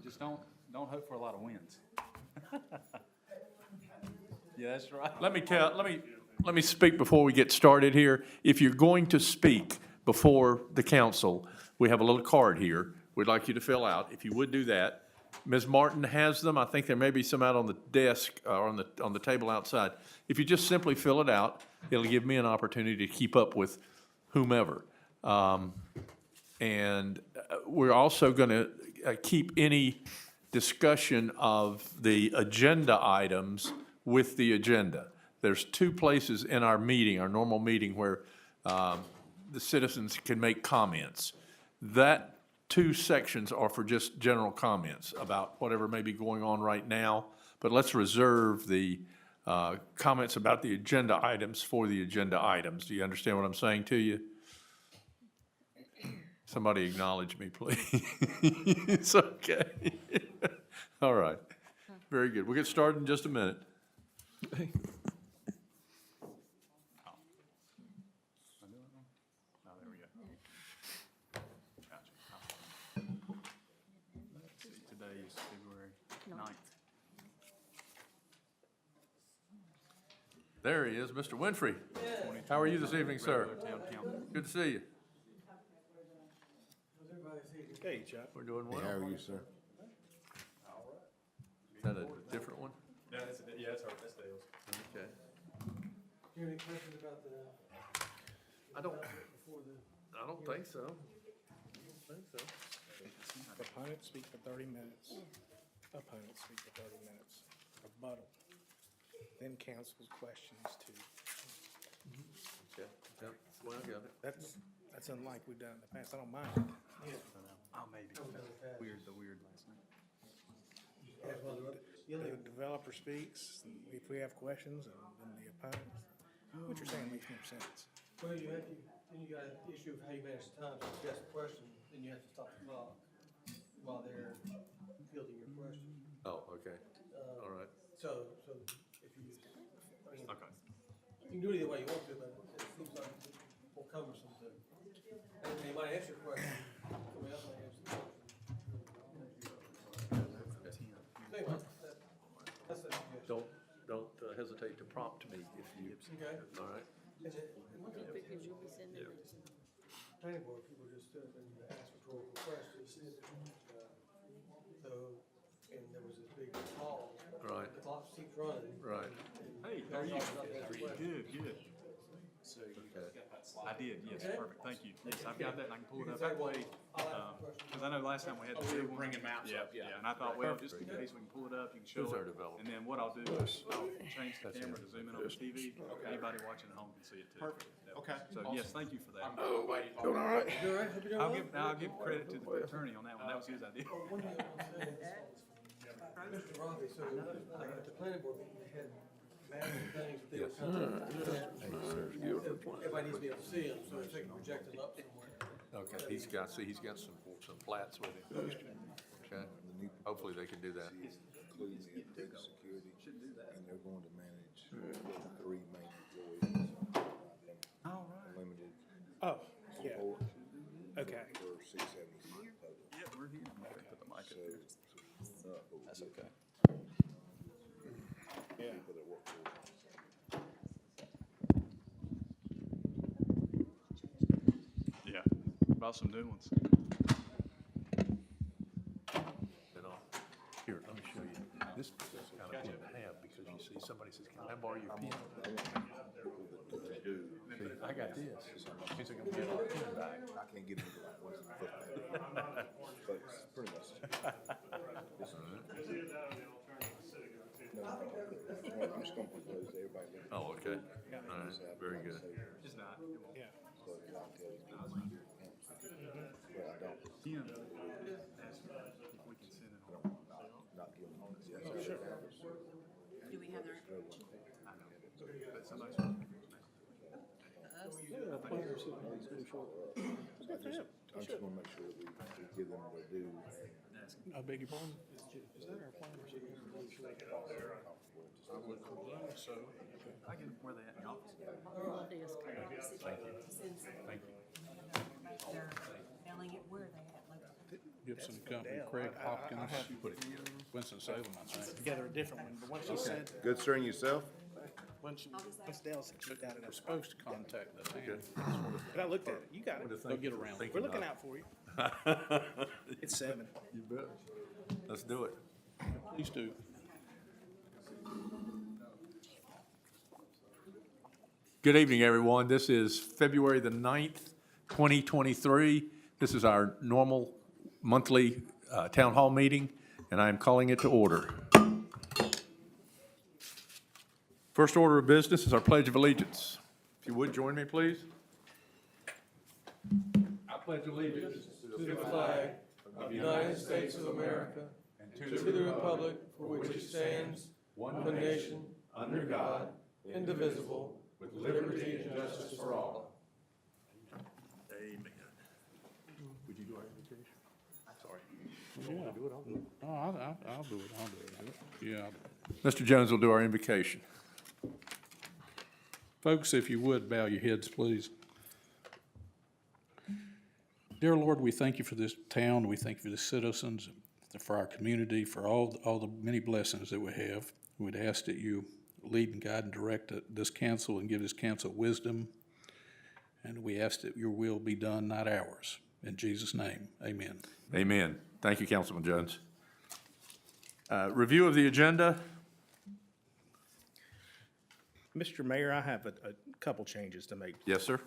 Just don't hope for a lot of wins. Yeah, that's right. Let me speak before we get started here. If you're going to speak before the council, we have a little card here we'd like you to fill out. If you would do that. Ms. Martin has them. I think there may be some out on the desk or on the table outside. If you just simply fill it out, it'll give me an opportunity to keep up with whomever. And we're also going to keep any discussion of the agenda items with the agenda. There's two places in our meeting, our normal meeting, where the citizens can make comments. That two sections are for just general comments about whatever may be going on right now, but let's reserve the comments about the agenda items for the agenda items. Do you understand what I'm saying to you? Somebody acknowledge me, please. It's okay. All right. Very good. We'll get started in just a minute. There he is, Mr. Winfrey. How are you this evening, sir? Good to see you. Hey, Chuck. We're doing well. How are you, sir? Is that a different one? Yeah, that's Dale's. Okay. Do you have any questions about the? I don't Before the. think so. Opponent speak for 30 minutes. Opponent speak for 30 minutes. Rebuttal. Then council's questions too. Okay. Yep. Well, I got it. That's unlike we've done in the past. I don't mind. Oh, maybe. The weird last name. The developer speaks, if we have questions, and then the opponent, what you're saying makes more sense. Well, you have to, then you got an issue of how you manage the time. So if you ask a question, then you have to stop the clock while they're fielding your question. Oh, okay. All right. So if you, I mean, you can do it either way you want to, but it seems like more cumbersome to. And they might answer your question, somebody else might answer the question. So anyway, that's the suggestion. Don't hesitate to prompt me if you. Okay. All right. And looking at the planning board, people just stood up and asked rhetorical questions. So, and there was this big pause. Right. The clock keeps running. Right. Hey, how are you? Good. So, I did, yes, Okay. perfect, thank you. Yes, I've got that and I can pull it up that way. Because I know last time we had the big one. bringing maps up, yeah. And I thought, well, just in case we can pull it up, you can show Who's our it. developer? And then what I'll do is I'll change the camera to zoom in on the TV. Anybody watching at home can see it too. Perfect. Okay. So, yes, thank you for that. You all right? Hope you're doing well? I'll give credit to the attorney on that one, that was his idea. One thing I want to say is, Mr. Robbie, so at the planning board meeting, they had massive things that they were kind of. Everybody needs to be able to see them, so if they can project them up somewhere. Okay. He's got some plats with him. Okay. Hopefully they can do that. Including the integrity security, and they're going to manage the three main employees. All right. Limited Oh, yeah, support okay. for 676 total. Yeah, we're here. Okay, put the mic up there. That's okay. Yeah. People that work for Yeah, about some new ones. Here, let me show you. This is kind of pen to have because you see somebody says, can I borrow your pen? See, I got this. He's gonna get my pen back. I can't get into like what's the foot pad. But it's pretty much. No, I'm just gonna propose to everybody. Oh, okay. All right, very good. It's not. Yeah. So I'll tell you. But I don't, Tim asked me if we can send it home. not giving them. Sure. Do we have their, I know, but somebody's. I'm just gonna make sure we give them their due. I beg your pardon? Is that our plan? So, I can, where they at in the office? Thank you. Thank you. they're mailing it, where are they at? Like, Gibson Company, Craig Hopkins, Winston-Salem, I think. Together a different one, but once you said, Good, sir, and yourself? once Dale said she got it We're up. supposed to contact the town. But I looked at it, you got it. They'll get around. We're looking out for you. It's 7. You bet. Let's do it. Please do. Good evening, everyone. This is February the 9th, 2023. This is our normal monthly town hall meeting, and I am calling it to order. First order of business is our Pledge of Allegiance. If you would, join me, please. I pledge allegiance To the flag of the United States of America and to the republic for which it stands, one nation, under God, indivisible, with liberty and justice for all. Amen. Would you do our invitation? Sorry. Oh, I'll do it. Yeah. Mr. Jones will do our invocation. Folks, if you would, bow your heads, please. Dear Lord, we thank you for this town. We thank you for the citizens, for our community, for all the many blessings that we have. We'd ask that you lead and guide and direct this council and give this council wisdom. And we ask that your will be done, not ours. In Jesus' name, amen. Amen. Thank you, Councilman Jones. Review of the agenda. Mr. Mayor, I have a couple changes to make. Yes, sir.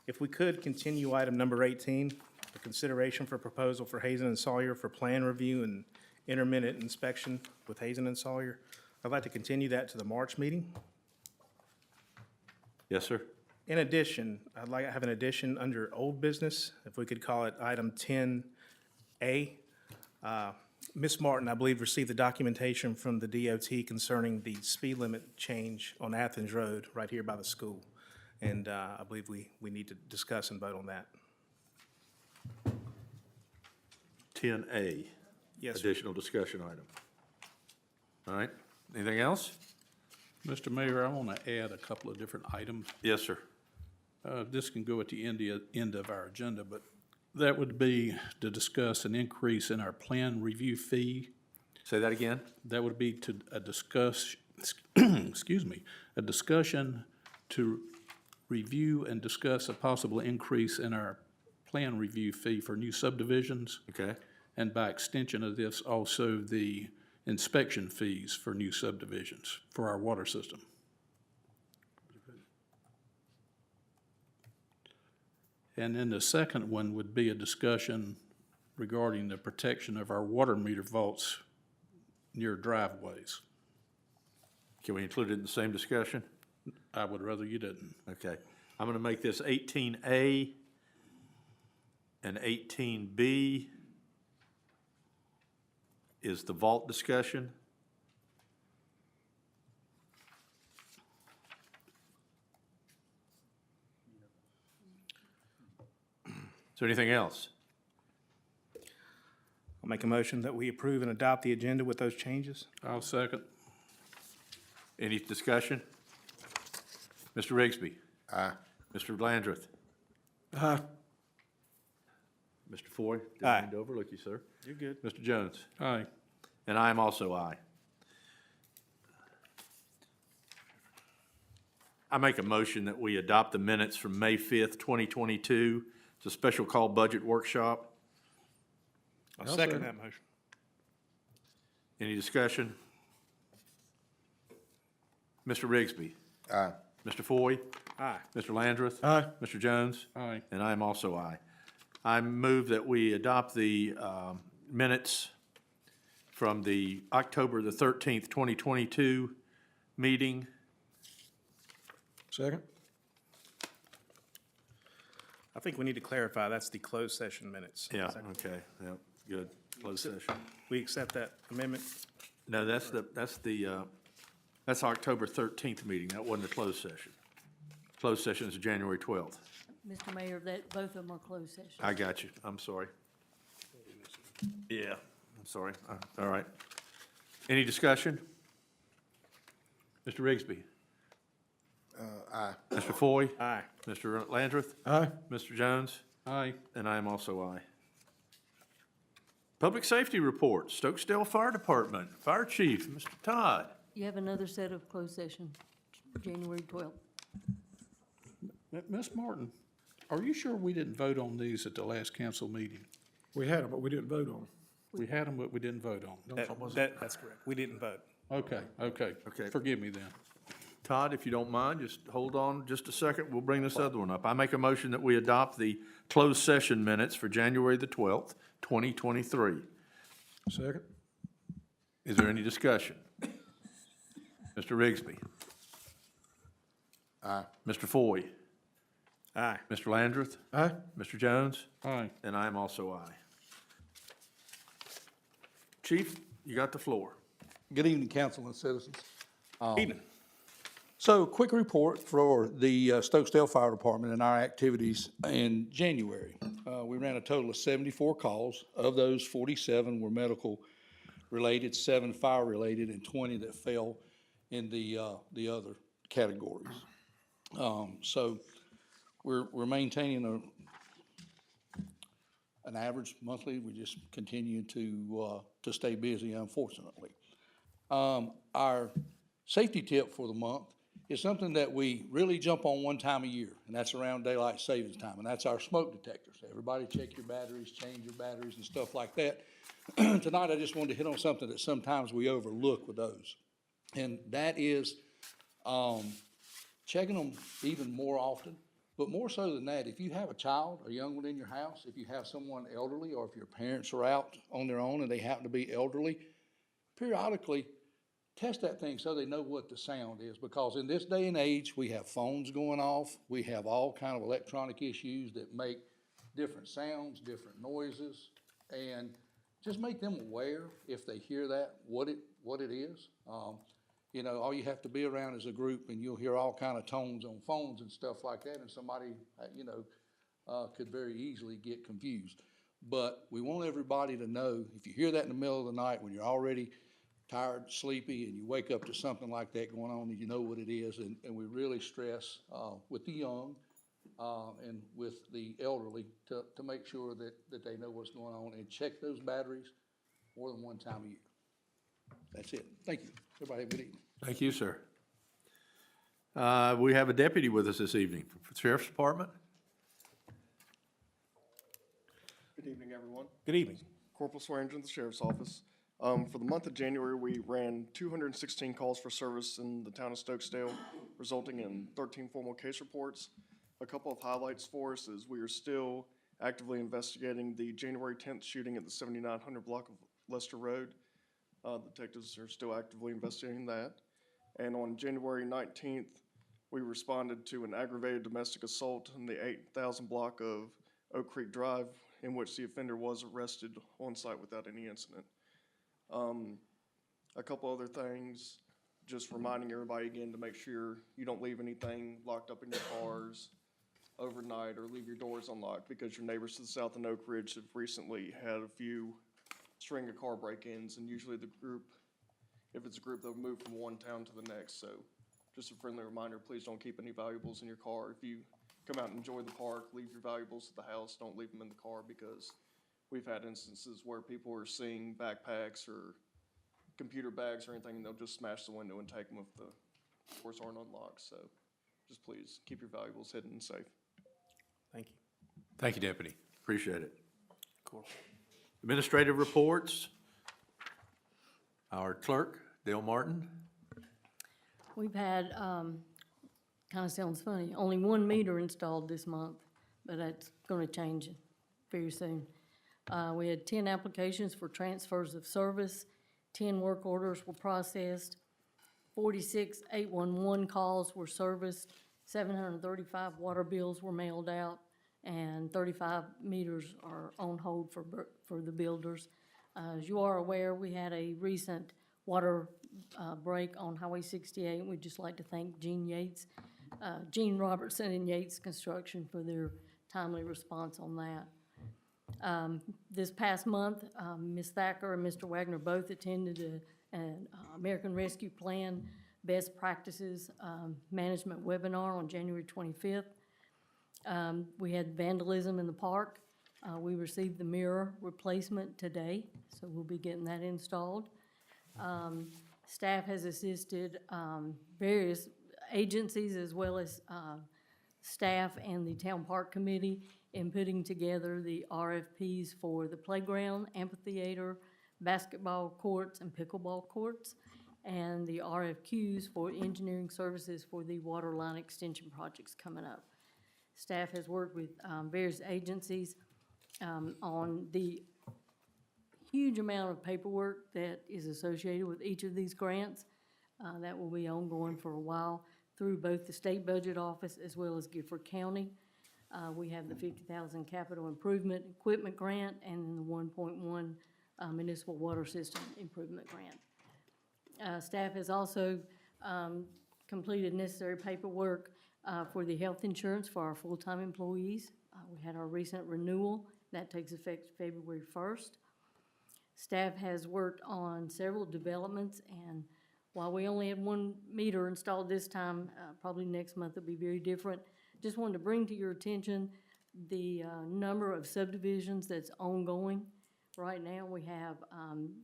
If we could continue item number 18, the consideration for proposal for Hazen and Sawyer for plan review and intermittent inspection with Hazen and Sawyer. I'd like to continue that to the March meeting. Yes, sir. In addition, I'd like to have an addition under old business, if we could call it item 10A. Ms. Martin, I believe, received the documentation from the DOT concerning the speed limit change on Athens Road right here by the school. And I believe we need to discuss and vote on that. 10A. Yes, sir. Additional discussion item. All right. Anything else? Mr. Mayor, I want to add a couple of different items. Yes, sir. This can go at the end of our agenda, but that would be to discuss an increase in our plan review fee. Say that again. That would be to discuss, excuse me, a discussion to review and discuss a possible increase in our plan review fee for new subdivisions. Okay. And by extension of this, also the inspection fees for new subdivisions for our water system. And then the second one would be a discussion regarding the protection of our water meter vaults near driveways. Can we include it in the same discussion? I would rather you didn't. Okay. I'm going to make this 18A and 18B is the vault discussion. Is there anything else? I'll make a motion that we approve and adopt the agenda with those changes. I'll second. Any discussion? Mr. Rigsby? Aye. Mr. Landreth? Aye. Mr. Foy? Didn't Aye. mean to overlook you, sir. You're good. Mr. Jones? Aye. And I am also aye. I make a motion that we adopt the minutes from May 5th, 2022. It's a special call budget workshop. I'll second that motion. Any discussion? Mr. Rigsby? Aye. Mr. Foy? Aye. Mr. Landreth? Aye. Mr. Jones? Aye. And I am also aye. I move that we adopt the minutes from the October the 13th, 2022 meeting. Second? I think we need to clarify, that's the closed session minutes. Yeah, Is that- okay, yeah, good. Closed session. We accept that amendment? No, that's October 13th meeting. That wasn't a closed session. Closed session is January 12th. Mr. Mayor, that both of them are closed sessions. I got you. I'm sorry. Yeah, I'm sorry. All right. Any discussion? Mr. Rigsby? Aye. Mr. Foy? Aye. Mr. Landreth? Aye. Mr. Jones? Aye. And I am also aye. Public safety report, Stokesdale Fire Department, Fire Chief, Mr. Todd. You have another set of closed session, January 12th. Ms. Martin, are you sure we didn't vote on these at the last council meeting? We had them, but we didn't vote on them. We had them, but we didn't vote on them. That's correct. We didn't vote. Okay. Okay. Forgive me then. Todd, if you don't mind, just hold on just a second. We'll bring this other one up. I make a motion that we adopt the closed session minutes for January the 12th, 2023. Second? Is there any discussion? Mr. Rigsby. Aye. Mr. Foy. Aye. Mr. Landreth. Aye. Mr. Jones. Aye. And I am also aye. Chief, you got the floor. Good evening, council and citizens. Evening. So, quick report for the Stokesdale Fire Department and our activities in January. We ran a total of 74 calls. Of those, 47 were medical-related, 7 fire-related, and 20 that fell in the other categories. So, we're maintaining an average monthly. We just continue to stay busy, unfortunately. Our safety tip for the month is something that we really jump on one time a year, and that's around daylight savings time, and that's our smoke detectors. Everybody check your batteries, change your batteries and stuff like that. Tonight, I just wanted to hit on something that sometimes we overlook with those, and that is checking them even more often. But more so than that, if you have a child, a young one in your house, if you have someone elderly, or if your parents are out on their own and they happen to be elderly, periodically test that thing so they know what the sound is. Because in this day and age, we have phones going off, we have all kind of electronic issues that make different sounds, different noises, and just make them aware if they hear that, what it is. You know, all you have to be around is a group, and you'll hear all kind of tones on phones and stuff like that, and somebody, could very easily get confused. But we want everybody to know, if you hear that in the middle of the night when you're already tired, sleepy, and you wake up to something like that going on, and you know what it is, and we really stress with the young and with the elderly to make sure that they know what's going on, and check those batteries more than one time a year. That's it. Thank you. Everybody have a good evening. Thank you, sir. We have a deputy with us this evening from the Sheriff's Department. Good evening, everyone. Good evening. Corporal Swearingen, the Sheriff's Office. For the month of January, we ran 216 calls for service in the town of Stokesdale, resulting in 13 formal case reports. A couple of highlights for us is we are still actively investigating the January 10th shooting at the 7900 block of Lester Road. Detectives are still actively investigating that. And on January 19th, we responded to an aggravated domestic assault in the 8000 block of Oak Creek Drive, in which the offender was arrested on site without any incident. A couple other things, just reminding everybody again to make sure you don't leave anything locked up in your cars overnight or leave your doors unlocked, because your neighbors to the south in Oak Ridge have recently had a few string of car break-ins, and usually the group, if it's a group, they'll move from one town to the next. So just a friendly reminder, please don't keep any valuables in your car. If you come out and enjoy the park, leave your valuables at the house, don't leave them in the car, because we've had instances where people are seeing backpacks or computer bags or anything, and they'll just smash the window and take them if the doors aren't unlocked. So just please keep your valuables hidden and safe. Thank you. Thank you, Deputy. Appreciate it. Cool. Administrative reports. Our clerk, Dale Martin. We've had, kind of sounds funny, only 1 meter installed this month, but that's going to change very soon. We had 10 applications for transfers of service, 10 work orders were processed, 46 811 calls were serviced, 735 water bills were mailed out, and 35 meters are on hold for the builders. As you are aware, we had a recent water break on Highway 68. We'd just like to thank Gene Robertson and Yates Construction for their timely response on that. This past month, Ms. Thacker and Mr. Wagner both attended an American Rescue Plan Best Practices Management webinar on January 25th. We had vandalism in the park, We received the mirror replacement today, so we'll be getting that installed. Staff has assisted various agencies as well as staff and the Town Park Committee in putting together the RFPs for the playground, amphitheater, basketball courts, and pickleball courts, and the RFQs for engineering services for the water line extension projects coming up. Staff has worked with various agencies on the huge amount of paperwork that is associated with each of these grants. That will be ongoing for a while through both the State Budget Office as well as Gifford County. We have the $50,000 Capital Improvement Equipment Grant and the 1.1 Municipal Water System Improvement Grant. Staff has also completed necessary paperwork for the health insurance for our full-time employees. We had our recent renewal. That takes effect February 1st. Staff has worked on several developments, and while we only had one meter installed this time, probably next month it'll be very different. Just wanted to bring to your attention the number of subdivisions that's ongoing. Right now, we have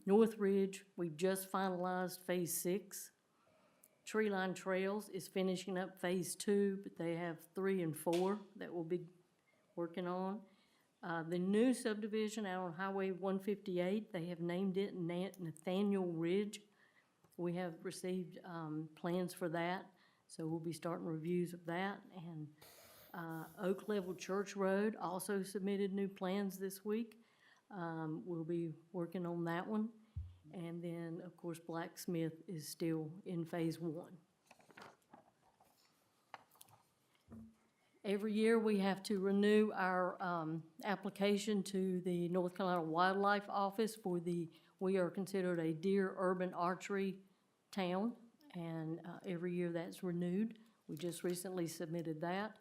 North Ridge, we just finalized Phase 6. Treeline Trails is finishing up Phase 2, but they have 3 and 4 that we'll be working on. The new subdivision out on Highway 158, they have named it Nathaniel Ridge. We have received plans for that, so we'll be starting reviews of that. And Oak Level Church Road also submitted new plans this week. We'll be working on that one. And then, of course, Blacksmith is still in Phase 1. Every year, we have to renew our application to the North Carolina Wildlife Office for we are considered a deer urban archery town, and every year that's renewed. We just recently submitted that.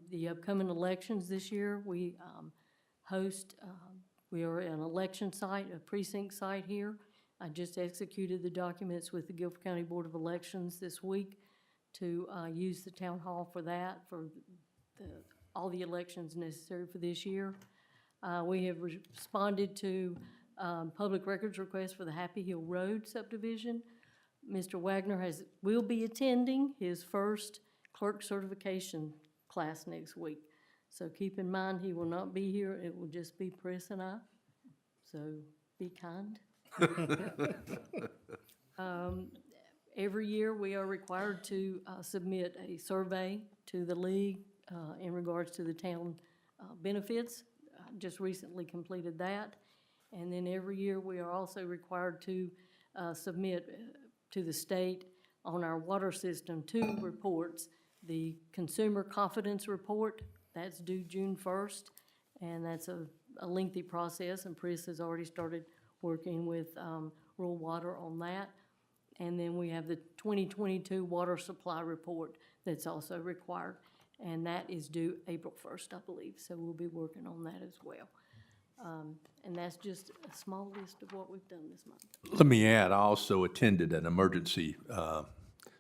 The upcoming elections this year, we we are an election site, a precinct site here. I just executed the documents with the Guilford County Board of Elections this week to use the town hall for that, for all the elections necessary for this year. We have responded to public records requests for the Happy Hill Road subdivision. Mr. Wagner will be attending his first clerk certification class next week. So keep in mind, he will not be here. It will just be Chris and I. So be kind. Every year, we are required to submit a survey to the league in regards to the town benefits. Just recently completed that. And then every year, we are also required to submit to the state on our water system 2 reports. The Consumer Confidence Report, that's due June 1st, and that's a lengthy process, and Chris has already started working with rural water on that. And then we have the 2022 Water Supply Report that's also required, and that is due April 1st, I believe, so we'll be working on that as well. And that's just a small list of what we've done this month. Let me add, I also attended an emergency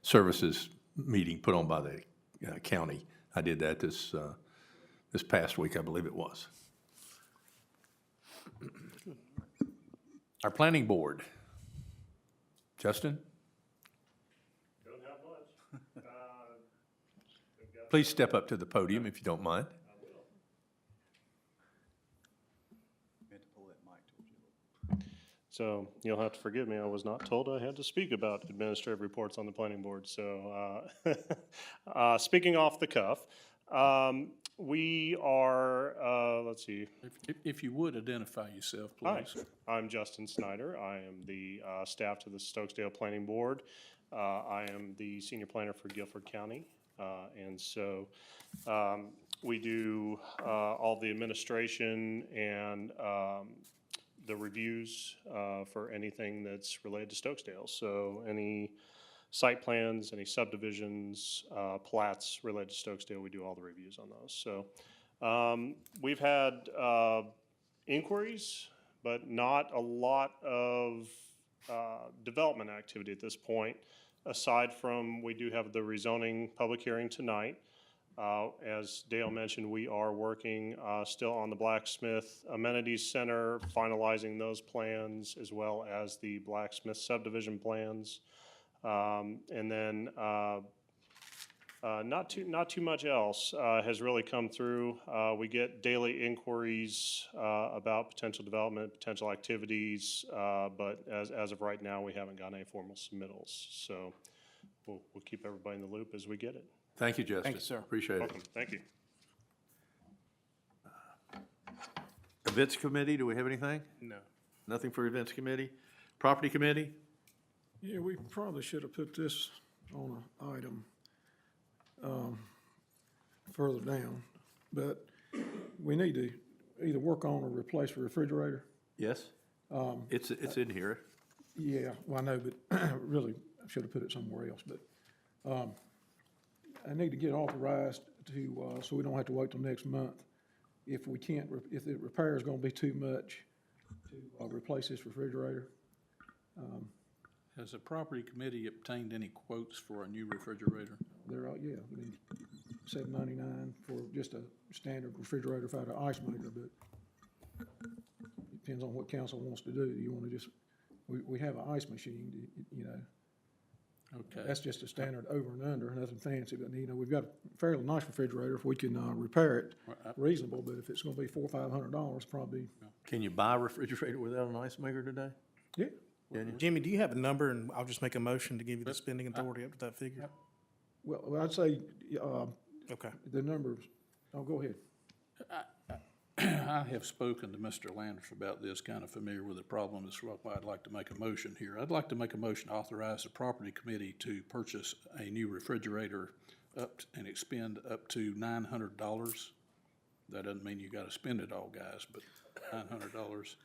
services meeting put on by the county. I did that this past week, I believe it was. Our planning board. Justin? Don't have much. Please step up to the podium if you don't mind. So you'll have to forgive me, I was not told I had to speak about administrative reports on the planning board, so speaking off the cuff, we are, let's see. If you would identify yourself, Hi, please. I'm Justin Snyder. I am the staff to the Stokesdale Planning Board. I am the senior planner for Guilford County, and so we do all the administration and the reviews for anything that's related to Stokesdale. So any site plans, any subdivisions, plats related to Stokesdale, we do all the reviews on those. So we've had inquiries, but not a lot of development activity at this point, aside from we do have the rezoning public hearing tonight. As Dale mentioned, we are working still on the Blacksmith Amenities Center, finalizing those plans, as well as the Blacksmith subdivision plans. And then not too much else has really come through. We get daily inquiries about potential development, potential activities, but as of right now, we haven't gotten any formal submittals. So we'll keep everybody in the loop as we get it. Thank you, Justice. Thank you, sir. Appreciate it. Welcome. Thank you. Events Committee, do we have anything? No. Nothing for Events Committee? Property Committee? Yeah, we probably should have put this on an item further down, but we need to either work on or replace a refrigerator. Yes? It's in here. Yeah, well, I know, but really, I should have put it somewhere else, but I need to get authorized to, so we don't have to wait till next month. If we can't, if the repair is gonna be too much to replace this refrigerator. Has the property committee obtained any quotes for a new refrigerator? They're, yeah, I mean, $7.99 for just a standard refrigerator without an ice maker, but depends on what council wants to do. You wanna just, we have an ice machine, you know. Okay. That's just a standard over and under, nothing fancy, but, you know, we've got a fairly nice refrigerator if we can, repair it reasonable, but if it's gonna be $400 or $500, probably, Can you buy a refrigerator without an ice maker today? yeah. Jimmy, do you have a number, and I'll just make a motion to give you the spending authority up to that figure? Well, I'd say, Okay. the numbers, oh, go ahead. I have spoken to Mr. Landers about this, kind of familiar with the problem. That's why I'd like to make a motion here. I'd like to make a motion to authorize the property committee to purchase a new refrigerator and expend up to $900. That doesn't mean you gotta spend it all, guys, but $900.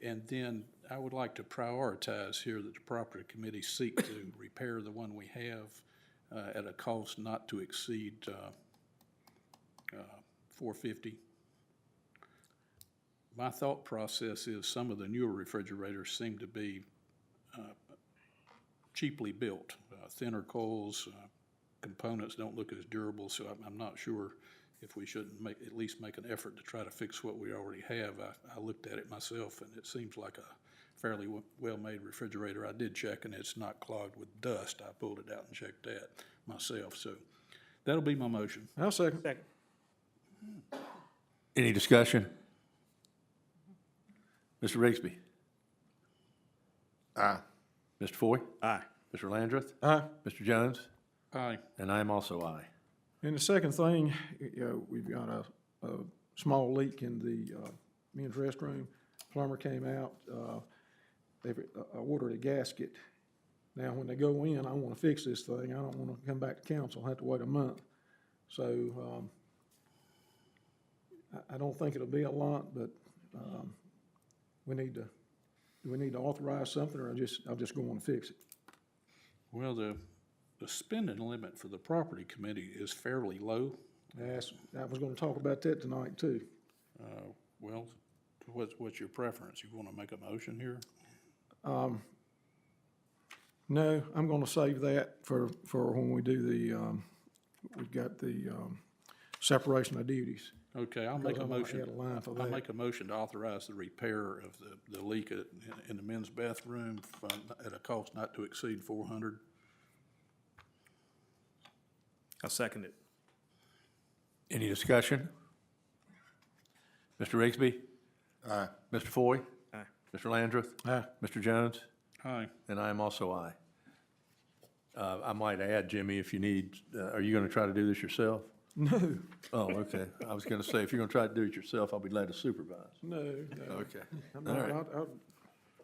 And then I would like to prioritize here that the property committee seek to repair the one we have at a cost not to exceed $450. My thought process is some of the newer refrigerators seem to be cheaply built. Thinner coils, components don't look as durable, so I'm not sure if we shouldn't at least make an effort to try to fix what we already have. I looked at it myself, and it seems like a fairly well-made refrigerator. I did check, and it's not clogged with dust. I pulled it out and checked that myself, so that'll be my motion. I'll second. Second. Any discussion? Mr. Rigsby? Aye. Mr. Foy? Aye. Mr. Landreth? Aye. Mr. Jones? Aye. And I am also aye. And the second thing, you know, we've got a small leak in the men's restroom. Plumber came out, they ordered a gasket. Now, when they go in, I wanna fix this thing. I don't wanna come back to council, have to wait a month. So, I don't think it'll be a lot, but, do we need to authorize something, or I'll just go on and fix it? Well, the spending limit for the property committee is fairly low. I was gonna talk about that tonight too. Well, what's your preference? You wanna make a motion here? No, I'm gonna save that for when we do we've got the, separation of duties. Okay, I'll make a Because I'm gonna motion. add a line for I'll that. make a motion to authorize the repair of the leak in the men's bathroom at a cost not to exceed $400. I'll second it. Any discussion? Mr. Rigsby? Aye. Mr. Foy? Aye. Mr. Landreth? Aye. Mr. Jones? Aye. And I am also aye. I might add, Jimmy, if you need, are you gonna try to do this yourself? No, Oh, okay. I was gonna say, if you're gonna try to do it yourself, I'll be glad to supervise. no. Okay. I'm All not, right.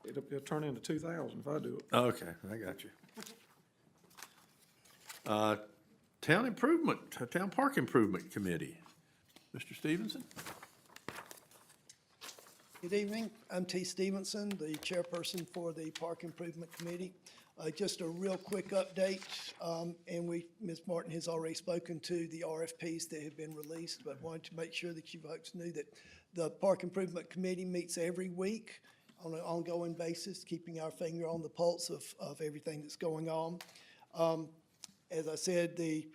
it'll turn into 2,000 if I do it. Okay, I got you. Town Improvement, Town Park Improvement Committee. Mr. Stevenson? Good evening. I'm T. Stevenson, the chairperson for the Park Improvement Committee. Just a real quick update, and Ms. Martin has already spoken to the RFPs that have been released, but wanted to make sure that you folks knew that the Park Improvement Committee meets every week on an ongoing basis, keeping our finger on the pulse of everything that's going on. As I said, the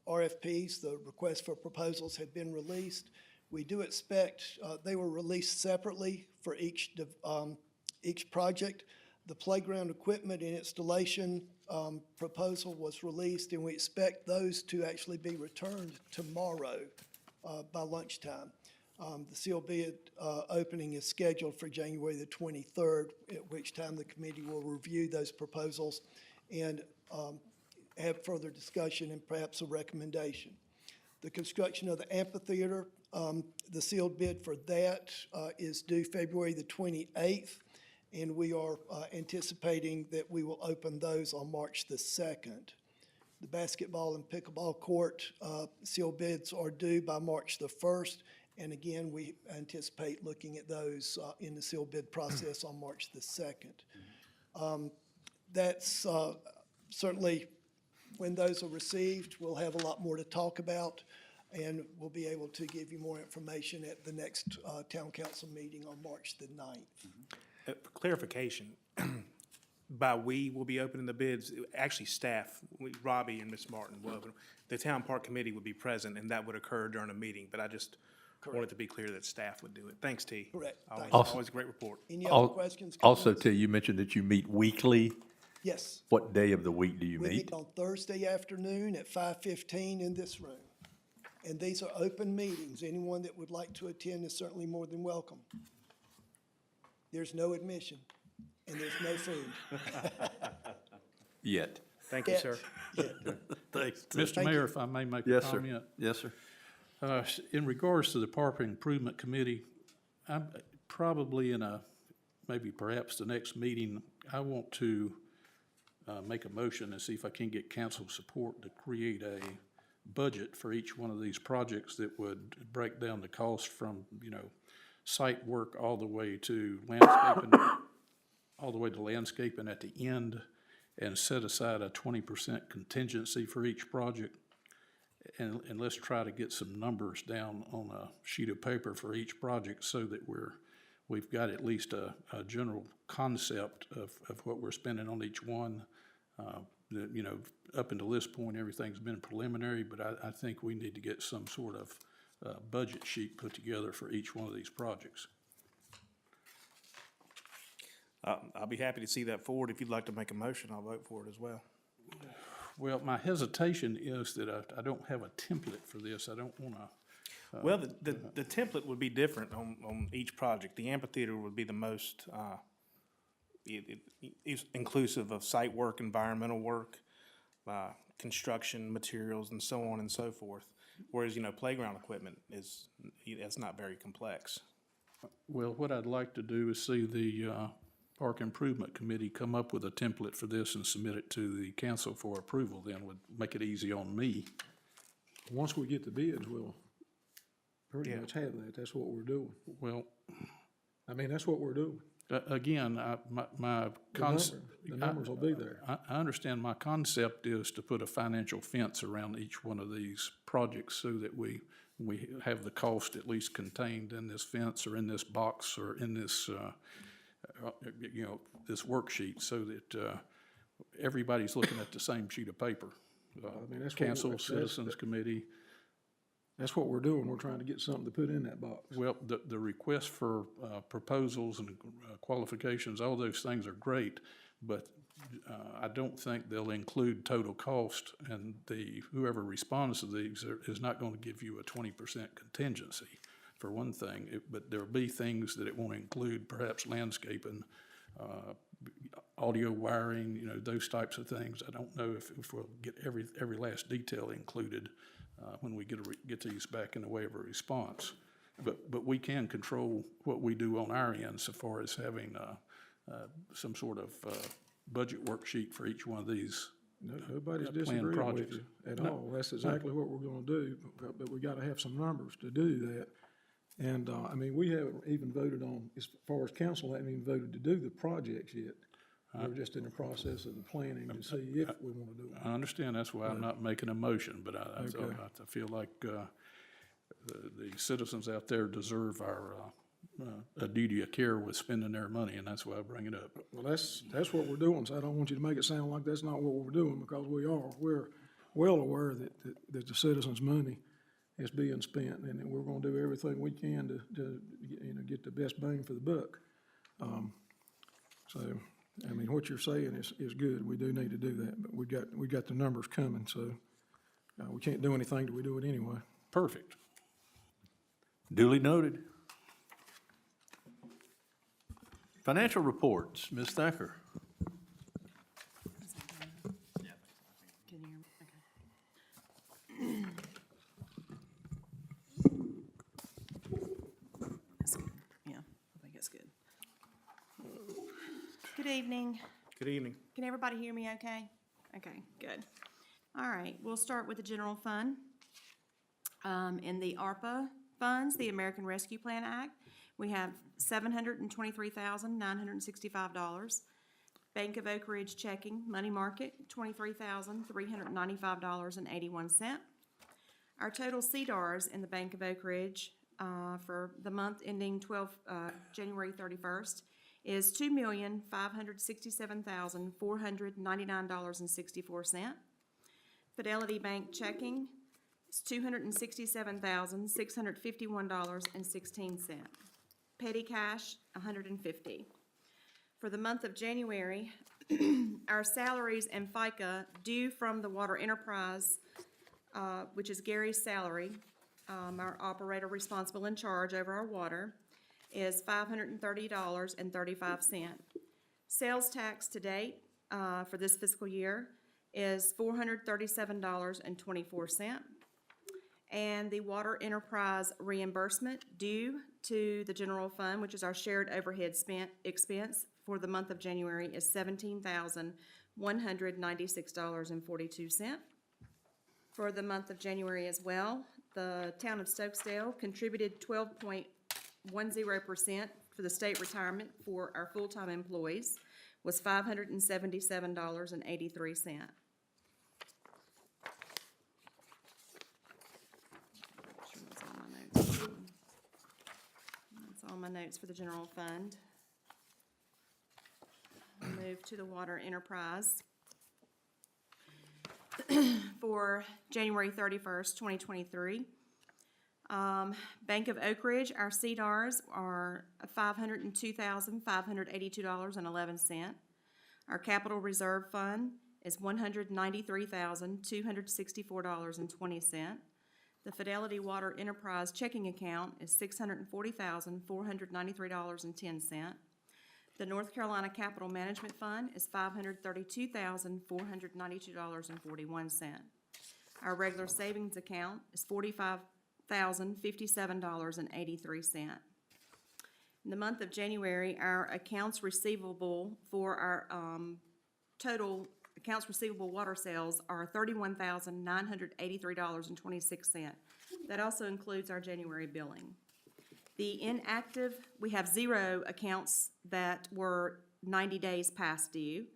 RFPs, the request for proposals, have been released. We do expect, they were released separately for each project. The playground equipment and installation proposal was released, and we expect those to actually be returned tomorrow by lunchtime. The sealed bid opening is scheduled for January the 23rd, at which time the committee will review those proposals and have further discussion and perhaps a recommendation. The construction of the amphitheater, the sealed bid for that is due February the 28th, and we are anticipating that we will open those on March the 2nd. The basketball and pickleball court sealed bids are due by March the 1st, and again, we anticipate looking at those in the sealed bid process on March the 2nd. That's certainly, when those are received, we'll have a lot more to talk about, and we'll be able to give you more information at the next town council meeting on March the 9th. For clarification, by we will be opening the bids, actually staff, Robbie and Ms. Martin will open. The town park committee would be present, and that would occur during a meeting, but I just wanted to be clear that staff would do it. Thanks, T. Correct. Always, Thank you. always a great report. Any other questions? Also, comments? T, you mentioned that you meet weekly. Yes. What day of the week do you We meet? meet on Thursday afternoon at 5:15 in this room. And these are open meetings. Anyone that would like to attend is certainly more than welcome. There's no admission, and there's no food. Yet. Thank you, sir. Yet. Thanks. Mr. Mayor, if I may make a Yes, sir. comment. Yes, sir. In regards to the Park Improvement Committee, I'm probably maybe perhaps the next meeting, I want to make a motion and see if I can get council support to create a budget for each one of these projects that would break down the cost from, site work all the way to landscaping, at the end, and set aside a 20% contingency for each project. And let's try to get some numbers down on a sheet of paper for each project so that we've got at least a general concept of what we're spending on each one. Up until this point, everything's been preliminary, but I think we need to get some sort of budget sheet put together for each one of these projects. I'll be happy to see that forward. If you'd like to make a motion, I'll vote for it as well. Well, my hesitation is that I don't have a template for this. I don't want to. Well, the template would be different on each project. The amphitheater would be the most it's inclusive of site work, environmental work, construction materials, and so on and so forth. Whereas, playground equipment that's not very complex. Well, what I'd like to do is see the Park Improvement Committee come up with a template for this and submit it to the council for approval, then would make it easy on me. Once we get the bids, we'll pretty much have that. That's what we're doing. Well, That's what we're doing. Again, my concept. The numbers will be there. I understand my concept is to put a financial fence around each one of these projects so that we have the cost at least contained in this fence or in this box or in this, this worksheet so that everybody's looking at the same sheet of paper. That's what Council, Citizens Committee. That's what we're doing. We're trying to get something to put in that box. Well, the request for proposals and qualifications, all those things are great, but I don't think they'll include total cost, and whoever responds to these is not going to give you a 20% contingency, for one thing. But there'll be things that it won't include, perhaps landscaping, audio wiring, those types of things. I don't know if we'll get every last detail included when we get these back in the way of a response. But we can control what we do on our end so far as having some sort of budget worksheet for each one of these Nobody's planned disagreeing projects. with you at all. That's exactly what we're gonna do, but we gotta have some numbers to do that. And, we haven't even voted on, as far as council, haven't even voted to do the projects yet. We're just in the process of the planning to see if we wanna do it. I understand, that's why I'm not making a motion, but I feel like the citizens out there deserve a duty of care with spending their money, and that's why I bring it up. Well, that's what we're doing, so I don't want you to make it sound like that's not what we're doing, because we are. well aware that the citizens' money is being spent, and that we're gonna do everything we can to get the best bang for the buck. So, I mean, what you're saying is good. We do need to do that, but we got the numbers coming, so we can't do anything till we do it anyway. Perfect. Duly noted. Financial reports, Ms. Thacker. Can you hear me? Okay. That's good. Yeah, I think it's good. Good evening. Good evening. Can everybody hear me okay? Okay, good. All right, we'll start with the general fund. In the ARPA funds, the American Rescue Plan Act, we have $723,965. Bank of Oak Ridge checking, money market, $23,395.81. Our total CDARS in the Bank of Oak Ridge for the month ending January 31st is $2,567,499.64. Fidelity Bank checking is $267,651.16. Petty cash, $150. For the month of January, our salaries and FICA due from the water enterprise, which is Gary's salary, our operator responsible in charge over our water, is $530.35. Sales tax to date for this fiscal year is $437.24. And the water enterprise reimbursement due to the general fund, which is our shared overhead expense for the month of January, is $17,196.42. For the month of January as well, the town of Stokesdale contributed 12.10% for the state retirement for our full-time employees, was $577.83. That's all my notes for the general fund. I'll move to the water enterprise. For January 31st, 2023. Bank of Oak Ridge, our CDARS are $502,582.11. Our capital reserve fund is $193,264.20. The Fidelity Water Enterprise checking account is $640,493.10. The North Carolina Capital Management Fund is $532,492.41. Our regular savings account is $45,057.83. In the month of January, our accounts receivable for our total accounts receivable water sales are $31,983.26. That also includes our January billing. The inactive, we have 0 accounts that were 90 days past due,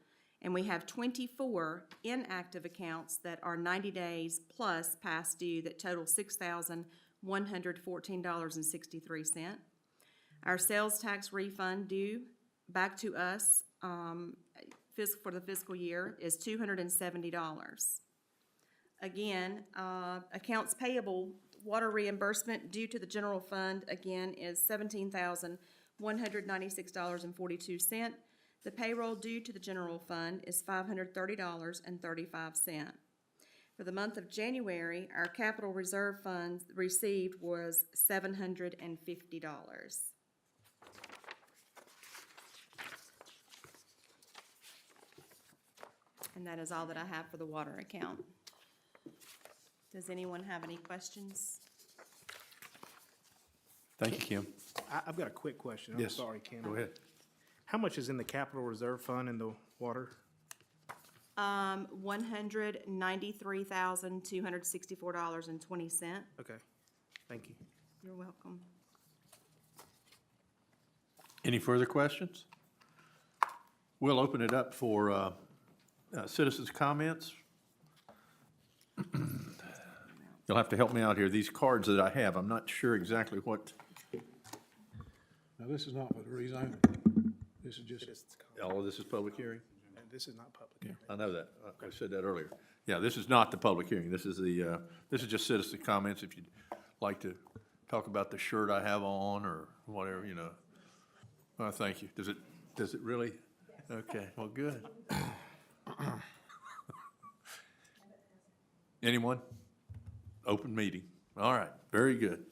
and we have 24 inactive accounts that are 90 days plus past due that total $6,114.63. Our sales tax refund due back to us for the fiscal year is $270. Again, accounts payable water reimbursement due to the general fund, again, is $17,196.42. The payroll due to the general fund is $530.35. For the month of January, our capital reserve funds received was $750. And that is all that I have for the water account. Does anyone have any questions? Thank you, Kim. I've got a quick question. I'm Yes. sorry, Kim. Go ahead. How much is in the capital reserve fund in the water? $193,264.20. Okay, thank you. You're welcome. Any further questions? We'll open it up for citizens' comments. You'll have to help me out here. These cards that I have, I'm not sure exactly what, Now, this is not for the rezoning. This is just, all of this is public hearing? this is not public. I know that. I said that earlier. Yeah, this is not the public hearing. This is this is just citizen comments. If you'd like to talk about the shirt I have on or whatever, you know. Well, thank you. Does it really? Okay, well, good. Anyone? Open meeting. All right, very good.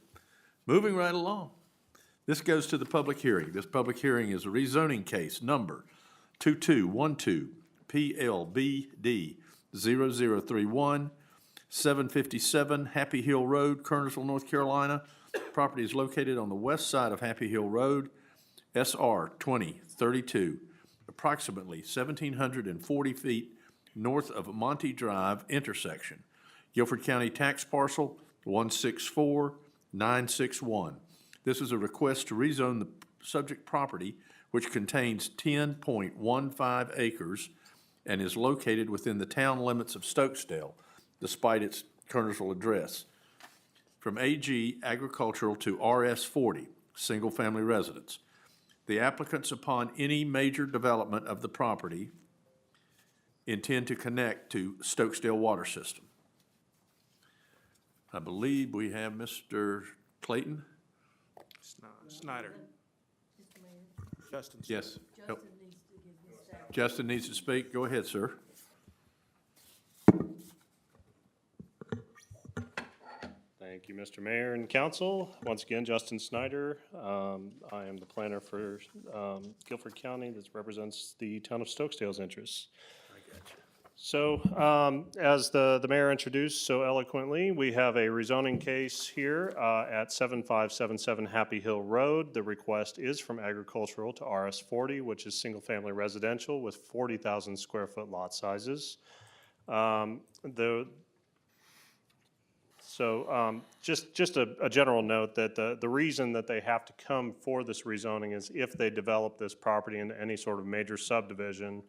Moving right along. This goes to the public hearing. This public hearing is a rezoning case number 2212 PLBD 0031 757 Happy Hill Road, Kernersville, North Carolina. Property is located on the west side of Happy Hill Road, SR 2032, approximately 1,740 feet north of Monty Drive intersection. Guilford County Tax Parcel 164961. This is a request to rezone the subject property, which contains 10.15 acres and is located within the town limits of Stokesdale, despite its Kernersville address, from AG agricultural to RS40, single-family residence. The applicants, upon any major development of the property, intend to connect to Stokesdale water system. I believe we have Mr. Clayton? Snyder. Justin. Yes. Justin needs to speak. Go ahead, sir. Thank you, Mr. Mayor and Council. Once again, Justin Snyder. I am the planner for Guilford County that represents the town of Stokesdale's interests. So, as the mayor introduced so eloquently, we have a rezoning case here at 7577 Happy Hill Road. The request is from agricultural to RS40, which is single-family residential with 40,000 square foot lot sizes. Just a general note that the reason that they have to come for this rezoning is if they develop this property into any sort of major subdivision,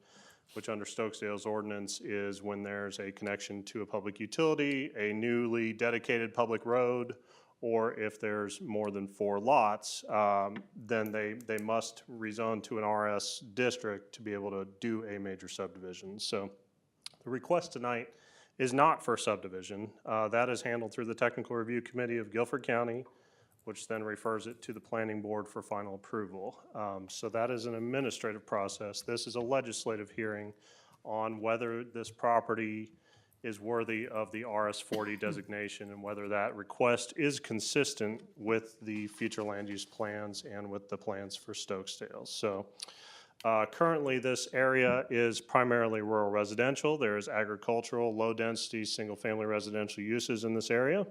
which under Stokesdale's ordinance is when there's a connection to a public utility, a newly dedicated public road, or if there's more than 4 lots, then they must rezone to an RS district to be able to do a major subdivision. So the request tonight is not for subdivision. That is handled through the Technical Review Committee of Guilford County, which then refers it to the Planning Board for final approval. So that is an administrative process. This is a legislative hearing on whether this property is worthy of the RS40 designation and whether that request is consistent with the future land use plans and with the plans for Stokesdale. So currently this area is primarily rural residential. There's agricultural, low density, single family residential uses in this area.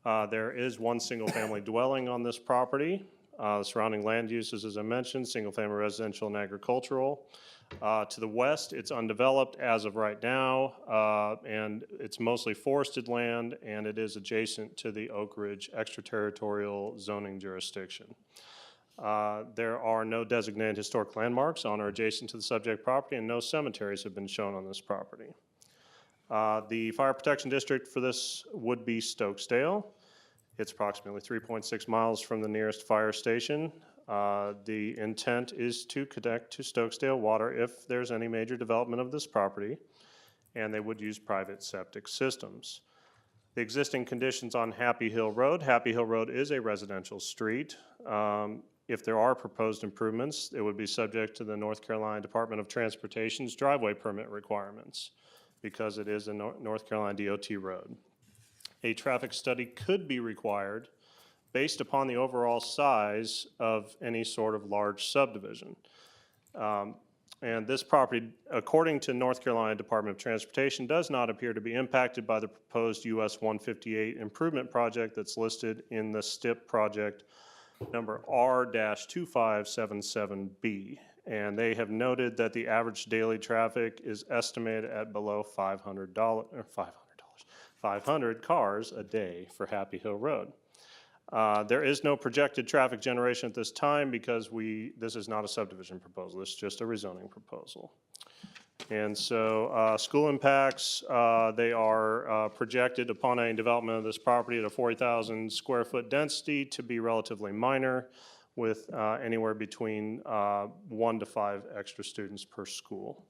There is one single-family dwelling on this property. The surrounding land uses, as I mentioned, single-family residential and agricultural. To the west, it's undeveloped as of right now, and it's mostly forested land, and it is adjacent to the Oak Ridge extraterritorial zoning jurisdiction. There are no designated historic landmarks on or adjacent to the subject property, and no cemeteries have been shown on this property. The fire protection district for this would be Stokesdale. It's approximately 3.6 miles from the nearest fire station. The intent is to connect to Stokesdale water if there's any major development of this property, and they would use private septic systems. The existing conditions on Happy Hill Road is a residential street. If there are proposed improvements, it would be subject to the North Carolina Department of Transportation's driveway permit requirements, because it is a North Carolina DOT road. A traffic study could be required based upon the overall size of any sort of large subdivision. And this property, according to North Carolina Department of Transportation, does not appear to be impacted by the proposed US 158 improvement project that's listed in the STIP project number R-2577B. And they have noted that the average daily traffic is estimated at below 500 cars a day for Happy Hill Road. There is no projected traffic generation at this time because this is not a subdivision proposal. It's just a rezoning proposal. And so school impacts, they are projected upon any development of this property at a 40,000 square foot density to be relatively minor, with anywhere between 1 to 5 extra students per school.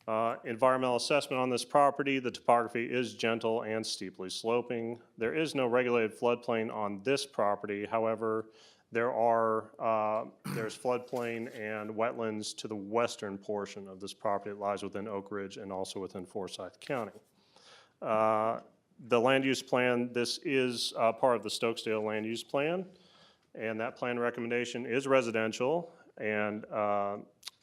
Environmental assessment on this property, the topography is gentle and steeply sloping. There is no regulated floodplain on this property. However, there's floodplain and wetlands to the western portion of this property. It lies within Oak Ridge and also within Forsyth County. The land use plan, this is part of the Stokesdale land use plan, and that plan recommendation is residential, and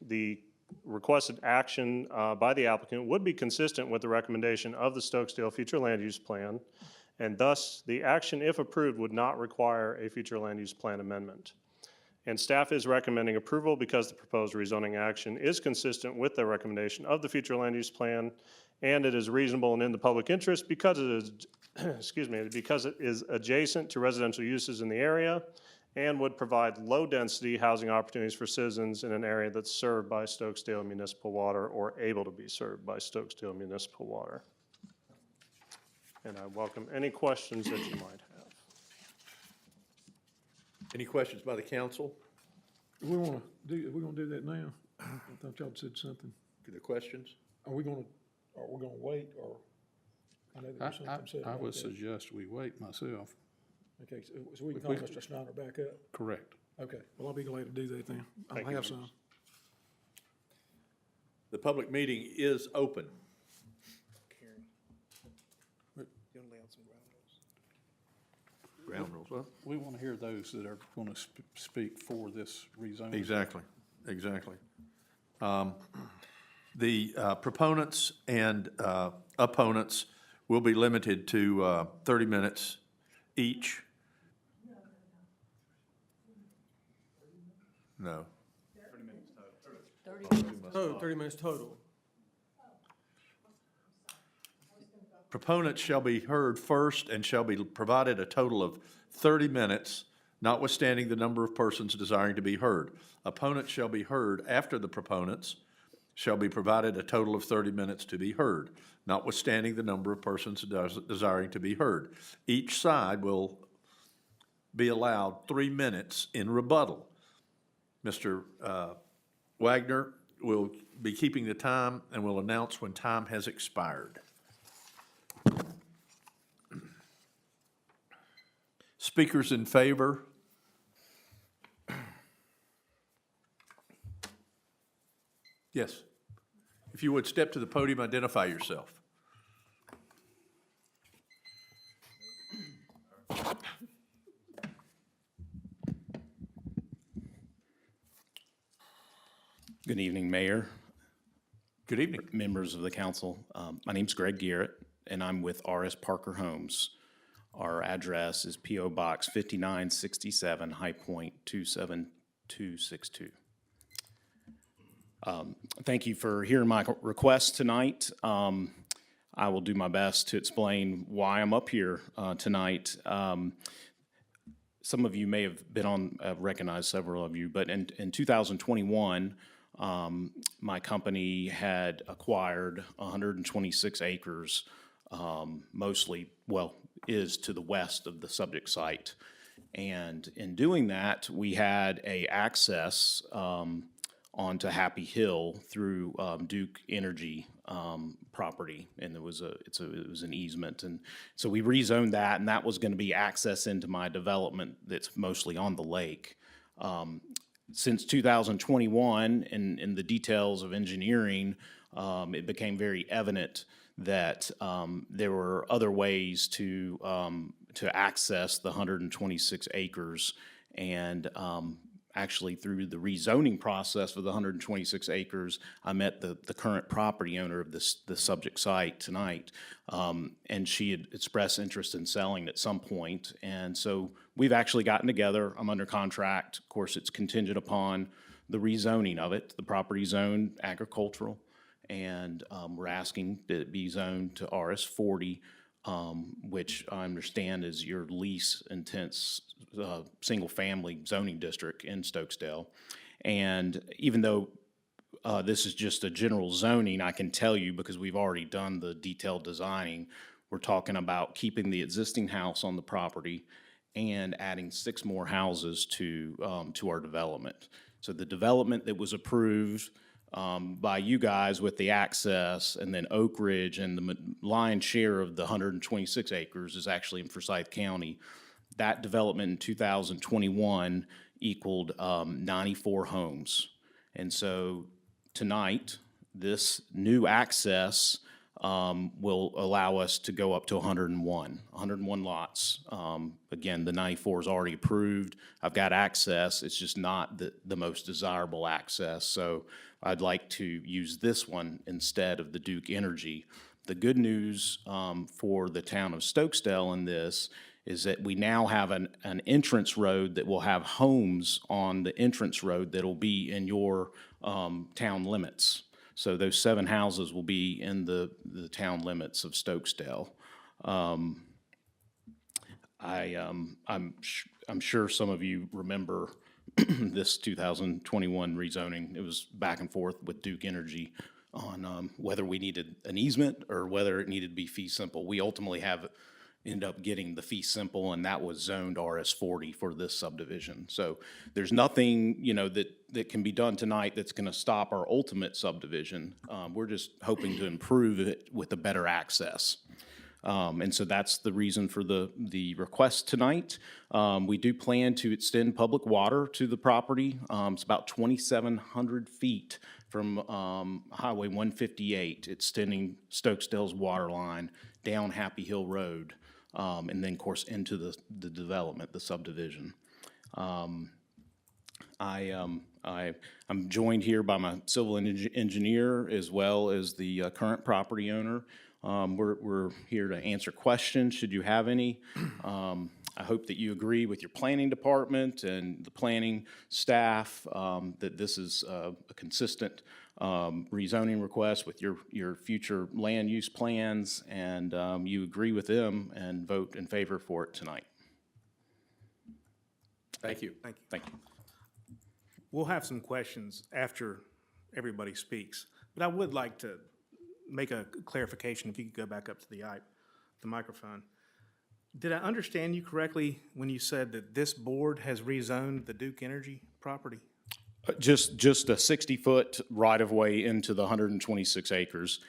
the requested action by the applicant would be consistent with the recommendation of the Stokesdale future land use plan, and thus the action, if approved, would not require a future land use plan amendment. And staff is recommending approval because the proposed rezoning action is consistent with the recommendation of the future land use plan, and it is reasonable and in the public interest because it is, excuse me, because it is adjacent to residential uses in the area and would provide low-density housing opportunities for citizens in an area that's served by Stokesdale Municipal Water or able to be served by Stokesdale Municipal Water. And I welcome any questions that you might have. Any questions by the council? We're gonna do that now? I thought y'all said something. The questions? Are we gonna wait, or? I know there was something said I about would that. suggest we wait myself. Okay, so we can call Mr. Snyder back up? Correct. Okay, well, I'll be glad to do that then. Thank I'll you, have some. The public meeting is open. Karen, you want to lay out some ground rules? Ground rules, well. We want to hear those that are going to speak for this rezoning. Exactly. The proponents and opponents will be limited to 30 minutes each. No. 30 minutes total. Proponents shall be heard first and shall be provided a total of 30 minutes, notwithstanding the number of persons desiring to be heard. Opponents shall be heard after the proponents shall be provided a total of 30 minutes to be heard, notwithstanding the number of persons desiring to be heard. Each side will be allowed 3 minutes in rebuttal. Mr. Wagner will be keeping the time and will announce when time has expired. Speakers in favor? Yes. If you would step to the podium, identify yourself. Good evening, Mayor. Good evening. Members of the council. My name's Greg Garrett, and I'm with R.S. Parker Homes. Our address is P.O. Box 5967, High Point 27262. Thank you for hearing my request tonight. I will do my best to explain why I'm up here tonight. Some of you may have been on, recognized several of you, but in 2021, my company had acquired 126 acres, mostly, well, is to the west of the subject site. And in doing that, we had a access onto Happy Hill through Duke Energy property, and it was an easement, and so we rezoned that, and that was going to be access into my development that's mostly on the lake. Since 2021, in the details of engineering, it became very evident that there were other ways to access the 126 acres, and actually through the rezoning process for the 126 acres, I met the current property owner of the subject site tonight, and she had expressed interest in selling at some point, and so we've actually gotten together. I'm under contract. Of course, it's contingent upon the rezoning of it. The property zoned agricultural, and we're asking that it be zoned to RS 40, which I understand is your least intense single-family zoning district in Stokesdale. And even though this is just a general zoning, I can tell you, because we've already done the detailed designing, we're talking about keeping the existing house on the property and adding 6 more houses to our development. So the development that was approved by you guys with the access, and then Oak Ridge and the lion's share of the 126 acres is actually in Forsyth County. That development in 2021 equaled 94 homes. And so tonight, this new access will allow us to go up to 101 lots. Again, the 94 is already approved. I've got access. It's just not the most desirable access. So I'd like to use this one instead of the Duke Energy. The good news for the town of Stokesdale in this is that we now have an entrance road that will have homes on the entrance road that'll be in your town limits. So those 7 houses will be in the town limits of Stokesdale. I'm sure some of you remember this 2021 rezoning. It was back and forth with Duke Energy on whether we needed an easement or whether it needed to be fee simple. We ultimately ended up getting the fee simple, and that was zoned RS40 for this subdivision. So there's nothing, that can be done tonight that's going to stop our ultimate subdivision. We're just hoping to improve it with a better access. And so that's the reason for the request tonight. We do plan to extend public water to the property. It's about 2,700 feet from Highway 158, extending Stokesdale's water line down Happy Hill Road, and then, of course, into the development, the subdivision. I'm joined here by my civil engineer as well as the current property owner. We're here to answer questions, should you have any. I hope that you agree with your planning department and the planning staff that this is a consistent rezoning request with your future land use plans, and you agree with them and vote in favor for it tonight. Thank you. Thank you. Thank you. We'll have some questions after everybody speaks, but I would like to make a clarification, if you could go back up to the microphone. Did I understand you correctly when you said that this board has rezoned the Duke Energy property? Just a 60-foot right-of-way into the 126 acres.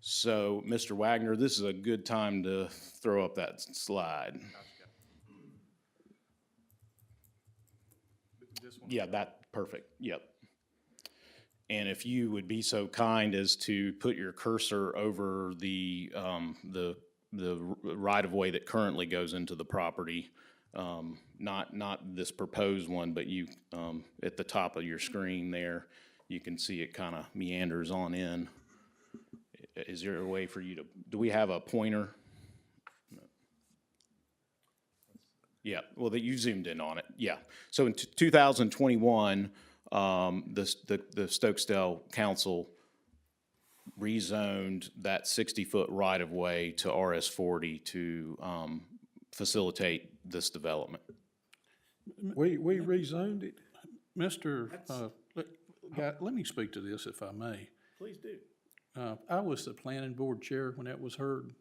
So, Mr. Wagner, this is a good time to throw up that slide. Yeah, perfect, yep. And if you would be so kind as to put your cursor over the right-of-way that currently goes into the property, not this proposed one, but you, at the top of your screen there, you can see it kind of meanders on in. Is there a way for you to, do we have a pointer? No. Yeah, well, you zoomed in on it, yeah. So in 2021, the Stokesdale Council rezoned that 60-foot right-of-way to RS40 to facilitate this development. We rezoned it. Mr. Let me speak to this if I may. Please do. I was the planning board chair when that was heard.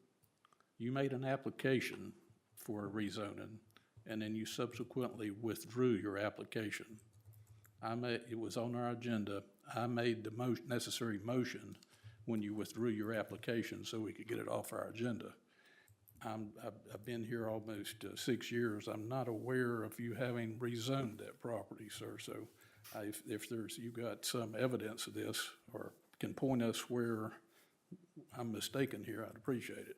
You made an application for a rezoning, and then you subsequently withdrew your application. It was on our agenda. I made the necessary motion when you withdrew your application so we could get it off our agenda. I've been here almost 6 years. I'm not aware of you having rezoned that property, sir. So if you got some evidence of this or can point us where I'm mistaken here, I'd appreciate it.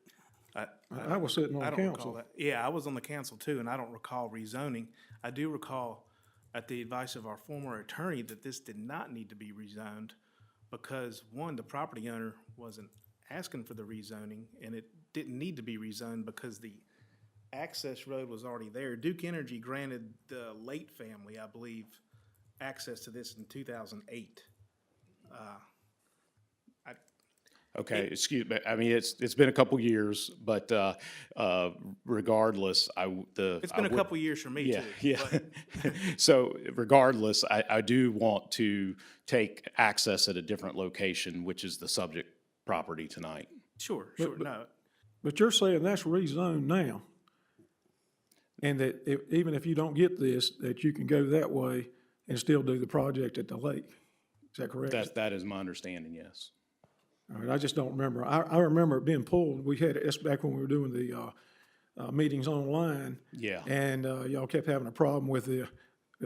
I was sitting on I the don't recall council. that. Yeah, I was on the council too, and I don't recall rezoning. I do recall, at the advice of our former attorney, that this did not need to be rezoned because, one, the property owner wasn't asking for the rezoning, and it didn't need to be rezoned because the access road was already there. Duke Energy granted the Late family, I believe, access to this in 2008. Okay, excuse me. I mean, it's been a couple years, but regardless, It's been a couple years for me too. Yeah. But So regardless, I do want to take access at a different location, which is the subject property tonight. Sure, no. But you're saying that's rezoned now? And that even if you don't get this, that you can go that way and still do the project at the lake? Is that correct? That is my understanding, yes. All right, I just don't remember. I remember it being pulled. We had, it's back when we were doing the meetings online. Yeah. And y'all kept having a problem with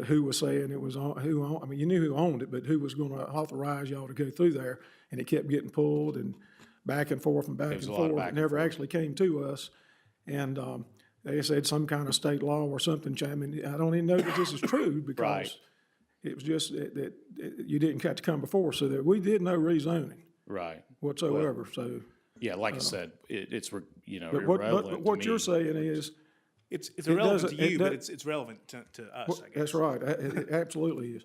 who was saying it was on, I mean, you knew who owned it, but who was going to authorize y'all to go through there? And it kept getting pulled and back and forth and back and was a lot of forth. back It and never forth. actually came to us. And they said some kind of state law or something. I mean, I don't even know that this is true because Right. it was just that you didn't have to come before, so that we did no rezoning Right. whatsoever, so. Yeah, like I said, it's, you know, But irrelevant what to you're me. saying is, It's It irrelevant doesn't- to you, it but does- it's relevant to us, I guess. that's right, it absolutely is.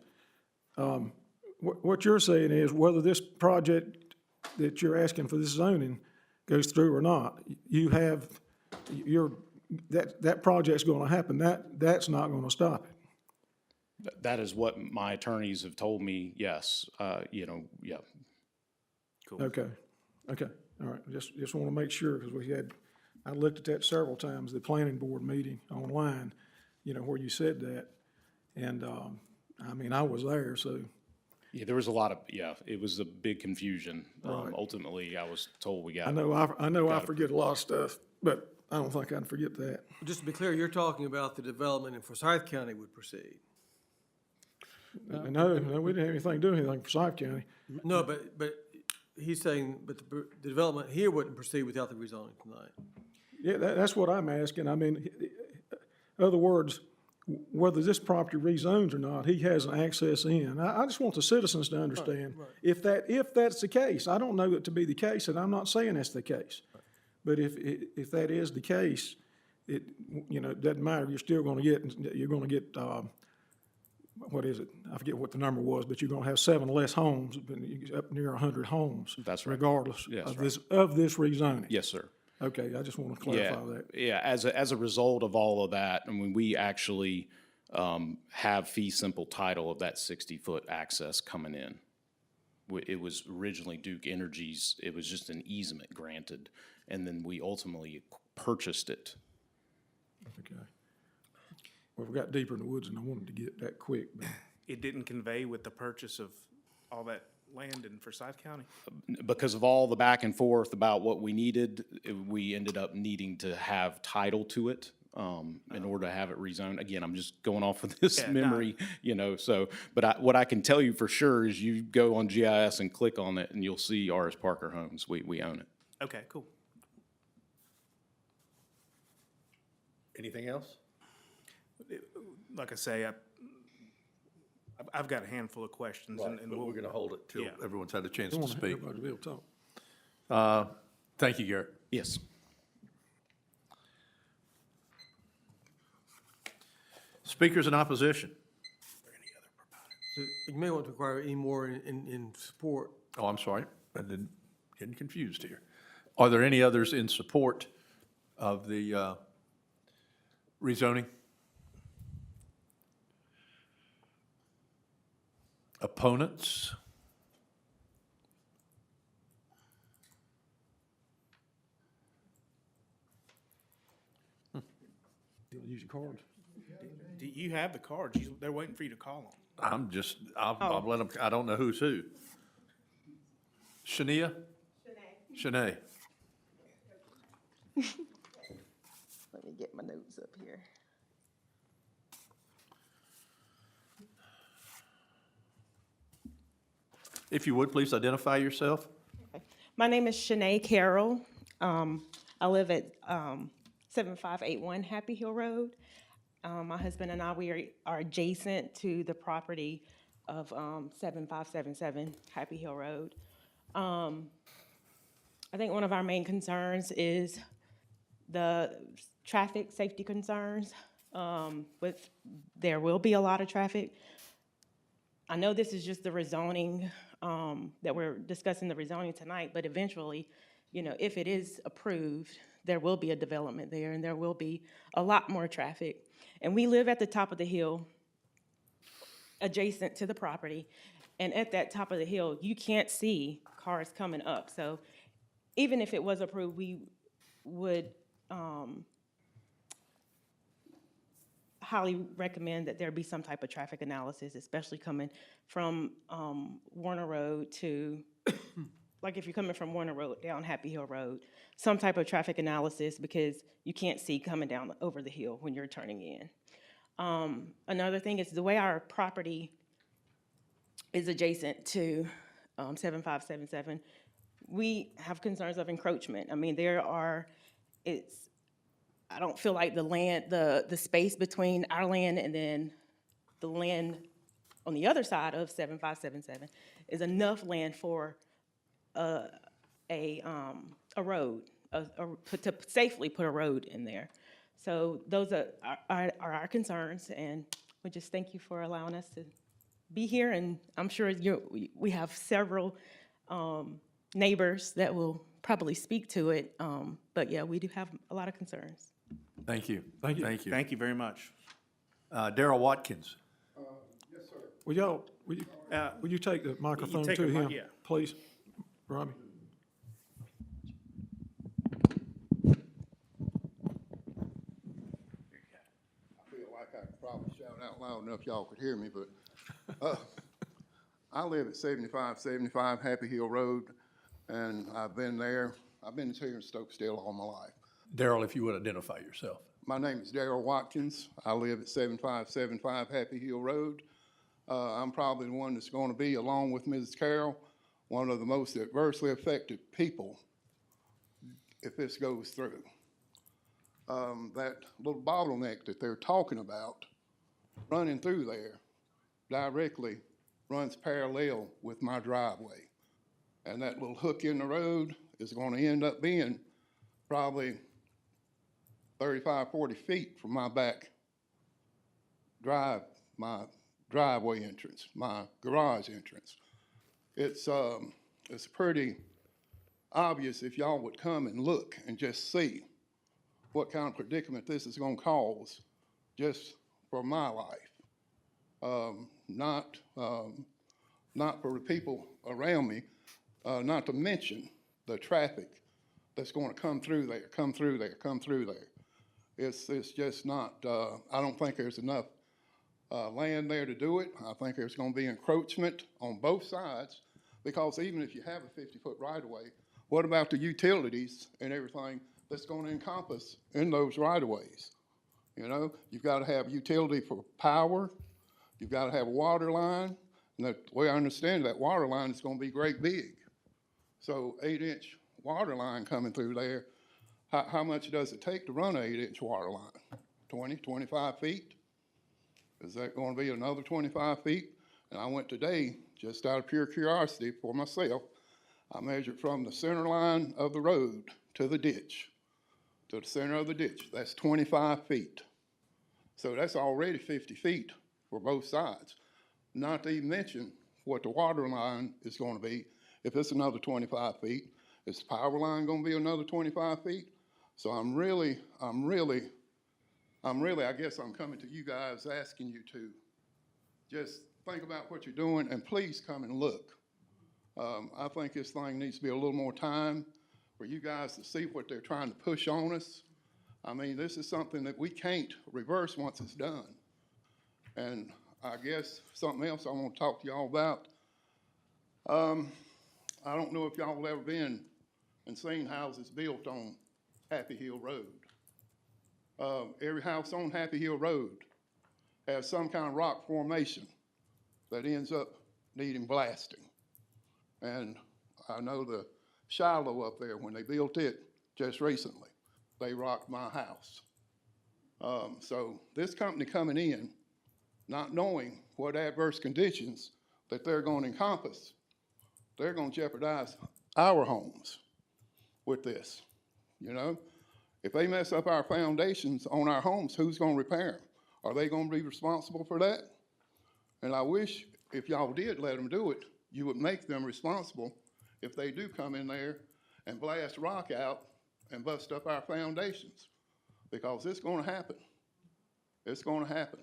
What you're saying is whether this project that you're asking for this zoning goes through or not, you have, that project's gonna happen, that's not gonna stop it. That is what my attorneys have told me, yes, you know, yeah. Okay, all right, just wanna make sure, because I looked at that several times, the planning board meeting online, you know, where you said that, and, I mean, I was there, so. Yeah, there was a lot of, yeah, it was a big confusion. Right. Ultimately, I was told we got. I know I forget a lot of stuff, but I don't think I'd forget that. Just to be clear, you're talking about the development in Forsyth County would proceed. No, we didn't have anything to do with anything for Forsyth County. No, but he's saying, but the development here wouldn't proceed without the rezoning tonight. Yeah, that's what I'm asking. I mean, in other words, whether this property rezones or not, he has an access in. I just want the citizens to understand, right. if that's the case, I don't know that to be the case, and I'm not saying that's the case. But if that is the case, it, you know, it doesn't matter, you're gonna get, what is it? I forget what the number was, but you're gonna have 7 less homes, up near 100 homes. That's right. Regardless Yes, of right. this rezoning. Yes, sir. Okay, I just want to Yeah, clarify that. yeah, as a result of all of that, I mean, we actually, have fee simple title of that 60-foot access coming in. It was originally Duke Energy's, it was just an easement granted, and then we ultimately purchased it. Okay. Well, we got deeper in the woods and I wanted to get that quick, but. It didn't convey with the purchase of all that land in Forsyth County? Because of all the back and forth about what we needed, we ended up needing to have title to it, in order to have it rezoned. Again, I'm just going off of this Yeah, memory, you know, so, but what I can tell you for sure is you go on GIS and click on it and you'll see R.S. Parker Homes. We own it. Okay, cool. Anything else? Like I say, I've got a handful of questions, and But we're gonna hold it till Yeah. everyone's had a chance I to want speak. everybody to be able to talk. Thank you, Garrett. Yes. Speakers in opposition? So you may want to inquire any more in support. Oh, I'm sorry, I've been getting confused here. Are there any others in support of the rezoning? Opponents? You'll use your cards. do you have the cards? They're waiting for you to call them. I'll let them, I don't know who's who. Shania? Shanae. Let me get my notes up here. If you would, please identify yourself. My name is Shanae Carroll. I live at 7581 Happy Hill Road. My husband and I, we are adjacent to the property of 7577 Happy Hill Road. I think one of our main concerns is the traffic safety concerns. There will be a lot of traffic. I know this is just the rezoning, that we're discussing the rezoning tonight, but eventually, you know, if it is approved, there will be a development there and there will be a lot more traffic. And we live at the top of the hill, adjacent to the property. And at that top of the hill, you can't see cars coming up. So even if it was approved, we would highly recommend that there be some type of traffic analysis, especially coming from Warner Road to, like if you're coming from Warner Road down Happy Hill Road, some type of traffic analysis because you can't see coming down over the hill when you're turning in. Another thing is the way our property is adjacent to 7577, we have concerns of encroachment. I mean, I don't feel like the space between our land and then the land on the other side of 7577 is enough land for a road, to safely put a road in there. So those are our concerns, and we just thank you for allowing us to be here, and I'm sure we have several neighbors that will probably speak to it, but yeah, we do have a lot of concerns. Thank you. Thank you. Thank you. Thank you very much. Darrell Watkins. Yes, sir. Will you take the microphone take to the mic, him, yeah. please, Robbie? I feel like I could probably shout out loud enough y'all could hear me, but I live at 7575 Happy Hill Road, and I've been here in Stokesdale all my life. Darrell, if you would identify yourself. My name is Darrell Watkins. I live at 7575 Happy Hill Road. I'm probably the one that's going to be, along with Mrs. Carroll, one of the most adversely affected people if this goes through. That little bottleneck that they're talking about running through there directly runs parallel with my driveway. And that little hook in the road is going to end up being probably 35, 40 feet from my my driveway entrance, my garage entrance. It's pretty obvious if y'all would come and look and just see what kind of predicament this is going to cause just for my life. Not for the people around me, not to mention the traffic that's going to come through there, come through there. It's just not, I don't think there's enough land there to do it. I think there's going to be encroachment on both sides, because even if you have a 50-foot right-of-way, what about the utilities and everything that's going to encompass in those right-of-ways? You know, you've got to have utility for power, you've got to have a water line, and the way I understand that water line is going to be great big. So 8-inch water line coming through there, how much does it take to run an 8-inch water line? 20, 25 feet? Is that going to be another 25 feet? And I went today, just out of pure curiosity for myself, I measured from the center line of the road to the ditch, to the center of the ditch. That's 25 feet. So that's already 50 feet for both sides. Not to even mention what the water line is going to be if it's another 25 feet. Is the power line going to be another 25 feet? So I'm really, I guess I'm coming to you guys asking you to just think about what you're doing and please come and look. I think this thing needs to be a little more time for you guys to see what they're trying to push on us. I mean, this is something that we can't reverse once it's done. And I guess something else I want to talk to y'all about. I don't know if y'all have ever been and seen houses built on Happy Hill Road. Every house on Happy Hill Road has some kind of rock formation that ends up needing blasting. And I know the Shiloh up there, when they built it just recently, they rocked my house. So this company coming in, not knowing what adverse conditions that they're going to encompass, they're going to jeopardize our homes with this, you know? If they mess up our foundations on our homes, who's going to repair them? Are they going to be responsible for that? And I wish if y'all did let them do it, you would make them responsible if they do come in there and blast rock out and bust up our foundations, because it's going to happen. It's going to happen.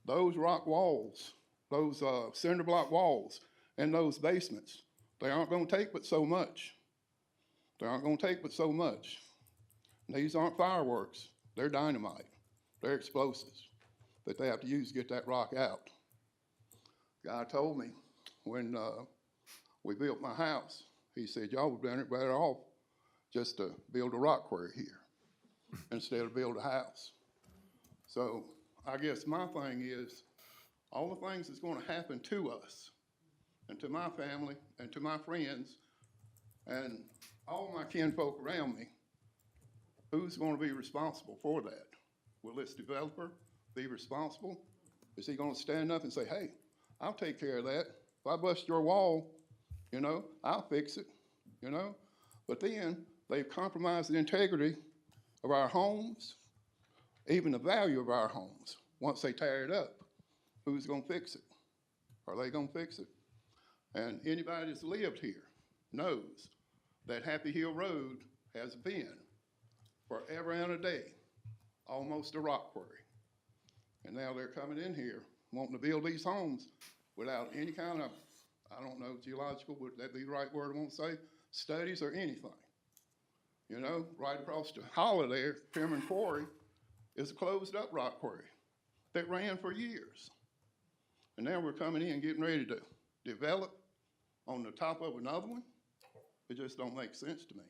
Those rock walls, those cinder block walls in those basements, they aren't going to take but so much. They aren't going to take but so much. These aren't fireworks. They're dynamite. They're explosives. that they have to use to get that rock out. Guy told me when we built my house, he said, y'all would have been better off just to build a rock quarry here instead of build a house. So I guess my thing is, all the things that's gonna happen to us and to my family and to my friends and all my kinfolk around me, who's gonna be responsible for that? Will this developer be responsible? Is he gonna stand up and say, hey, I'll take care of that. If I bust your wall, you know, I'll fix it, you know? But then they've compromised the integrity of our homes, even the value of our homes. Once they tear it up, who's gonna fix it? Are they gonna fix it? And anybody that's lived here knows that Happy Hill Road has been, forever and a day, almost a rock quarry. And now they're coming in here wanting to build these homes without any kind of, I don't know, geological, would that be the right word I want to say, studies or anything. You know, right across the holler there, Pyramids Quarry is a closed up rock quarry that ran for years. And now we're coming in getting ready to develop on the top of another one. It just don't make sense to me.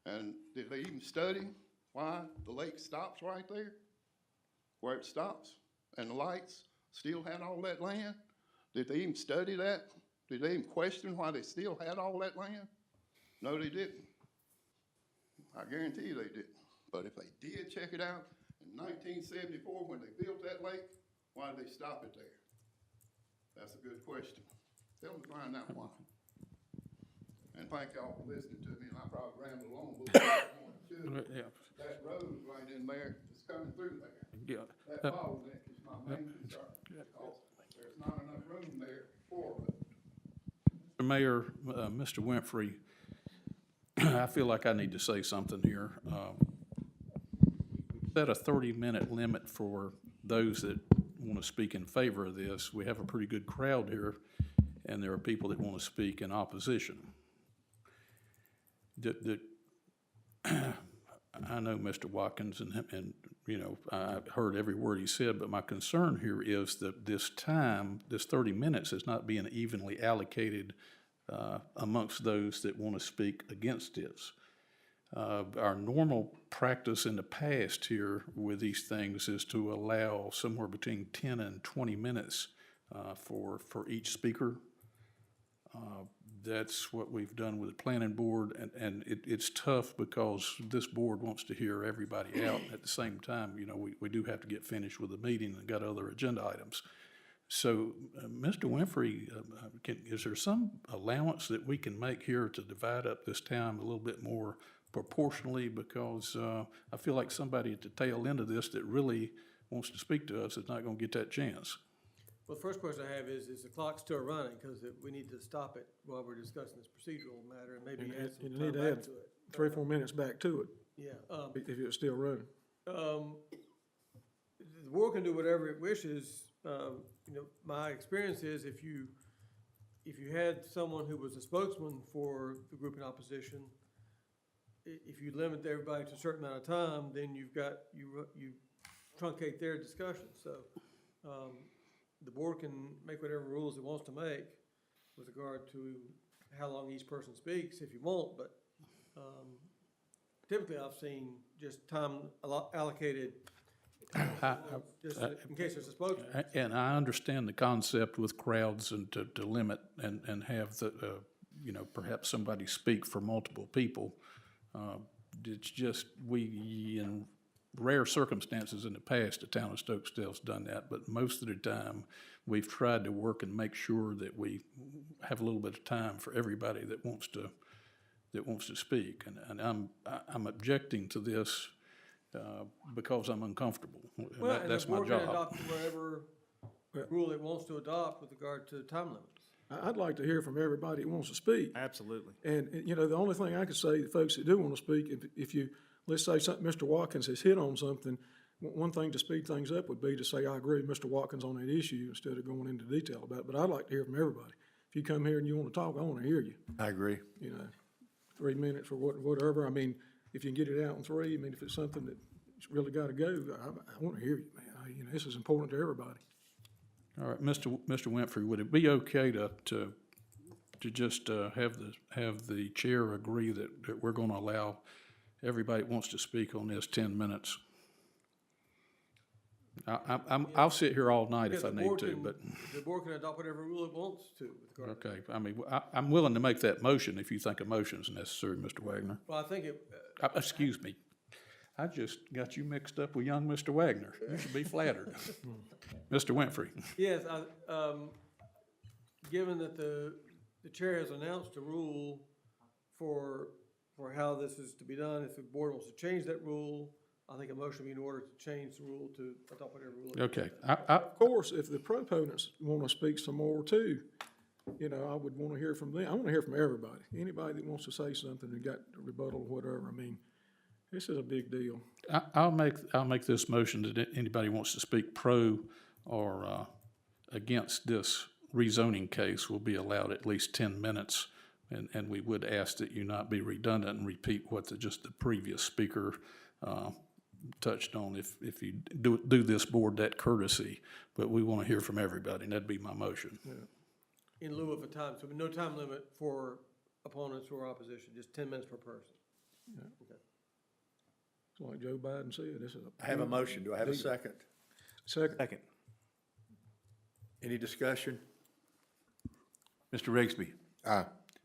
And did they even study why the lake stops right there, where it stops, and the lights still had all that land? Did they even study that? Did they even question why they still had all that land? No, they didn't. I guarantee you they didn't. But if they did check it out in 1974 when they built that lake, why did they stop it there? That's a good question. Tell them to find out why. And thank y'all for listening to me, and I probably rambled on a little bit more than I should. That road right in there is coming through there. Yeah. That bottleneck is my main concern, because there's not enough room there for it. Mr. Mayor, Mr. Winfrey, I feel like I need to say something here. Set a 30-minute limit for those that want to speak in favor of this. We have a pretty good crowd here, and there are people that want to speak in opposition. I know Mr. Watkins, and you know, I heard every word he said, but my concern here is that this time, this 30 minutes, is not being evenly allocated amongst those that want to speak against this. Our normal practice in the past here with these things is to allow somewhere between 10 and 20 minutes for each speaker. That's what we've done with the planning board, and it's tough because this board wants to hear everybody out. At the same time, you know, we do have to get finished with the meeting and got other agenda items. So, Mr. Winfrey, is there some allowance that we can make here to divide up this time a little bit more proportionally? Because I feel like somebody at the tail end of this that really wants to speak to us is not going to get that chance. Well, the first question I have is the clock still running? Because we need to stop it while we're discussing this procedural matter and maybe add some You time need to back add to it. 3 or 4 minutes back to it, Yeah. if it's still running. The board can do whatever it wishes. You know, my experience is if you had someone who was a spokesman for the group in opposition, if you limit everybody to a certain amount of time, then you truncate their discussion. So the board can make whatever rules it wants to make with regard to how long each person speaks if you want, but typically I've seen just time allocated just in case there's a spokesman. And I understand the concept with crowds and to limit and have the, you know, perhaps somebody speak for multiple people. It's just, in rare circumstances in the past, the town of Stokesdale's done that, but most of the time, we've tried to work and make sure that we have a little bit of time for everybody that wants to speak. And I'm objecting to this because I'm uncomfortable. Well, That's my and the board can job. adopt whatever rule it wants to adopt with regard to time limits. I'd like to hear from everybody that wants to speak. Absolutely. And, you know, the only thing I could say to folks that do want to speak, if you, let's say something, Mr. Watkins has hit on something, one thing to speed things up would be to say, I agree with Mr. Watkins on that issue instead of going into detail about it. But I'd like to hear from everybody. If you come here and you want to talk, I want to hear you. I agree. You know, 3 minutes or whatever. I mean, if you can get it out in 3, I mean, if it's something that's really got to go, I want to hear you, man. You know, this is important to everybody. All right, Mr. Winfrey, would it be okay to just have the chair agree that we're gonna allow everybody that wants to speak on this 10 minutes? I'll sit here all night if I need to, but, The board can adopt whatever rule it wants to with regard to. okay, I mean, I'm willing to make that motion if you think a motion's necessary, Mr. Wagner. Well, I think it, Excuse me. I just got you mixed up with young Mr. Wagner. You should be flattered. Mr. Winfrey. yes, given that the chair has announced a rule for how this is to be done, if the board wants to change that rule, I think a motion would be in order to change the rule to adopt whatever rule. Okay, Of course, if the proponents want to speak some more too, you know, I would want to hear from them. I want to hear from everybody. Anybody that wants to say something and got a rebuttal or whatever. I mean, this is a big deal. I'll make this motion that anybody wants to speak pro or against this rezoning case will be allowed at least 10 minutes. And we would ask that you not be redundant and repeat what just the previous speaker touched on if you do this board that courtesy. But we want to hear from everybody, and that'd be my motion. Yeah. In lieu of a time, so no time limit for opponents or opposition, just 10 minutes per person. Yeah. Okay. It's like Joe Biden said, this is I have a motion. Do I have a second? Second. Any discussion? Mr. Rigsby? Aye.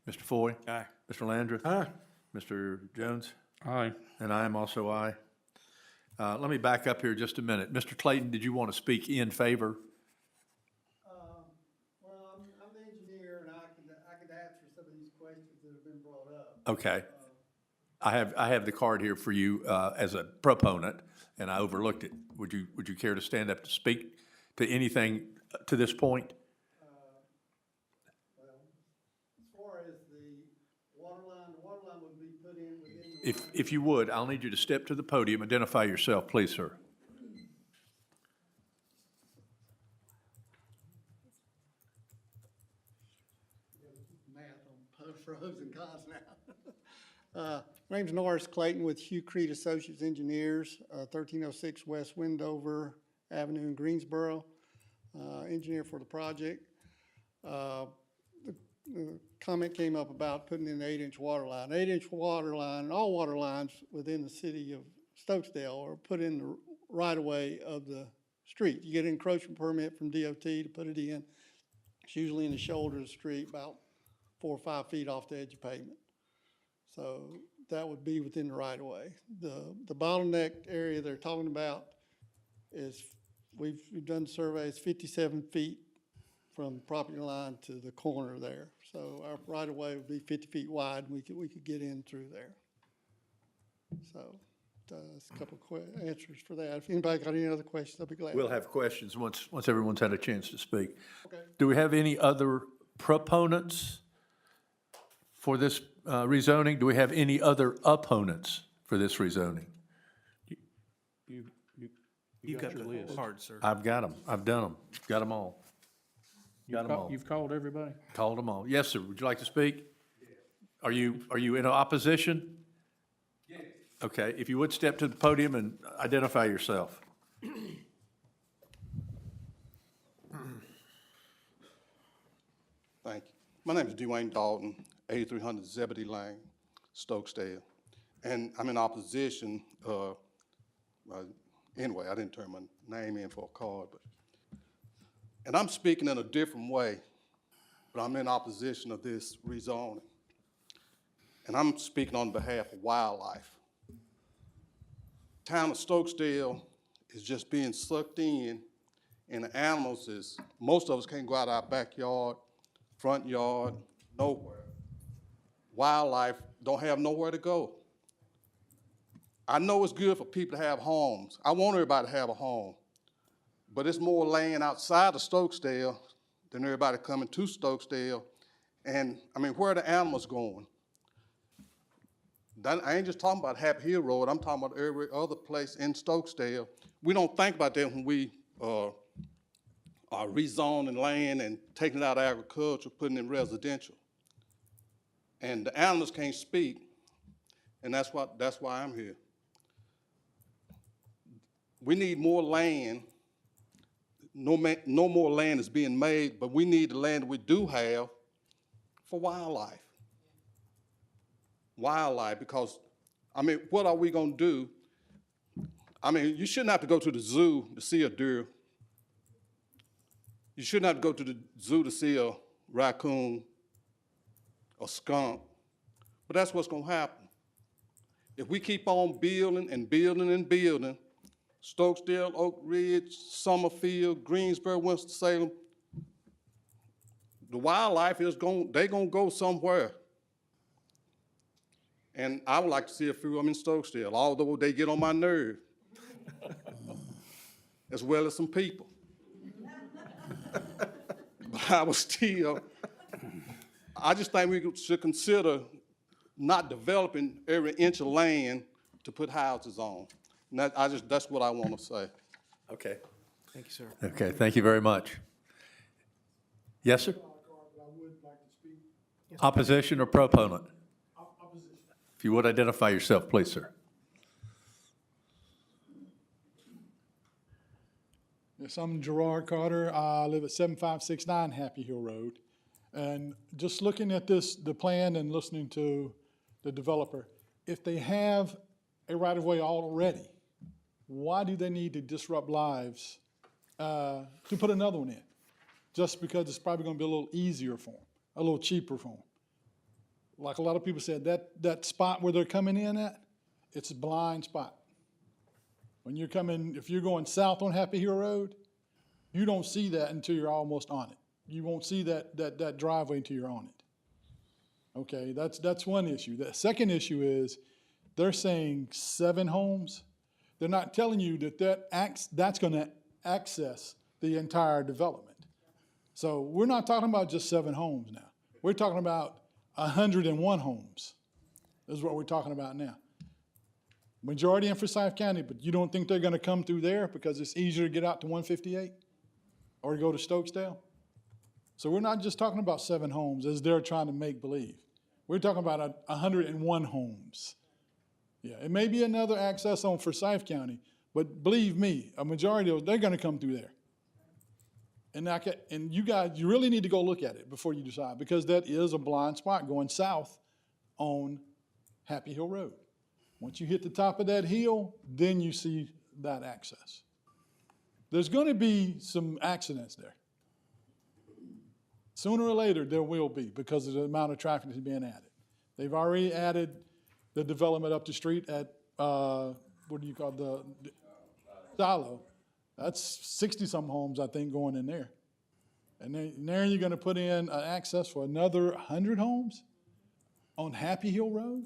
Mr. Foy? Aye. Mr. Landrith? Aye. Mr. Jones? Aye. And I am also aye. Let me back up here just a minute. Mr. Clayton, did you want to speak in favor? Well, I'm the engineer, and I could answer some of these questions that have been brought up. Okay. I have the card here for you as a proponent, and I overlooked it. Would you care to stand up to speak to anything to this point? Well, as far as the water line would be put in within the. If you would, I'll need you to step to the podium. Identify yourself, please, sir. Math on pros and cons now. My name's Norris Clayton with Hugh Creed Associates Engineers, 1306 West Wendover Avenue in Greensboro. Engineer for the project. The comment came up about putting in an 8-inch water line. 8-inch water line, all water lines within the city of Stokesdale are put in the right-of-way of the street. You get an encroachment permit from DOT to put it in. It's usually in the shoulder of the street, about 4 or 5 feet off the edge of pavement. So that would be within the right-of-way. The bottleneck area they're talking about is, we've done surveys 57 feet from property line to the corner there. So our right-of-way would be 50 feet wide, and we could get in through there. So that's a couple of answers for that. If anybody got any other questions, I'll be glad. We'll have questions once everyone's had a chance to speak. Okay. Do we have any other proponents for this rezoning? Do we have any other opponents for this rezoning? You've got your the list. card, sir. I've got them. I've done them. Got them all. Got them all. You've called everybody? Called them all. Yes, sir. Would you like to speak? Are you in opposition? Yes. Okay. If you would step to the podium and identify yourself. Thank you. My name is Dwayne Dalton, 8300 Zebedee Lane, Stokesdale. And I'm in opposition, anyway, I didn't turn my name in for a card, and I'm speaking in a different way, but I'm in opposition of this rezoning. And I'm speaking on behalf of wildlife. Town of Stokesdale is just being sucked in, and the animals most of us can't go out our backyard, front yard, nowhere. Wildlife don't have nowhere to go. I know it's good for people to have homes. I want everybody to have a home. But it's more land outside of Stokesdale than everybody coming to Stokesdale. And, I mean, where are the animals going? I ain't just talking about Happy Hill Road. I'm talking about every other place in Stokesdale. We don't think about that when we are rezoning land and taking it out of agriculture, putting it in residential. And the animals can't speak, and that's why I'm here. We need more land no more land is being made, but we need the land that we do have for wildlife. Wildlife, because, I mean, what are we gonna do? I mean, you shouldn't have to go to the zoo to see a deer. You shouldn't have to go to the zoo to see a raccoon, a skunk, but that's what's gonna happen. If we keep on building and building and building, Stokesdale, Oak Ridge, Summerfield, Greensboro, Winston-Salem, the wildlife is they're gonna go somewhere. And I would like to see a few of them in Stokesdale, although they get on my nerve, as well as some people. But I was still, I just think we should consider not developing every inch of land to put houses on. And that's what I want to say. Okay. Thank you, sir. Okay, thank you very much. Yes, sir? Opposition or proponent? Opposition. If you would identify yourself, please, sir. Yes, I'm Gerard Carter. I live at 7569 Happy Hill Road. And just looking at the plan and listening to the developer, if they have a right-of-way already, why do they need to disrupt lives to put another one in? Just because it's probably gonna be a little easier for them, a little cheaper for them. Like a lot of people said, that spot where they're coming in at, it's a blind spot. When you're coming, if you're going south on Happy Hill Road, you don't see that until you're almost on it. You won't see that driveway until you're on it. Okay, that's one issue. The second issue is they're saying 7 homes. They're not telling you that's gonna access the entire development. So we're not talking about just 7 homes now. We're talking about 101 homes. This is what we're talking about now. Majority in Forsyth County, but you don't think they're gonna come through there because it's easier to get out to 158 or to go to Stokesdale? So we're not just talking about 7 homes as they're trying to make believe. We're talking about 101 homes. Yeah, it may be another access on Forsyth County, but believe me, a majority of those, they're gonna come through there. And you guys, you really need to go look at it before you decide, because that is a blind spot going south on Happy Hill Road. Once you hit the top of that hill, then you see that access. There's gonna be some accidents there. Sooner or later, there will be, because of the amount of traffic that's being added. They've already added the development up the street at, what do you call the Silo. That's 60-some homes, I think, going in there. And then you're gonna put in an access for another 100 homes on Happy Hill Road?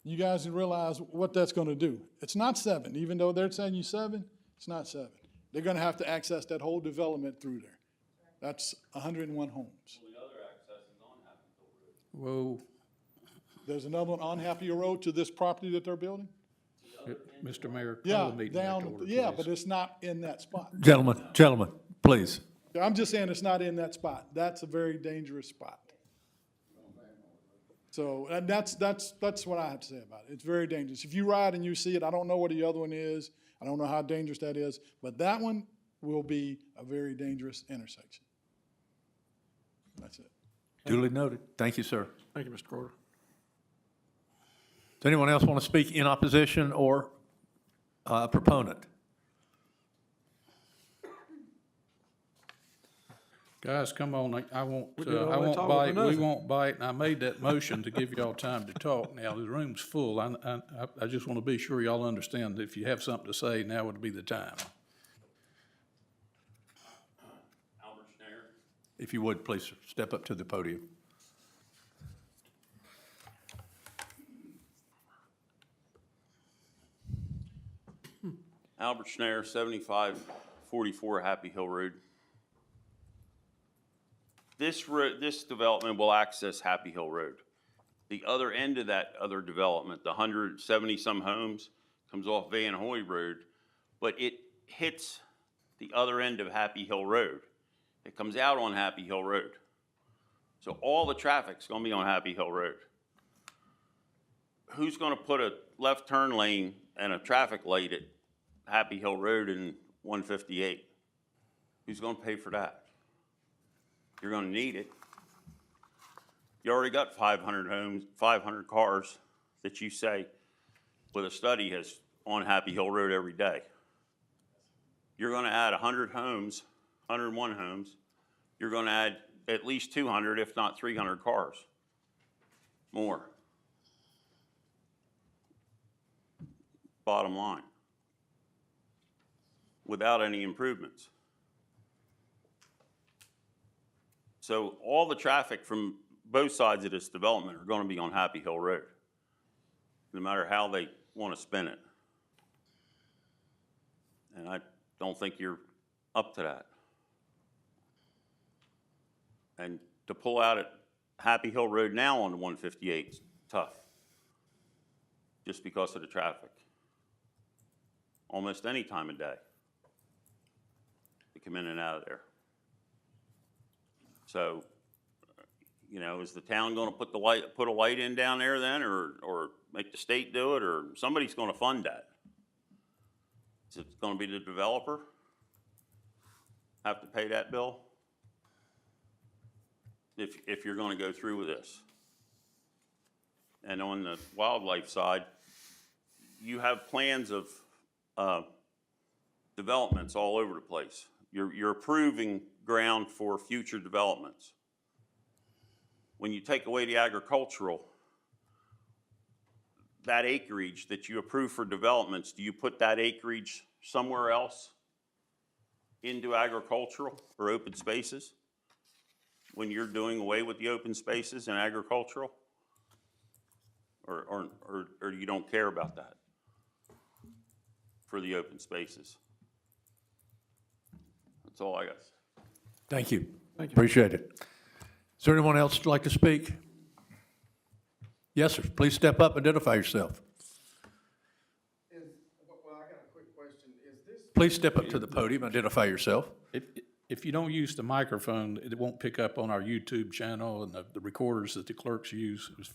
You guys realize what that's gonna do. It's not 7, even though they're saying you 7, it's not 7. They're gonna have to access that whole development through there. That's 101 homes. Well, the other access is on Happy Hill Road. Whoa, There's another one on Happy Hill Road to this property that they're building? Mr. Mayor, call Yeah, the meeting back to down, order, yeah, please. but it's not in that spot. Gentlemen, please. I'm just saying it's not in that spot. That's a very dangerous spot. So, and that's what I have to say about it. It's very dangerous. If you ride and you see it, I don't know what the other one is. I don't know how dangerous that is, but that one will be a very dangerous intersection. That's it. Duly noted. Thank you, sir. Thank you, Mr. Carter. Does anyone else want to speak in opposition or proponent? Guys, come on, I won't We did all that won't talk bite, for we nothing. won't bite, and I made that motion to give y'all time to talk. Now, the room's full, I just want to be sure y'all understand that if you have something to say, now would be the time. Albert Schneider. If you would, please step up to the podium. Albert Schneider, 7544 Happy Hill Road. This development will access Happy Hill Road. The other end of that other development, the 170-some homes, comes off Van Hoy Road, but it hits the other end of Happy Hill Road. It comes out on Happy Hill Road. So all the traffic's gonna be on Happy Hill Road. Who's gonna put a left turn lane and a traffic light at Happy Hill Road and 158. Who's gonna pay for that? You're gonna need it. You already got 500 homes, 500 cars that you say with a study has on Happy Hill Road every day. You're gonna add 100 homes, 101 homes. You're gonna add at least 200, if not 300 cars more. Bottom line. Without any improvements. So all the traffic from both sides of this development are gonna be on Happy Hill Road, no matter how they wanna spin it. And I don't think you're up to that. And to pull out at Happy Hill Road now on the 158 is tough, just because of the traffic. Almost any time of day, they come in and out of there. So, you know, is the town gonna put a light in down there then, or make the state do it, or somebody's gonna fund that? Is it gonna be the developer? Have to pay that bill? If you're gonna go through with this. And on the wildlife side, you have plans of developments all over the place. You're approving ground for future developments. When you take away the agricultural, that acreage that you approve for developments, do you put that acreage somewhere else into agricultural or open spaces? When you're doing away with the open spaces in agricultural? Or you don't care about that for the open spaces? That's all I got. Thank you. Appreciate it. Is there anyone else who'd like to speak? Yes, sir. Please step up, identify yourself. Well, I got a quick question. Is this? Please step up to the podium, identify yourself. If you don't use the microphone, it won't pick up on our YouTube channel and the recorders that the clerks use. It's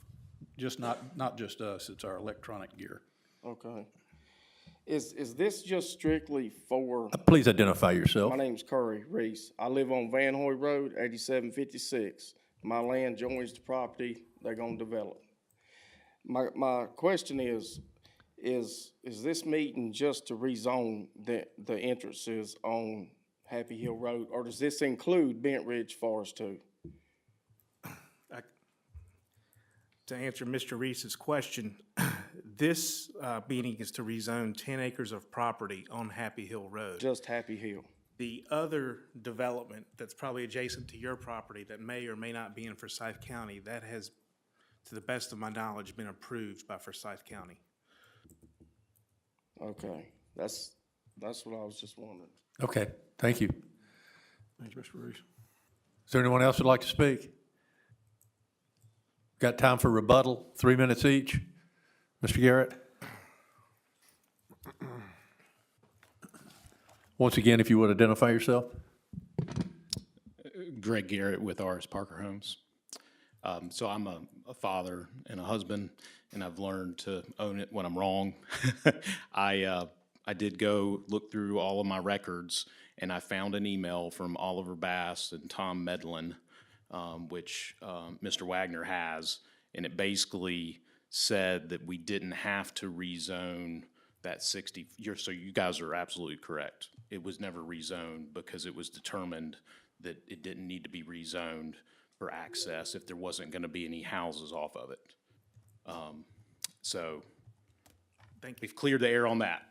just not just us, it's our electronic gear. Okay. Is this just strictly for? Please identify yourself. My name's Curry Reese. I live on Van Hoy Road, 8756. My land joins the property they're gonna develop. My question is this meeting just to rezone the entrances on Happy Hill Road, or does this include Bent Ridge Forest too? To answer Mr. Reese's question, this meeting is to rezone 10 acres of property on Happy Hill Road. Just Happy Hill. The other development that's probably adjacent to your property that may or may not be in Forsyth County, that has, to the best of my knowledge, been approved by Forsyth County. Okay, that's what I was just wondering. Okay, thank you. Thank you, Mr. Reese. Is there anyone else who'd like to speak? Got time for rebuttal, 3 minutes each. Mr. Garrett? Once again, if you would identify yourself. Greg Garrett with R.S. Parker Homes. So I'm a father and a husband, and I've learned to own it when I'm wrong. I did go look through all of my records, and I found an email from Oliver Bass and Tom Medlin, which Mr. Wagner has, and it basically said that we didn't have to rezone that 60. So you guys are absolutely correct. It was never rezoned because it was determined that it didn't need to be rezoned for access if there wasn't going to be any houses off of it. So we've cleared the air on that.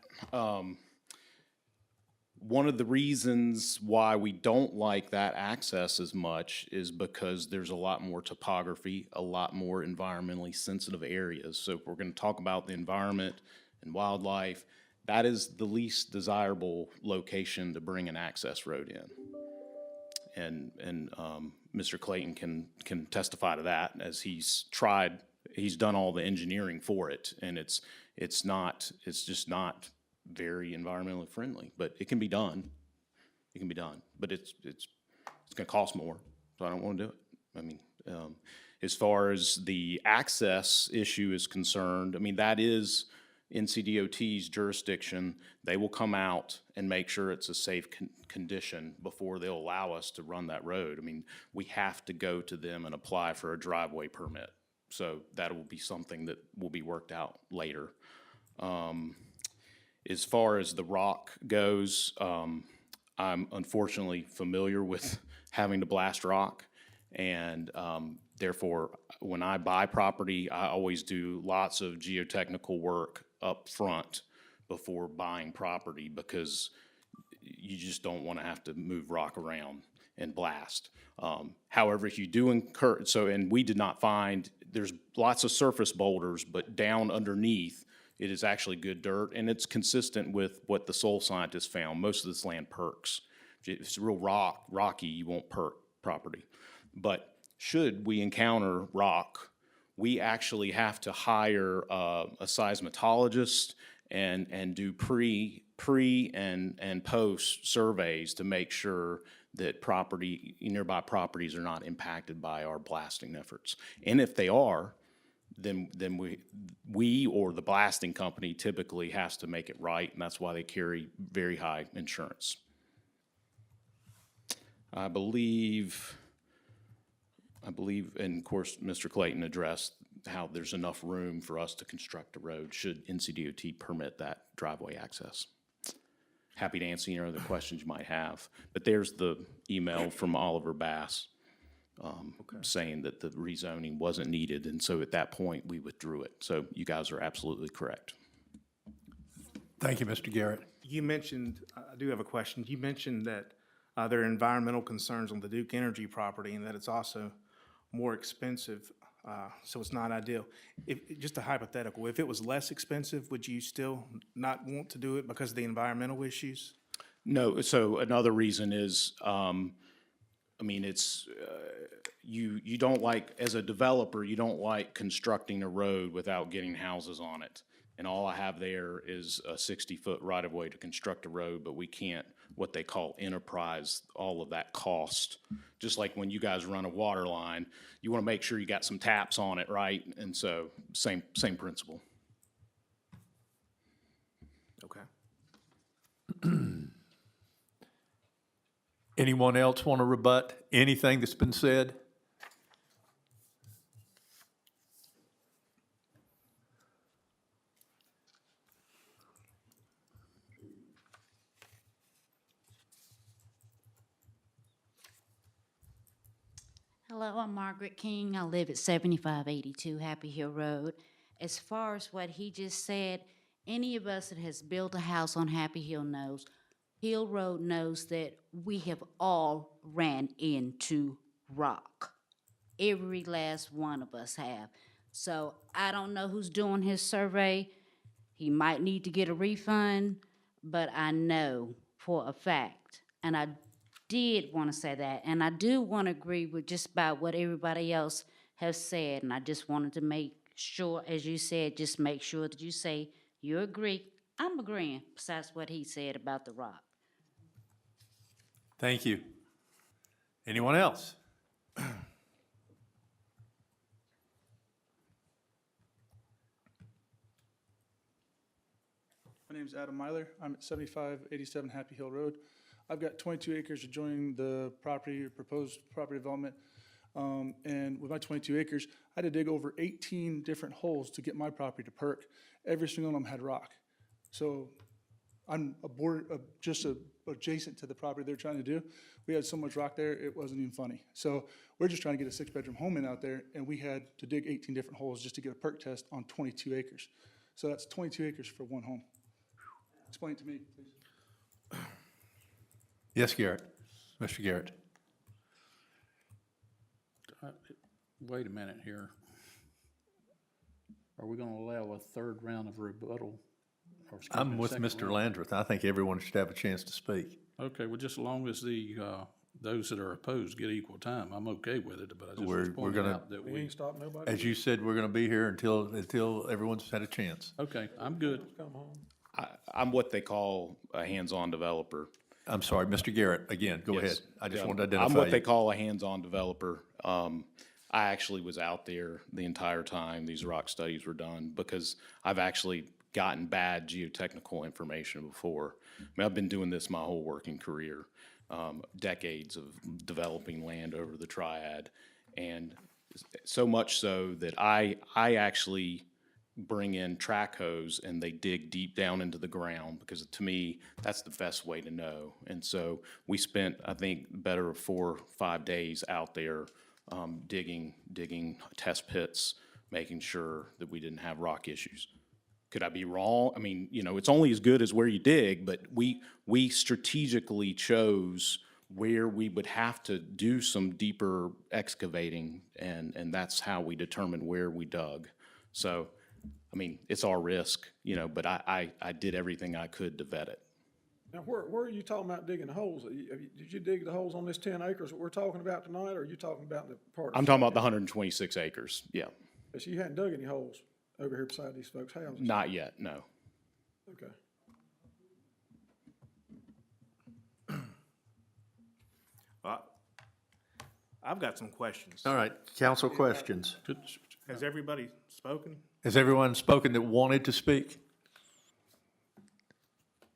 One of the reasons why we don't like that access as much is because there's a lot more topography, a lot more environmentally sensitive areas. So if we're going to talk about the environment and wildlife, that is the least desirable location to bring an access road in. And Mr. Clayton can testify to that, as he's done all the engineering for it, and it's just not very environmentally friendly, but it can be done. It can be done, but it's going to cost more, so I don't want to do it. I mean, as far as the access issue is concerned, I mean, that is NCDOT's jurisdiction, they will come out and make sure it's a safe condition before they'll allow us to run that road. I mean, we have to go to them and apply for a driveway permit. So that will be something that will be worked out later. As far as the rock goes, I'm unfortunately familiar with having to blast rock. And therefore, when I buy property, I always do lots of geotechnical work up front before buying property, because you just don't want to have to move rock around and blast. However, if you do incur, and we did not find, there's lots of surface boulders, but down underneath, it is actually good dirt, and it's consistent with what the soil scientists found. Most of this land perks. If it's real rocky, you won't perk property. But should we encounter rock, we actually have to hire a seismologist and do pre and post surveys to make sure that nearby properties are not impacted by our blasting efforts. And if they are, then we or the blasting company typically has to make it right, and that's why they carry very high insurance. I believe, and of course, Mr. Clayton addressed how there's enough room for us to construct a road should NCDOT permit that driveway access. Happy to answer any other questions you might have. But there's the email from Oliver Bass saying that the rezoning wasn't needed, and so at that point, we withdrew it. So you guys are absolutely correct. Thank you, Mr. Garrett. You mentioned, I do have a question. You mentioned that there are environmental concerns on the Duke Energy property and that it's also more expensive, so it's not ideal. Just a hypothetical, if it was less expensive, would you still not want to do it because of the environmental issues? No, so another reason is, I mean, it's, you don't like, as a developer, you don't like constructing a road without getting houses on it. And all I have there is a 60-foot right-of-way to construct a road, but we can't, what they call enterprise, all of that cost. Just like when you guys run a water line, you want to make sure you got some taps on it, right? And so, same principle. Okay. Anyone else want to rebut anything that's been said? Hello, I'm Margaret King. I live at 7582 Happy Hill Road. As far as what he just said, any of us that has built a house on Happy Hill Road knows that we have all ran into rock. Every last one of us have. So I don't know who's doing his survey. He might need to get a refund, but I know for a fact, and I did want to say that, and I do want to agree with just about what everybody else has said, and I just wanted to make sure, as you said, just make sure that you say you agree. I'm agreeing, besides what he said about the rock. Thank you. Anyone else? My name is Adam Myler. I'm at 7587 Happy Hill Road. I've got 22 acres adjoining the property, or proposed property development. And with my 22 acres, I had to dig over 18 different holes to get my property to perk. Every single one of them had rock. So I'm just adjacent to the property they're trying to do. We had so much rock there, it wasn't even funny. So we're just trying to get a 6-bedroom home in out there, and we had to dig 18 different holes just to get a perk test on 22 acres. So that's 22 acres for one home. Explain it to me, please. Yes, Garrett. Mr. Garrett. Wait a minute here. Are we going to allow a third round of rebuttal? I'm with Mr. Landreth. I think everyone should have a chance to speak. Okay, well, just as long as those that are opposed get equal time, I'm okay with it, but I just was pointing out that We ain't stopped nobody. as you said, we're going to be here until everyone's had a chance. Okay, I'm good. Come home. I'm what they call a hands-on developer. I'm sorry, Mr. Garrett, again, go Yes. ahead. I just Yeah, wanted to identify I'm what you. they call a hands-on developer. I actually was out there the entire time these rock studies were done, because I've actually gotten bad geotechnical information before. I mean, I've been doing this my whole working career, decades of developing land over the Triad, and so much so that I actually bring in track hose and they dig deep down into the ground, because to me, that's the best way to know. And so we spent, I think, better 4 or 5 days out there digging test pits, making sure that we didn't have rock issues. Could I be wrong? I mean, you know, it's only as good as where you dig, but we strategically chose where we would have to do some deeper excavating, and that's how we determined where we dug. So, I mean, it's our risk, you know, but I did everything I could to vet it. Now, where are you talking about digging the holes? Did you dig the holes on this 10 acres that we're talking about tonight, or are you talking about the part? I'm talking about the 126 acres, yeah. But you hadn't dug any holes over here beside these folks' houses? Not yet, no. Okay. Well, I've got some questions. All right, council questions. Has everybody spoken? Has everyone spoken that wanted to speak?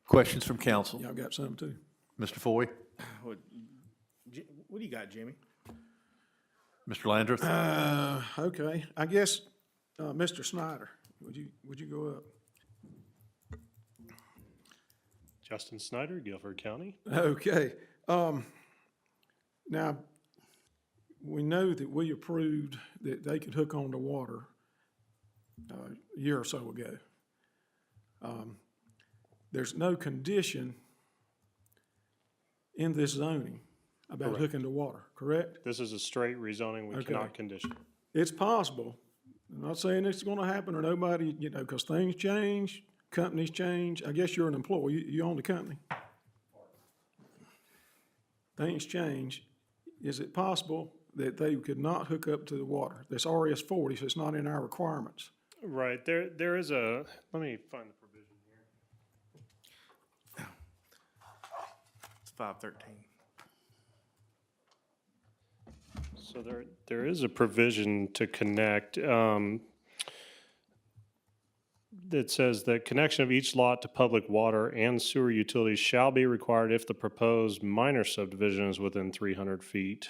Questions from council? Y'all got some too? Mr. Foy? What do you got, Jimmy? Mr. Landreth? Okay, I guess, Mr. Snyder, would you go up? Justin Snyder, Guilford County. Okay, now, we know that we approved that they could hook on to water a year or so ago. There's no condition in this zoning about Correct. hooking to water, correct? This is a straight rezoning. We Okay. cannot condition. It's possible. I'm not saying it's gonna happen or nobody, you know, because things change, companies change. I guess you're an employee, you own the company. Things change. Is it possible that they could not hook up to the water? That's RS 40, so it's not in our requirements. Right, there is a, let me find the provision here. It's 513. So there is a provision to connect, that says that connection of each lot to public water and sewer utilities shall be required if the proposed minor subdivision is within 300 feet.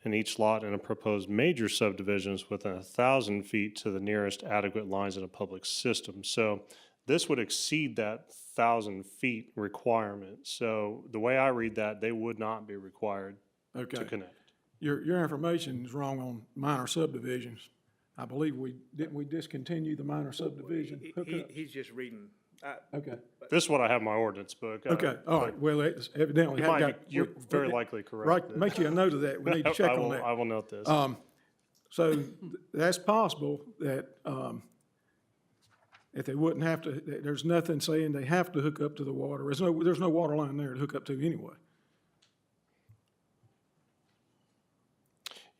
And each lot in a proposed major subdivision is within 1,000 feet to the nearest adequate lines in a public system. So this would exceed that 1,000 feet requirement. So the way I read that, they would not be required to Okay. connect. Your information is wrong on minor subdivisions. I believe didn't we discontinue the minor subdivision hookup? He's just reading. Okay, This is what I have in my ordinance book. okay, all right, well, it's evidently. You're very likely correct. Right, make you a note of that, we need to check on that. I will note this. So that's possible that, if they wouldn't have to, there's nothing saying they have to hook up to the water. There's no water line there to hook up to anyway.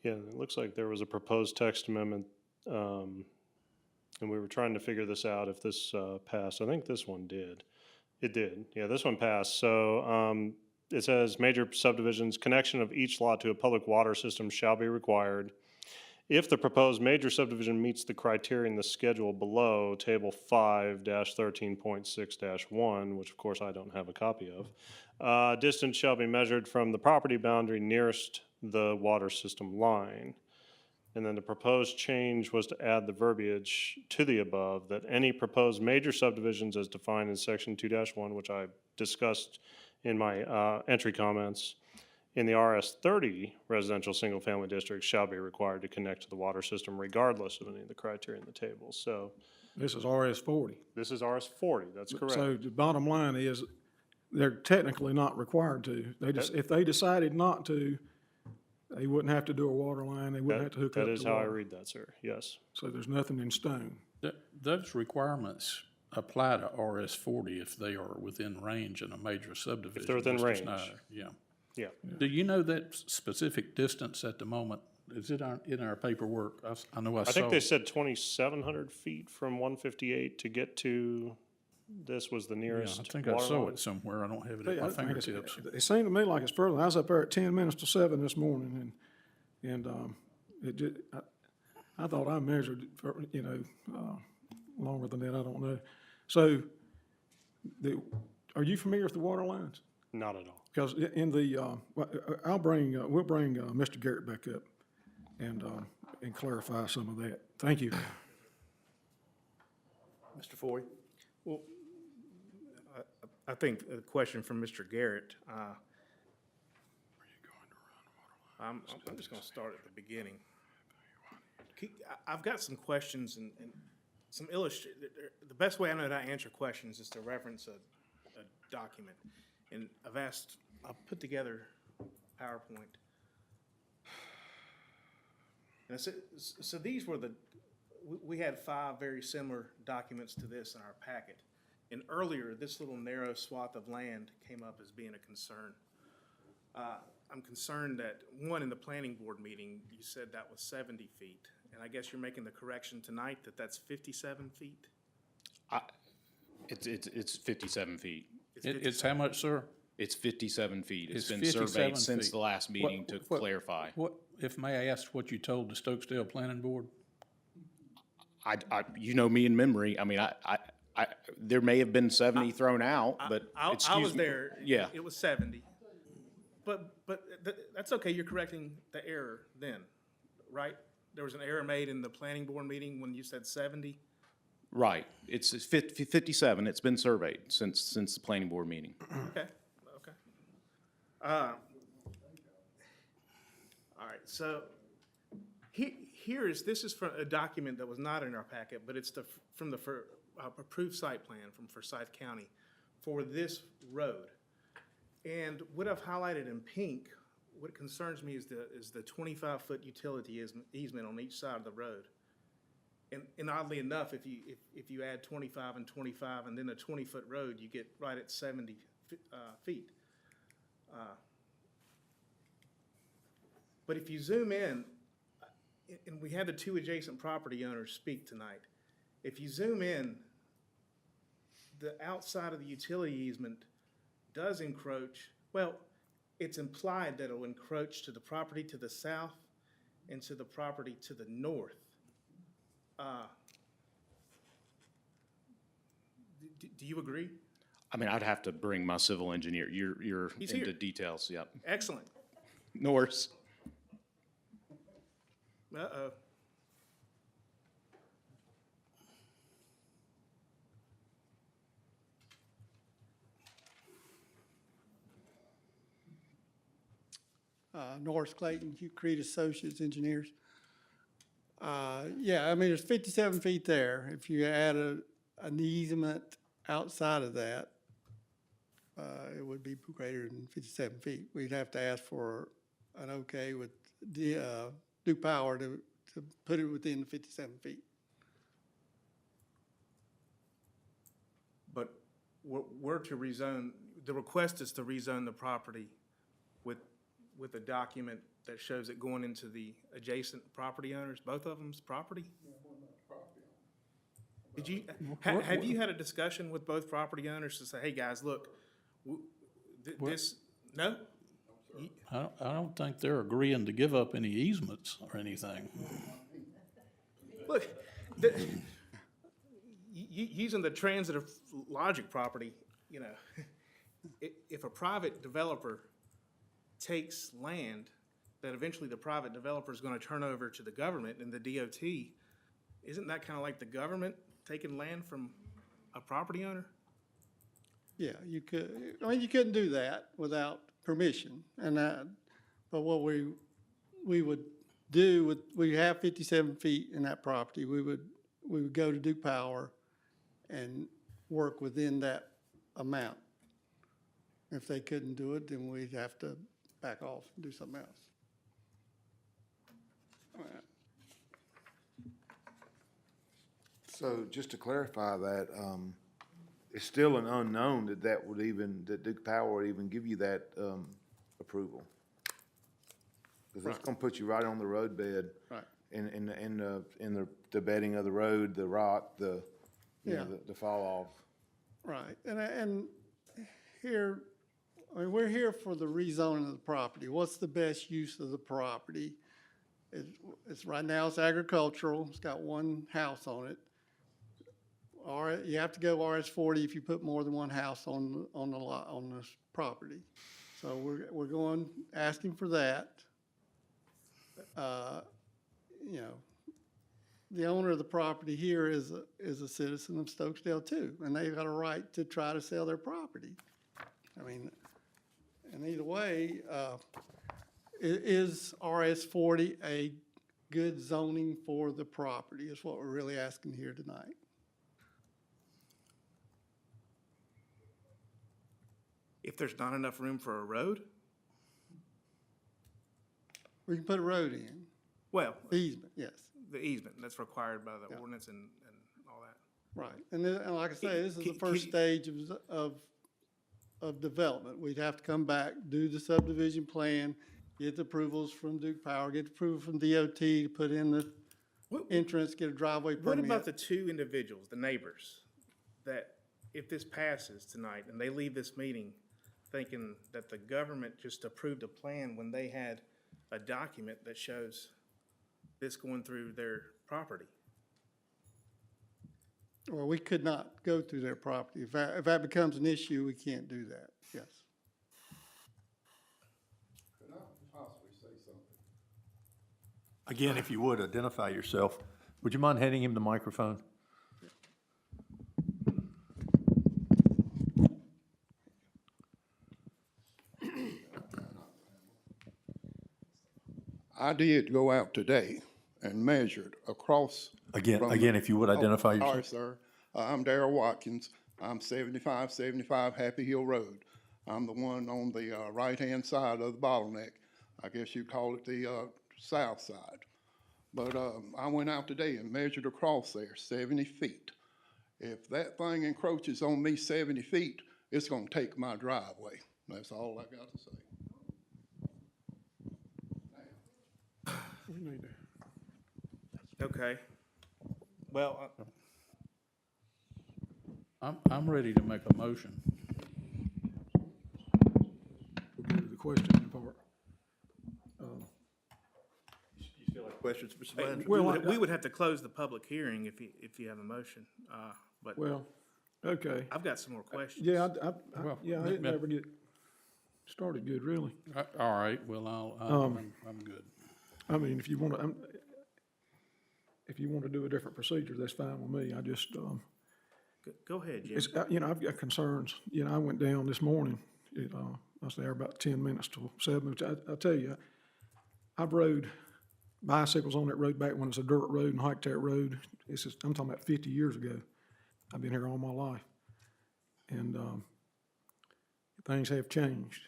Yeah, it looks like there was a proposed text amendment, and we were trying to figure this out if this passed. I think this one did. It did. Yeah, this one passed. So it says major subdivisions, connection of each lot to a public water system shall be required if the proposed major subdivision meets the criteria in the schedule below, table 5-13.6-1, which of course I don't have a copy of. Distance shall be measured from the property boundary nearest the water system line. And then the proposed change was to add the verbiage to the above that any proposed major subdivisions as defined in section 2-1, which I discussed in my entry comments, in the RS 30 residential single-family district shall be required to connect to the water system regardless of any of the criteria in the table. So This is RS 40. this is RS 40, that's correct. So the bottom line is, they're technically not required to. If they decided not to, they wouldn't have to do a water line, they wouldn't have to hook up to That is how I water. read that, sir, yes. So there's nothing in stone. Those requirements apply to RS 40 if they are within range in a major subdivision. If they're within Mr. range. Snyder. Yeah. Yeah. Do you know that specific distance at the moment? Is it in our paperwork? I know I saw. I think they said 2,700 feet from 158 to get to, this was the Yeah, nearest I think I water saw line. it somewhere. I don't have it I at my think it's- fingertips. It seemed to me like it's further. I was up there at 10 minutes to 7 this morning, and it did, I thought I measured it for, longer than that, I don't know. So, are you familiar with the water lines? Not at all. Because in the, we'll bring Mr. Garrett back up and clarify some of that. Thank you. Mr. Foy? Well, I think a question from Mr. Garrett. I'm just gonna start at the beginning. I've got some questions and some the best way I know how to answer questions is to reference a document. And I've put together PowerPoint. And so these were we had 5 very similar documents to this in our packet. And earlier, this little narrow swath of land came up as being a concern. I'm concerned that, one, in the planning board meeting, you said that was 70 feet. And I guess you're making the correction tonight that that's 57 feet? It's 57 feet. It's how much, sir? It's 57 feet. It's been 57 surveyed since feet. the last meeting to clarify. What, if may I ask what you told the Stokesdale Planning Board? You know me in memory. I mean, there may have been 70 thrown out, but I excuse was me. there. Yeah. It was 70. But that's okay, you're correcting the error then, right? There was an error made in the planning board meeting when you said 70? Right. It's 57. It's been surveyed since the planning board meeting. Okay. All right, so this is from a document that was not in our packet, but it's from the approved site plan from Forsyth County for this road. And what I've highlighted in pink, what concerns me is the 25-foot utility easement on each side of the road. And oddly enough, if you add 25 and 25 and then a 20-foot road, you get right at 70 feet. But if you zoom in, and we had the 2 adjacent property owners speak tonight. If you zoom in, the outside of the utility easement does encroach. Well, it's implied that it'll encroach to the property to the south and to the property to the north. Do you agree? I mean, I'd have to bring my civil engineer. You're He's into here. details. Yep. Excellent. Norse. Uh-oh. Norris Clayton, Hugh Creed Associates Engineers. Yeah, I mean, there's 57 feet there. If you add an easement outside of that, it would be greater than 57 feet. We'd have to ask for an okay with Duke Power to put it within the 57 feet. But we're to rezone, the request is to rezone the property with a document that shows it going into the adjacent property owners, both of them's property? Did you, have you had a discussion with both property owners to say, hey, guys, look, this, no? I don't think they're agreeing to give up any easements or anything. Look, using the transitive logic property, you know, if a private developer takes land that eventually the private developer is going to turn over to the government and the DOT, isn't that kind of like the government taking land from a property owner? Yeah, you could, I mean, you couldn't do that without permission, and but what we would do we have 57 feet in that property, we would go to Duke Power and work within that amount. If they couldn't do it, then we'd have to back off and do something else. All right. So just to clarify that, it's still an unknown that Duke Power would even give you that approval. Because that's gonna put you right on the roadbed. Right. In the bedding of the road, the rock, the fall off. Right, and here, I mean, we're here for the rezoning of the property. What's the best use of the property? It's right now it's agricultural, it's got one house on it. you have to go RS-40 if you put more than one house on the lot, on this property. So we're going, asking for that. You know, the owner of the property here is a citizen of Stokesdale too, and they've got a right to try to sell their property. I mean, and either way, is RS-40 a good zoning for the property is what we're really asking here tonight. If there's not enough room for a road? We can put a road in. Well, Easement, yes. the easement that's required by the ordinance and all that. Right, and like I say, this is the first stage of development. We'd have to come back, do the subdivision plan, get the approvals from Duke Power, get the approval from DOT to put in the entrance, get a driveway permit. What about the two individuals, the neighbors, that if this passes tonight and they leave this meeting thinking that the government just approved a plan when they had a document that shows this going through their property? Or we could not go through their property. If that becomes an issue, we can't do that, yes. Could I possibly say something? Again, if you would, identify yourself. Would you mind handing him the microphone? I did go out today and measured across. Again, if you would identify yourself. Sorry, sir. I'm Darrell Watkins. I'm 75 Happy Hill Road. I'm the one on the right-hand side of the bottleneck. I guess you'd call it the south side. But I went out today and measured across there 70 feet. If that thing encroaches on me 70 feet, it's going to take my driveway. That's all I got to say. We need to. Okay. Well, I'm ready to make a motion. We'll go to the question part. You still have questions, Mr. Blanchard? we would have to close the public hearing if you have a motion, but Well, okay. I've got some more questions. Yeah, I didn't ever get started good, really. All right, well, I'm good. I mean, if you want to do a different procedure, that's fine with me. I just, Go ahead, Jim. it's, I've got concerns. I went down this morning. I was there about 10 minutes till 7. I tell you, I've rode bicycles on that road back when it's a dirt road and hiked that road. I'm talking about 50 years ago. I've been here all my life. And things have changed.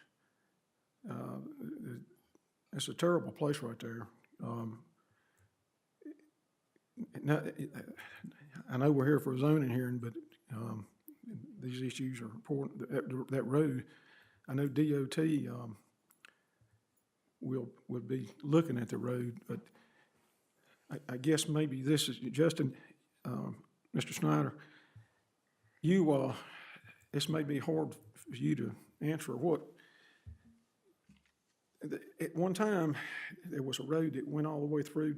It's a terrible place right there. I know we're here for a zoning hearing, but these issues are important. That road, I know DOT will be looking at the road, but I guess maybe this is, Justin, Mr. Snyder, this may be hard for you to answer. At one time, there was a road that went all the way through,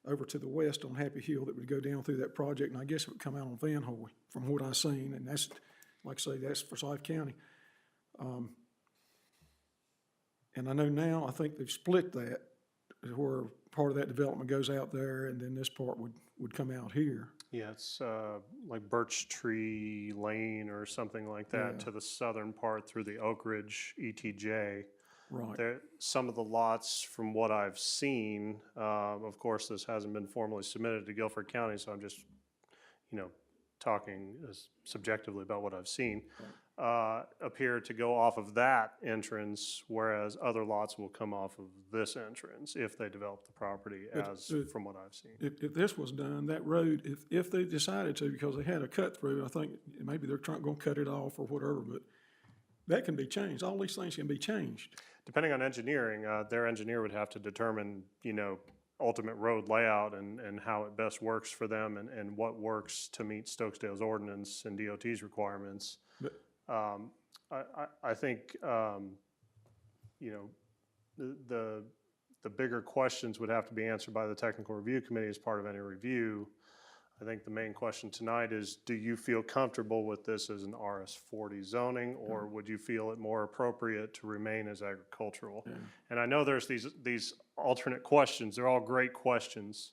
over to the west on Happy Hill that would go down through that project, and I guess it would come out on Van Hoy, from what I've seen, and that's, like I say, that's Forsyth County. And I know now, I think they've split that, where part of that development goes out there, and then this part would come out here. Yeah, it's like Birch Tree Lane or something like that, Yeah. to the southern part through the Oak Ridge ETJ. Right. Some of the lots, from what I've seen, of course, this hasn't been formally submitted to Guilford County, so I'm just, talking subjectively about what I've seen, appear to go off of that entrance, whereas other lots will come off of this entrance if they develop the property, from what I've seen. If this was done, that road, if they decided to, because they had a cut through, I think maybe they're going to cut it off or whatever, but that can be changed. All these things can be changed. Depending on engineering, their engineer would have to determine, ultimate road layout and how it best works for them and what works to meet Stokesdale's ordinance and DOT's requirements. But I think, the bigger questions would have to be answered by the technical review committee as part of any review. I think the main question tonight is, do you feel comfortable with this as an RS40 zoning, or would you feel it more appropriate to remain as agricultural? And I know there's these alternate questions. They're all great questions.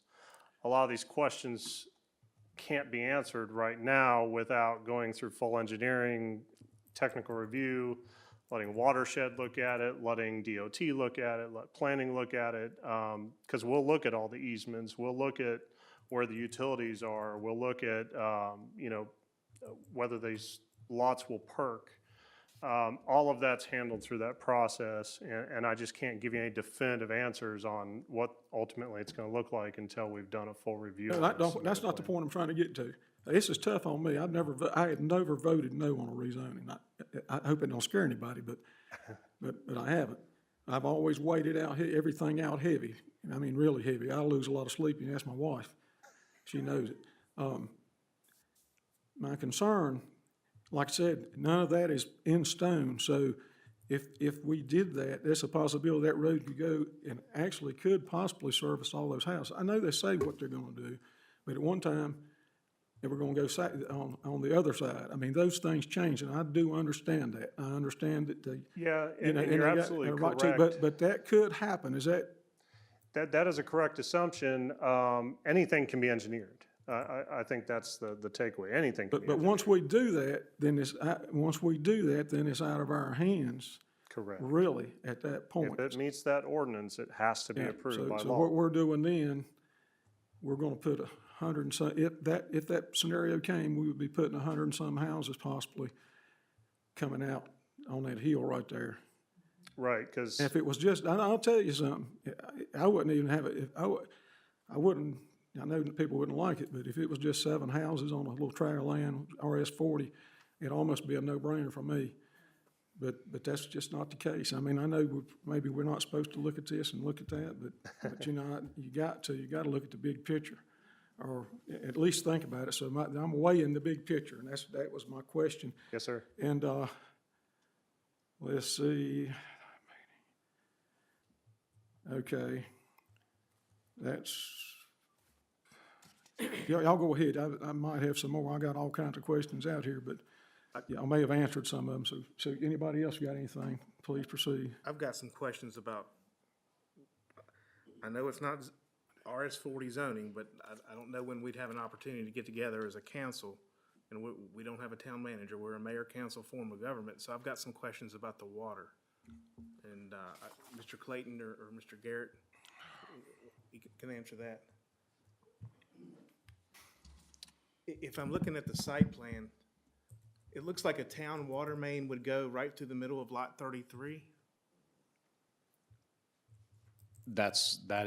A lot of these questions can't be answered right now without going through full engineering, technical review, letting watershed look at it, letting DOT look at it, let planning look at it, because we'll look at all the easements, we'll look at where the utilities are, we'll look at, you know, whether these lots will perk. All of that's handled through that process, and I just can't give you any definitive answers on what ultimately it's going to look like until we've done a full review. That's not the point I'm trying to get to. This is tough on me. I had never voted no on a rezoning. I hope it don't scare anybody, but I haven't. I've always weighted out everything out heavy. I mean, really heavy. I lose a lot of sleep, and that's my wife. She knows it. My concern, like I said, none of that is in stone. So if we did that, there's a possibility that road could go and actually could possibly service all those houses. I know they say what they're going to do, but at one time, they were going to go on the other side. I mean, those things change, and I do understand that. I understand that they. Yeah, and you're absolutely right correct. too, but that could happen. Is that? That is a correct assumption. Anything can be engineered. I think that's the takeaway. Anything can be But engineered. once we do that, then it's out of our hands. Correct. Really, at that point. If it meets that ordinance, it has to be approved by So law. what we're doing then, we're gonna put 100 and some, if that scenario came, we would be putting 100 and some houses possibly coming out on that hill right there. Right, because If it was just, I'll tell you something, I wouldn't even have it, I wouldn't, I know that people wouldn't like it, but if it was just 7 houses on a little tract of land, RS40, it'd almost be a no-brainer for me. But that's just not the case. I mean, I know maybe we're not supposed to look at this and look at that, but you know, you got to look at the big picture, or at least think about it. So I'm weighing the big picture, and that was my question. Yes, sir. And let's see. Okay, y'all go ahead. I might have some more. I got all kinds of questions out here, but I may have answered some of them. So anybody else got anything? Please proceed. I've got some questions about, I know it's not RS40 zoning, but I don't know when we'd have an opportunity to get together as a council. And we don't have a town manager. We're a mayor-council form of government. So I've got some questions about the water. And Mr. Clayton or Mr. Garrett, you can answer that. If I'm looking at the site plan, it looks like a town water main would go right through the middle of lot 33. That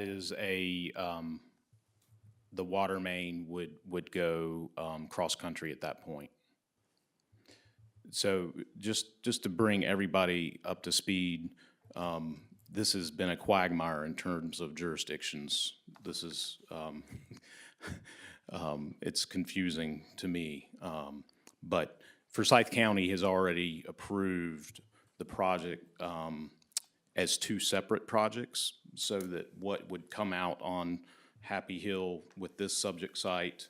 is the water main would go cross-country at that point. So just to bring everybody up to speed, this has been a quagmire in terms of jurisdictions. This is, it's confusing to me. But Forsyth County has already approved the project as 2 separate projects, so that what would come out on Happy Hill with this subject site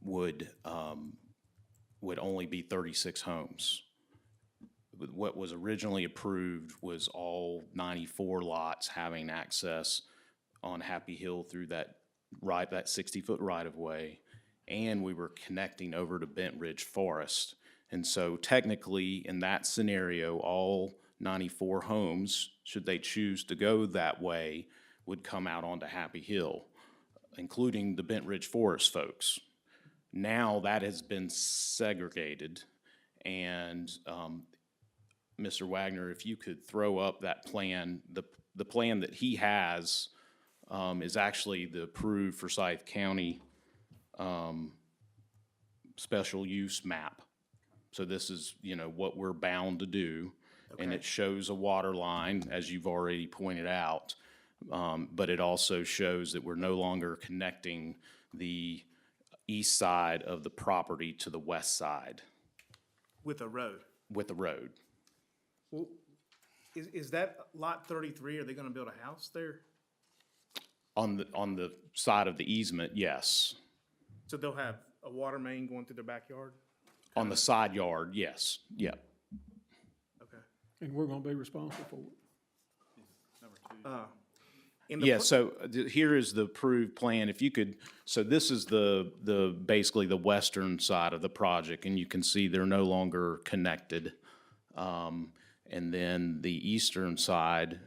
would only be 36 homes. What was originally approved was all 94 lots having access on Happy Hill through that 60-foot right-of-way, and we were connecting over to Bent Ridge Forest. And so technically, in that scenario, all 94 homes, should they choose to go that way, would come out onto Happy Hill, including the Bent Ridge Forest folks. Now that has been segregated, and Mr. Wagner, if you could throw up that plan, the plan that he has is actually the approved Forsyth County special use map. So this is, what we're bound to do. Okay. And it shows a water line, as you've already pointed out, but it also shows that we're no longer connecting the east side of the property to the west side. With a road? With a road. Well, is that lot 33, are they gonna build a house there? On the side of the easement, yes. So they'll have a water main going through their backyard? On the side yard, yes, yeah. Okay. And we're gonna be responsible for it. Yeah, so here is the approved plan. If you could, so this is the basically the western side of the project, and you can see they're no longer connected. And then the eastern side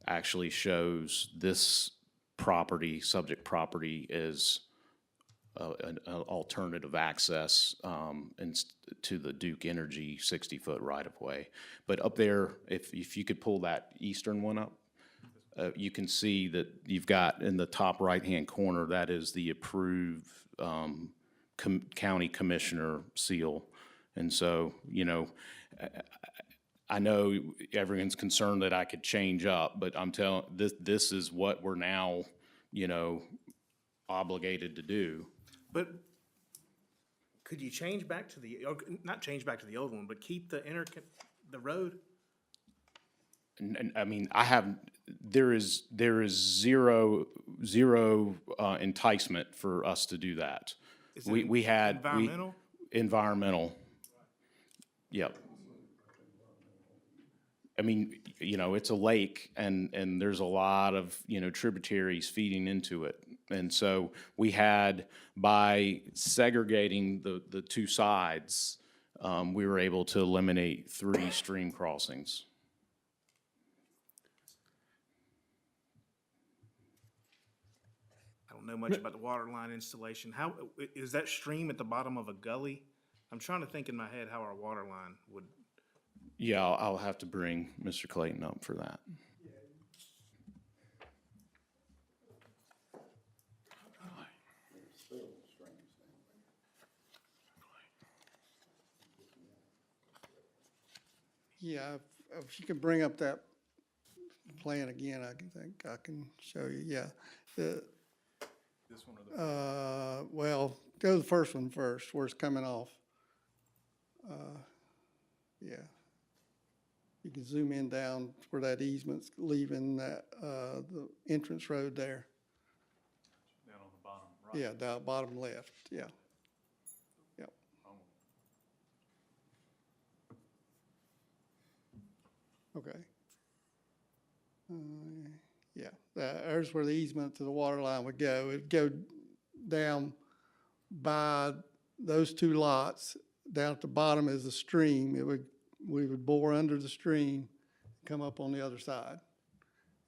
actually shows this property, subject property, is an alternative access to the Duke Energy 60-foot right-of-way. But up there, if you could pull that eastern one up, you can see that you've got in the top right-hand corner, that is the approved county commissioner seal. And so, you know, I know everyone's concerned that I could change up, but I'm telling, this is what we're now, you know, obligated to do. But could you change back to the, or not change back to the old one, but keep the the road? And I mean, there is zero enticement for us to do that. Is it We had. environmental? Environmental. Yep. I mean, you know, it's a lake and there's a lot of, you know, tributaries feeding into it. And so we had, by segregating the two sides, we were able to eliminate 3 stream crossings. I don't know much about the water line installation. How, is that stream at the bottom of a gully? I'm trying to think in my head how our water line would. Yeah, I'll have to bring Mr. Clayton up for that. Yeah, if you can bring up that plan again, I can show you, yeah. This one or the? Well, go to the first one first, where it's coming off. Yeah. You can zoom in down where that easement's leaving that, the entrance road there. Down on the bottom right. Yeah, down bottom left, yeah. Yep. Okay. Yeah, there's where the easement to the water line would go. It'd go down by those 2 lots. Down at the bottom is the stream. We would bore under the stream, come up on the other side.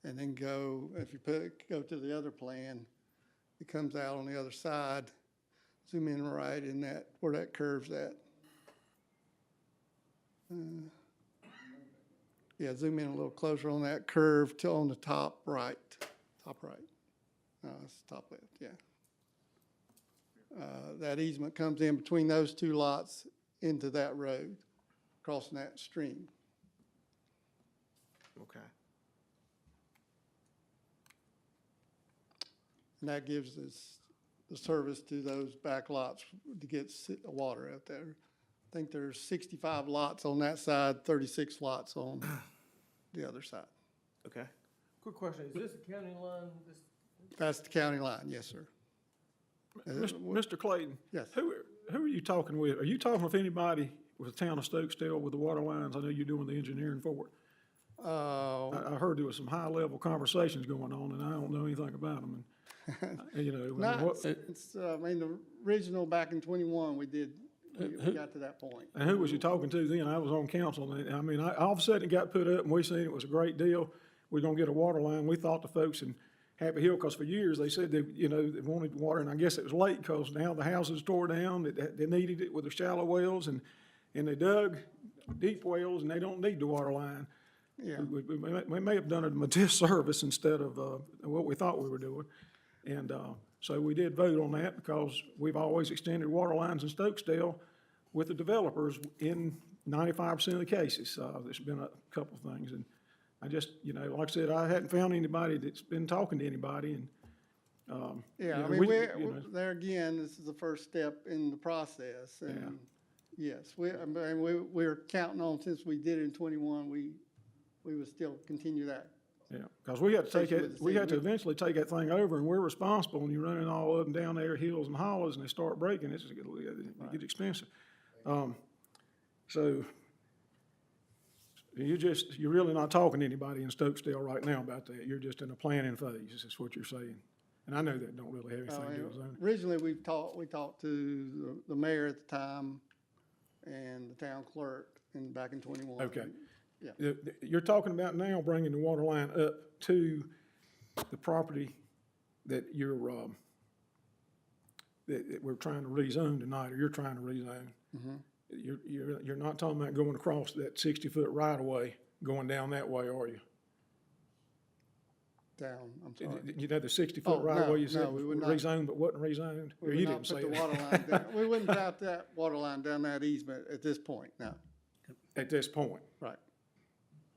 And then go, if you go to the other plan, it comes out on the other side. Zoom in right in that, where that curves at. Yeah, zoom in a little closer on that curve till on the top right. Top right. No, it's top left, yeah. That easement comes in between those 2 lots into that road, crossing that stream. Okay. And that gives us the service to those back lots to get water out there. I think there's 65 lots on that side, 36 lots on the other side. Okay. Quick question, is this the county line? That's the county line, yes, sir. Mr. Clayton? Yes. Who are you talking with? Are you talking with anybody with the town of Stokesdale with the water lines? I know you're doing the engineering for it. I heard there was some high-level conversations going on, and I don't know anything about them. And, you know, I mean, the original back in 21, we got to that point. and who was you talking to then? I was on council, and I mean, all of a sudden it got put up, and we seen it was a great deal. We're gonna get a water line. We thought the folks in Happy Hill, because for years they said they, you know, they wanted water, and I guess it was late because now the houses tore down. They needed it with the shallow wells, and they dug deep wells, and they don't need the water line. Yeah. We may have done it a disservice instead of what we thought we were doing. And so we did vote on that because we've always extended water lines in Stokesdale with the developers in 95% of the cases. There's been a couple of things, and I just, you know, like I said, I hadn't found anybody that's been talking to anybody, and yeah, you know, I mean, you know, there again, this is the first step in the process, and yes, we're counting on, since we did it in 21, we would still continue that Yeah, because we had to take Especially it, with the we had to city. eventually take that thing over, and we're responsible, and you're running all up and down there hills and hollows, and they start breaking, it get expensive. So, you're really not talking to anybody in Stokesdale right now about that, you're just in a planning phase, is what you're saying. And I know that don't really have anything to do with zoning. Originally, we talked to the mayor at the time and the town clerk back in 21. Okay. Yeah. You're talking about now bringing the water line up to the property that you're, that we're trying to rezone tonight, or you're trying to rezone. You're not talking about going across that 60-foot right-of-way, going down that way, are you? Down, I'm sorry. You know the 60-foot Oh, right-of-way you no, said we was would not. rezoned but wasn't rezoned? Or We you would didn't not say put the that? water line down. We wouldn't route that water line down that easement at this point, no. At this point? Right.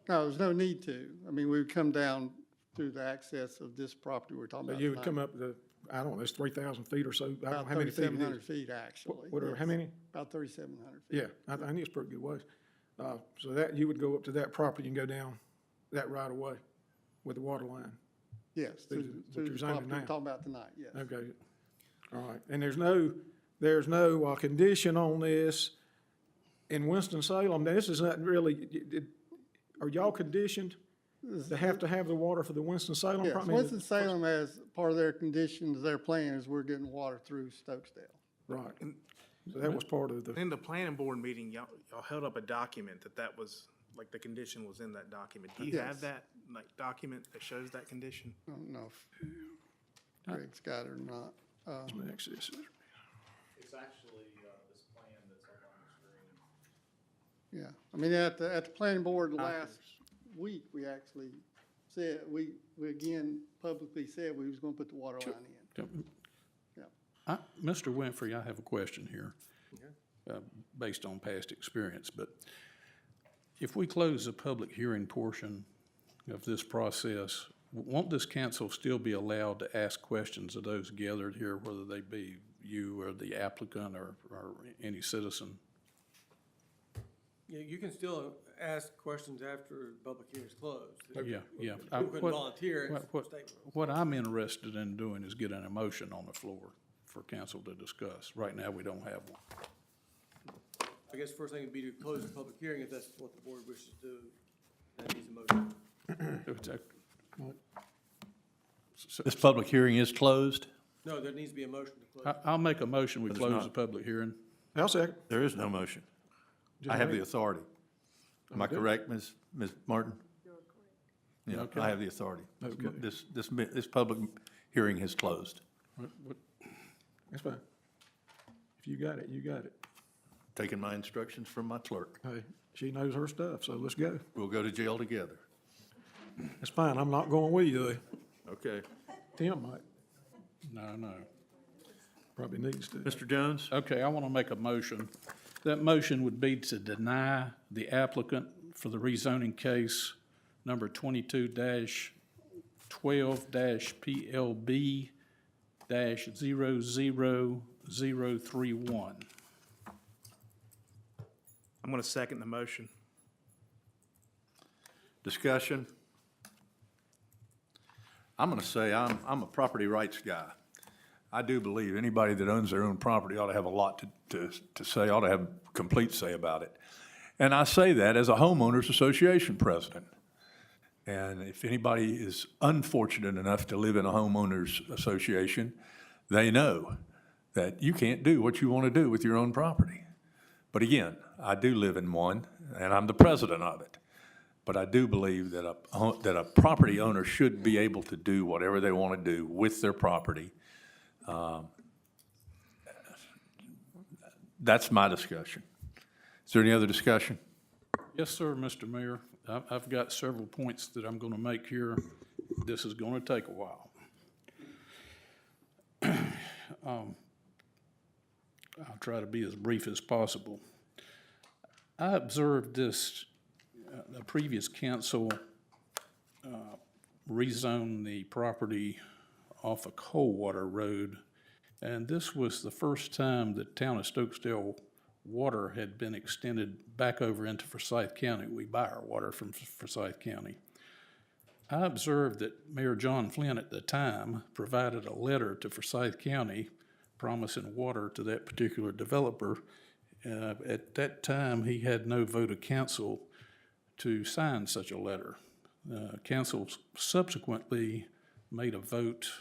No, there's no need to. I mean, we would come down through the access of this property we're talking So about you would tonight. come up the, I don't know, it's 3,000 feet or so? I don't know About how many feet it is. 3,700 feet, actually. What are, how yes. many? About 3,700 feet. Yeah, I think it's pretty good ways. So that, you would go up to that property and go down that right of way with the water line? Yes, Through through the- what through you're the zoning property we're now. talking about tonight, yes. Okay, all right. And there's no condition on this in Winston-Salem. Now, this is not really, are y'all conditioned to have the water for the Winston-Salem? Yes, property? Winston-Salem has, part of their conditions, their plan is we're getting water through Stokesdale. Right. So that was part of the, In the planning board meeting, y'all held up a document that was, like, the condition was in that document. Do you have Yes. that, like, document that shows that condition? I don't know if Greg's got it or not. next is. It's actually, this plan that's up on the screen. Yeah, I mean, at the planning board last week, we actually said, we again publicly said we was gonna put the water line in. Mr. Winfrey, I have a question here, based on past experience, but if we close the public hearing portion of this process, won't this council still be allowed to ask questions of those gathered here, whether they be you or the applicant or any citizen? Yeah, you can still ask questions after the public hearing's closed. Yeah. You couldn't volunteer as a statement. What I'm interested in doing is getting a motion on the floor for council to discuss. Right now, we don't have one. I guess first thing would be to close the public hearing if that's what the board wishes to do. That needs a motion. This public hearing is closed? No, there needs to be a motion to close. I'll make a motion, we There's close not. the public hearing. I'll second. There is no motion. I have the authority. Am I correct, Ms. Martin? Yeah, Okay. I have the authority. Okay. This public hearing is closed. That's fine. If you got it, you got it. Taking my instructions from my clerk. Hey, she knows her stuff, so let's go. We'll go to jail together. That's fine, I'm not going with you, though. Okay. Tim might, No. probably needs to. Mr. Jones? Okay, I want to make a motion. That motion would be to deny the applicant for the rezoning case number 22-12-PLB-00031. I'm gonna second the motion. Discussion? I'm gonna say I'm a property rights guy. I do believe anybody that owns their own property ought to have a lot to say, ought to have complete say about it. And I say that as a homeowners association president. And if anybody is unfortunate enough to live in a homeowners association, they know that you can't do what you want to do with your own property. But again, I do live in one, and I'm the president of it. But I do believe that a property owner should be able to do whatever they want to do with their property. That's my discussion. Is there any other discussion? Yes, sir, Mr. Mayor. I've got several points that I'm going to make here. This is going to take a while. I'll try to be as brief as possible. I observed this, the previous council rezoned the property off of Coldwater Road, and this was the first time that town of Stokesdale water had been extended back over into Forsyth County. We buy our water from Forsyth County. I observed that Mayor John Flynn at the time provided a letter to Forsyth County promising water to that particular developer. At that time, he had no vote of council to sign such a letter. Council subsequently made a vote.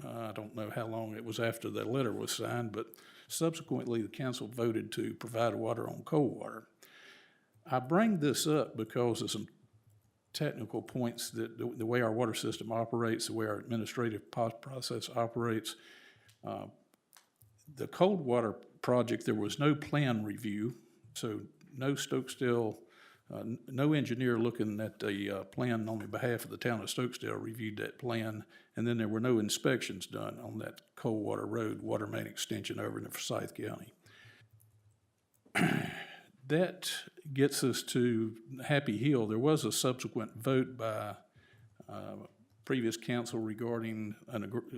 I don't know how long it was after that letter was signed, but subsequently the council voted to provide water on Coldwater. I bring this up because of some technical points that the way our water system operates, the way our administrative process operates. The Coldwater project, there was no plan review, so no Stokesdale, no engineer looking at the plan on behalf of the town of Stokesdale reviewed that plan, and then there were no inspections done on that Coldwater Road water main extension over into Forsyth County. That gets us to Happy Hill. There was a subsequent vote by previous council regarding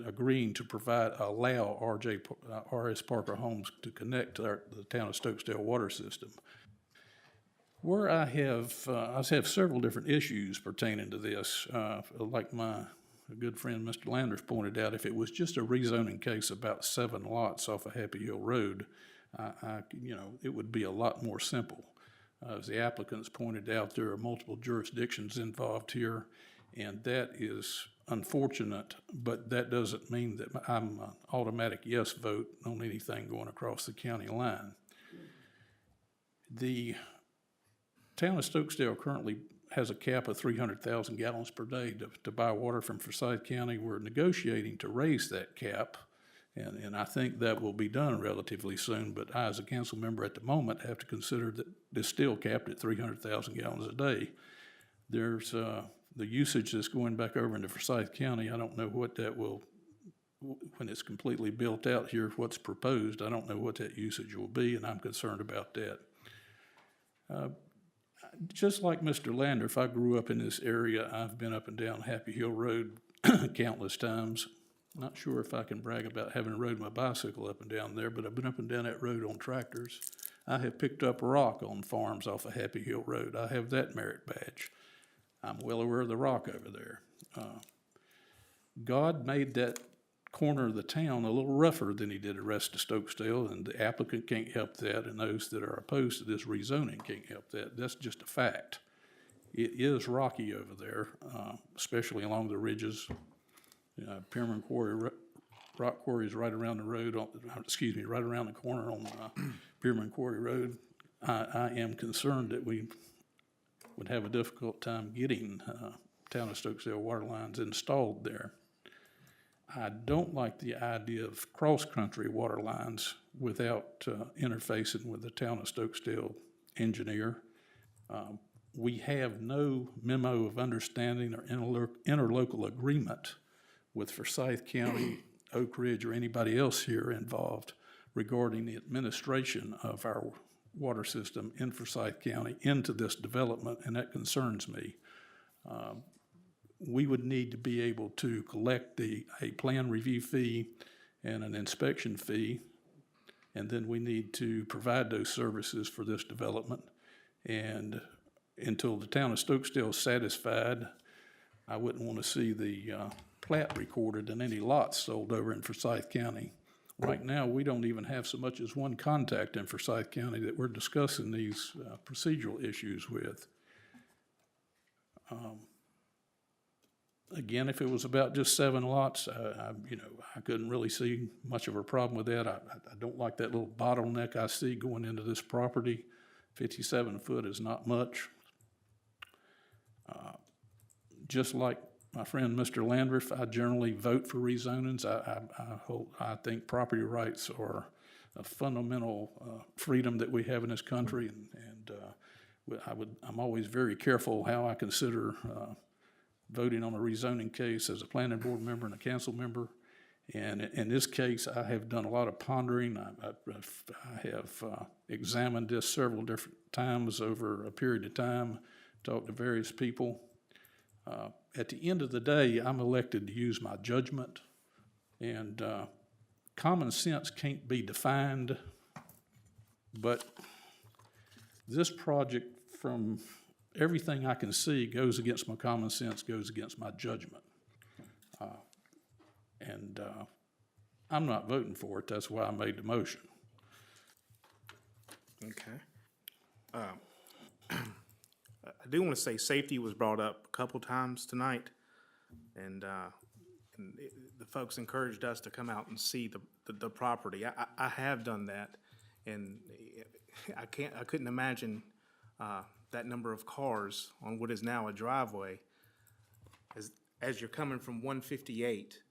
agreeing to allow R.S. Parker Homes to connect to the town of Stokesdale water system. Where I have several different issues pertaining to this. Like my good friend Mr. Landers pointed out, if it was just a rezoning case about 7 lots off of Happy Hill Road, it would be a lot more simple. As the applicants pointed out, there are multiple jurisdictions involved here, and that is unfortunate, but that doesn't mean that I'm an automatic yes vote on anything going across the county line. The town of Stokesdale currently has a cap of 300,000 gallons per day to buy water from Forsyth County. We're negotiating to raise that cap. And I think that will be done relatively soon, but I, as a council member at the moment, have to consider that it's still capped at 300,000 gallons a day. There's the usage that's going back over into Forsyth County. I don't know what that will, when it's completely built out here, what's proposed. I don't know what that usage will be, and I'm concerned about that. Just like Mr. Lander, if I grew up in this area, I've been up and down Happy Hill Road countless times. Not sure if I can brag about having rode my bicycle up and down there, but I've been up and down that road on tractors. I have picked up rock on farms off of Happy Hill Road. I have that merit badge. I'm well aware of the rock over there. God made that corner of the town a little rougher than he did the rest of Stokesdale, and the applicant can't help that, and those that are opposed to this rezoning can't help that. That's just a fact. It is rocky over there, especially along the ridges. Pyramid Quarry, Rock Quarry is right around the road, right around the corner on Pyramid Quarry Road. I am concerned that we would have a difficult time getting town of Stokesdale water lines installed there. I don't like the idea of cross-country water lines without interfacing with the town of Stokesdale engineer. We have no memo of understanding or interlocal agreement with Forsyth County, Oak Ridge, or anybody else here involved regarding the administration of our water system in Forsyth County into this development, and that concerns me. We would need to be able to collect a plan review fee and an inspection fee, and then we need to provide those services for this development. And until the town of Stokesdale is satisfied, I wouldn't want to see the plat recorded and any lots sold over in Forsyth County. Right now, we don't even have so much as one contact in Forsyth County that we're discussing these procedural issues with. Again, if it was about just 7 lots, I couldn't really see much of a problem with that. I don't like that little bottleneck I see going into this property. 57 foot is not much. Just like my friend Mr. Landreth, I generally vote for rezonings. I think property rights are a fundamental freedom that we have in this country, and I'm always very careful how I consider voting on a rezoning case as a planning board member and a council member. And in this case, I have done a lot of pondering. I have examined this several different times over a period of time, talked to various people. At the end of the day, I'm elected to use my judgment, and common sense can't be defined, but this project from everything I can see goes against my common sense, goes against my judgment. And I'm not voting for it. That's why I made the motion. Okay. I do want to say safety was brought up a couple times tonight, and the folks encouraged us to come out and see the property. I have done that, and I couldn't imagine that number of cars on what is now a driveway as you're coming from 158.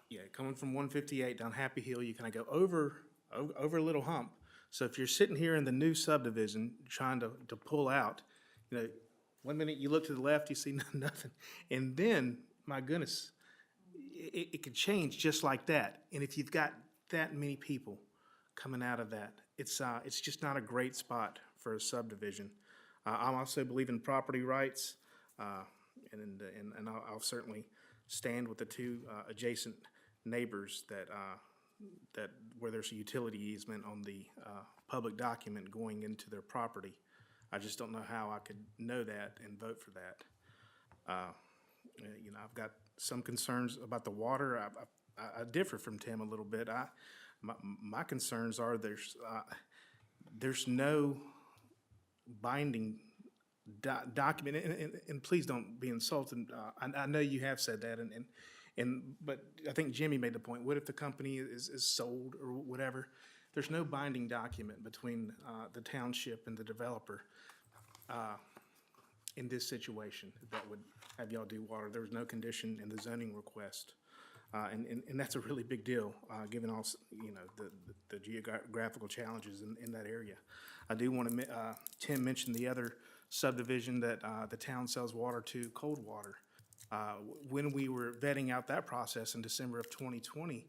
Yeah, coming from 158 down Happy Hill, you kind of go over a little hump. So if you're sitting here in the new subdivision trying to pull out, you know, 1 minute you look to the left, you see nothing. And then, my goodness, it could change just like that. And if you've got that many people coming out of that, it's just not a great spot for a subdivision. I also believe in property rights, and I'll certainly stand with the two adjacent neighbors that where there's a utility easement on the public document going into their property. I just don't know how I could know that and vote for that. You know, I've got some concerns about the water. I differ from Tim a little bit. My concerns are there's no binding document, and please don't be insulted. I know you have said that, but I think Jimmy made the point. What if the company is sold or whatever? There's no binding document between the township and the developer in this situation that would have y'all do water. There was no condition in the zoning request, and that's a really big deal given all the geographical challenges in that area. I do want to. Tim mentioned the other subdivision that the town sells water to, Coldwater. When we were vetting out that process in December of 2020,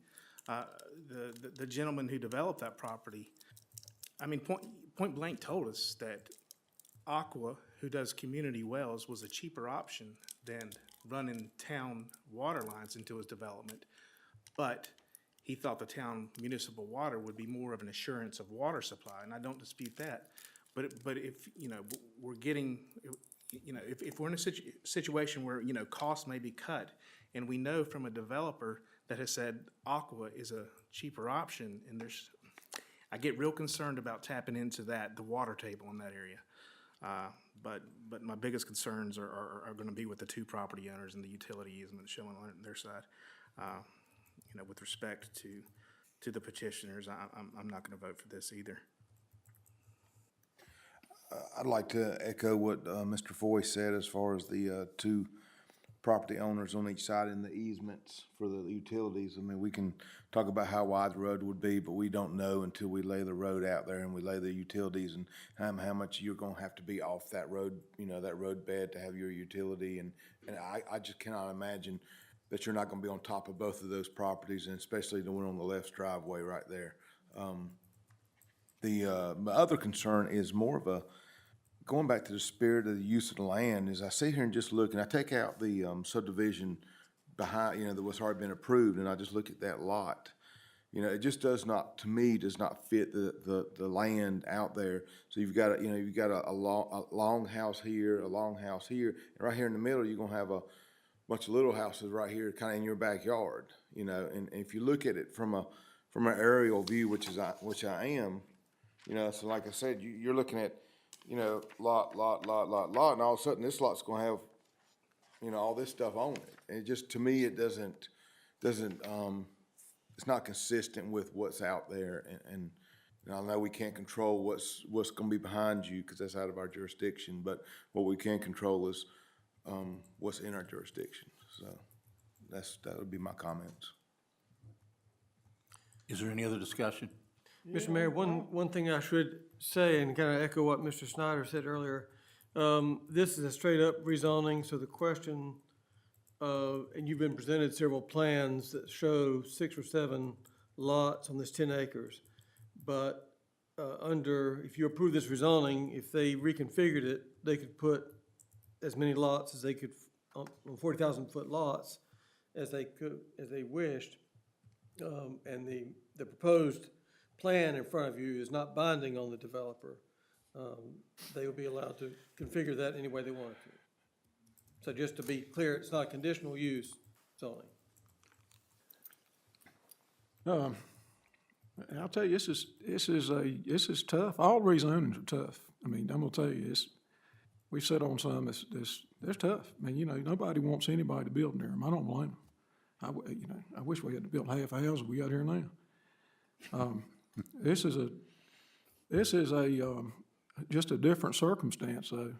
the gentleman who developed that property, I mean, point blank told us that Aqua, who does community wells, was a cheaper option than running town water lines into his development. But he thought the town municipal water would be more of an assurance of water supply, and I don't dispute that. But if, you know, we're getting, you know, if we're in a situation where, you know, costs may be cut, and we know from a developer that has said Aqua is a cheaper option, and I get real concerned about tapping into the water table in that area. But my biggest concerns are going to be with the two property owners and the utility easement showing on their side. You know, with respect to the petitioners, I'm not going to vote for this either. I'd like to echo what Mr. Foy said as far as the two property owners on each side and the easements for the utilities. I mean, we can talk about how wide the road would be, but we don't know until we lay the road out there and we lay the utilities and how much you're going to have to be off that road, you know, that road bed to have your utility. And I just cannot imagine that you're not going to be on top of both of those properties, and especially the one on the left driveway right there. My other concern is more of a, going back to the spirit of the use of the land, is I sit here and just look, and I take out the subdivision behind, you know, that was already been approved, and I just look at that lot. You know, it just does not, to me, does not fit the land out there. So you've got a long house here, a long house here, and right here in the middle, you're gonna have a bunch of little houses right here, kind of in your backyard. You know, and if you look at it from an aerial view, which I am, you know, so like I said, you're looking at, you know, lot, and all of a sudden this lot's gonna have, you know, all this stuff on it. And it just, to me, it doesn't, it's not consistent with what's out there. And I know we can't control what's gonna be behind you, because that's out of our jurisdiction, but what we can control is what's in our jurisdiction. So that would be my comments. Is there any other discussion? Mr. Mayor, one thing I should say, and kind of echo what Mr. Snyder said earlier, this is a straight-up rezoning, so the question, and you've been presented several plans that show 6 or 7 lots on this 10 acres. But if you approve this rezoning, if they reconfigured it, they could put as many lots as they could, on 40,000-foot lots, as they wished. And the proposed plan in front of you is not binding on the developer. they would be allowed to configure that any way they wanted to. So just to be clear, it's not conditional use zoning. I'll tell you, this is tough. All rezonings are tough. I mean, I'm gonna tell you, we've sat on some, they're tough. I mean, you know, nobody wants anybody to build near them. I don't blame them. I wish we had to build half the houses we got here now. This is just a different circumstance, though.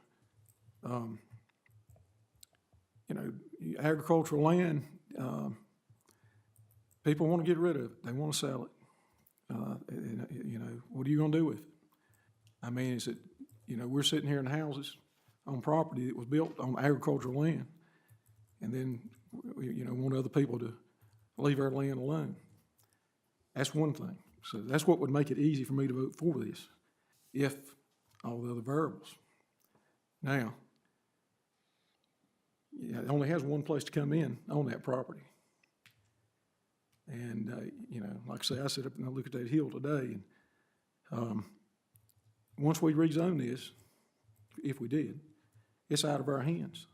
You know, agricultural land, people want to get rid of it. They want to sell it. You know, what are you going to do with it? I mean, is it, you know, we're sitting here in houses on property that was built on agricultural land, and then, you know, want other people to leave our land alone. That's one thing. So that's what would make it easy for me to vote for this, if all the other variables. Now, yeah, it only has one place to come in on that property. And, you know, like I say, I sit up and I look at that hill today, and once we rezone this, if we did, it's out of our hands.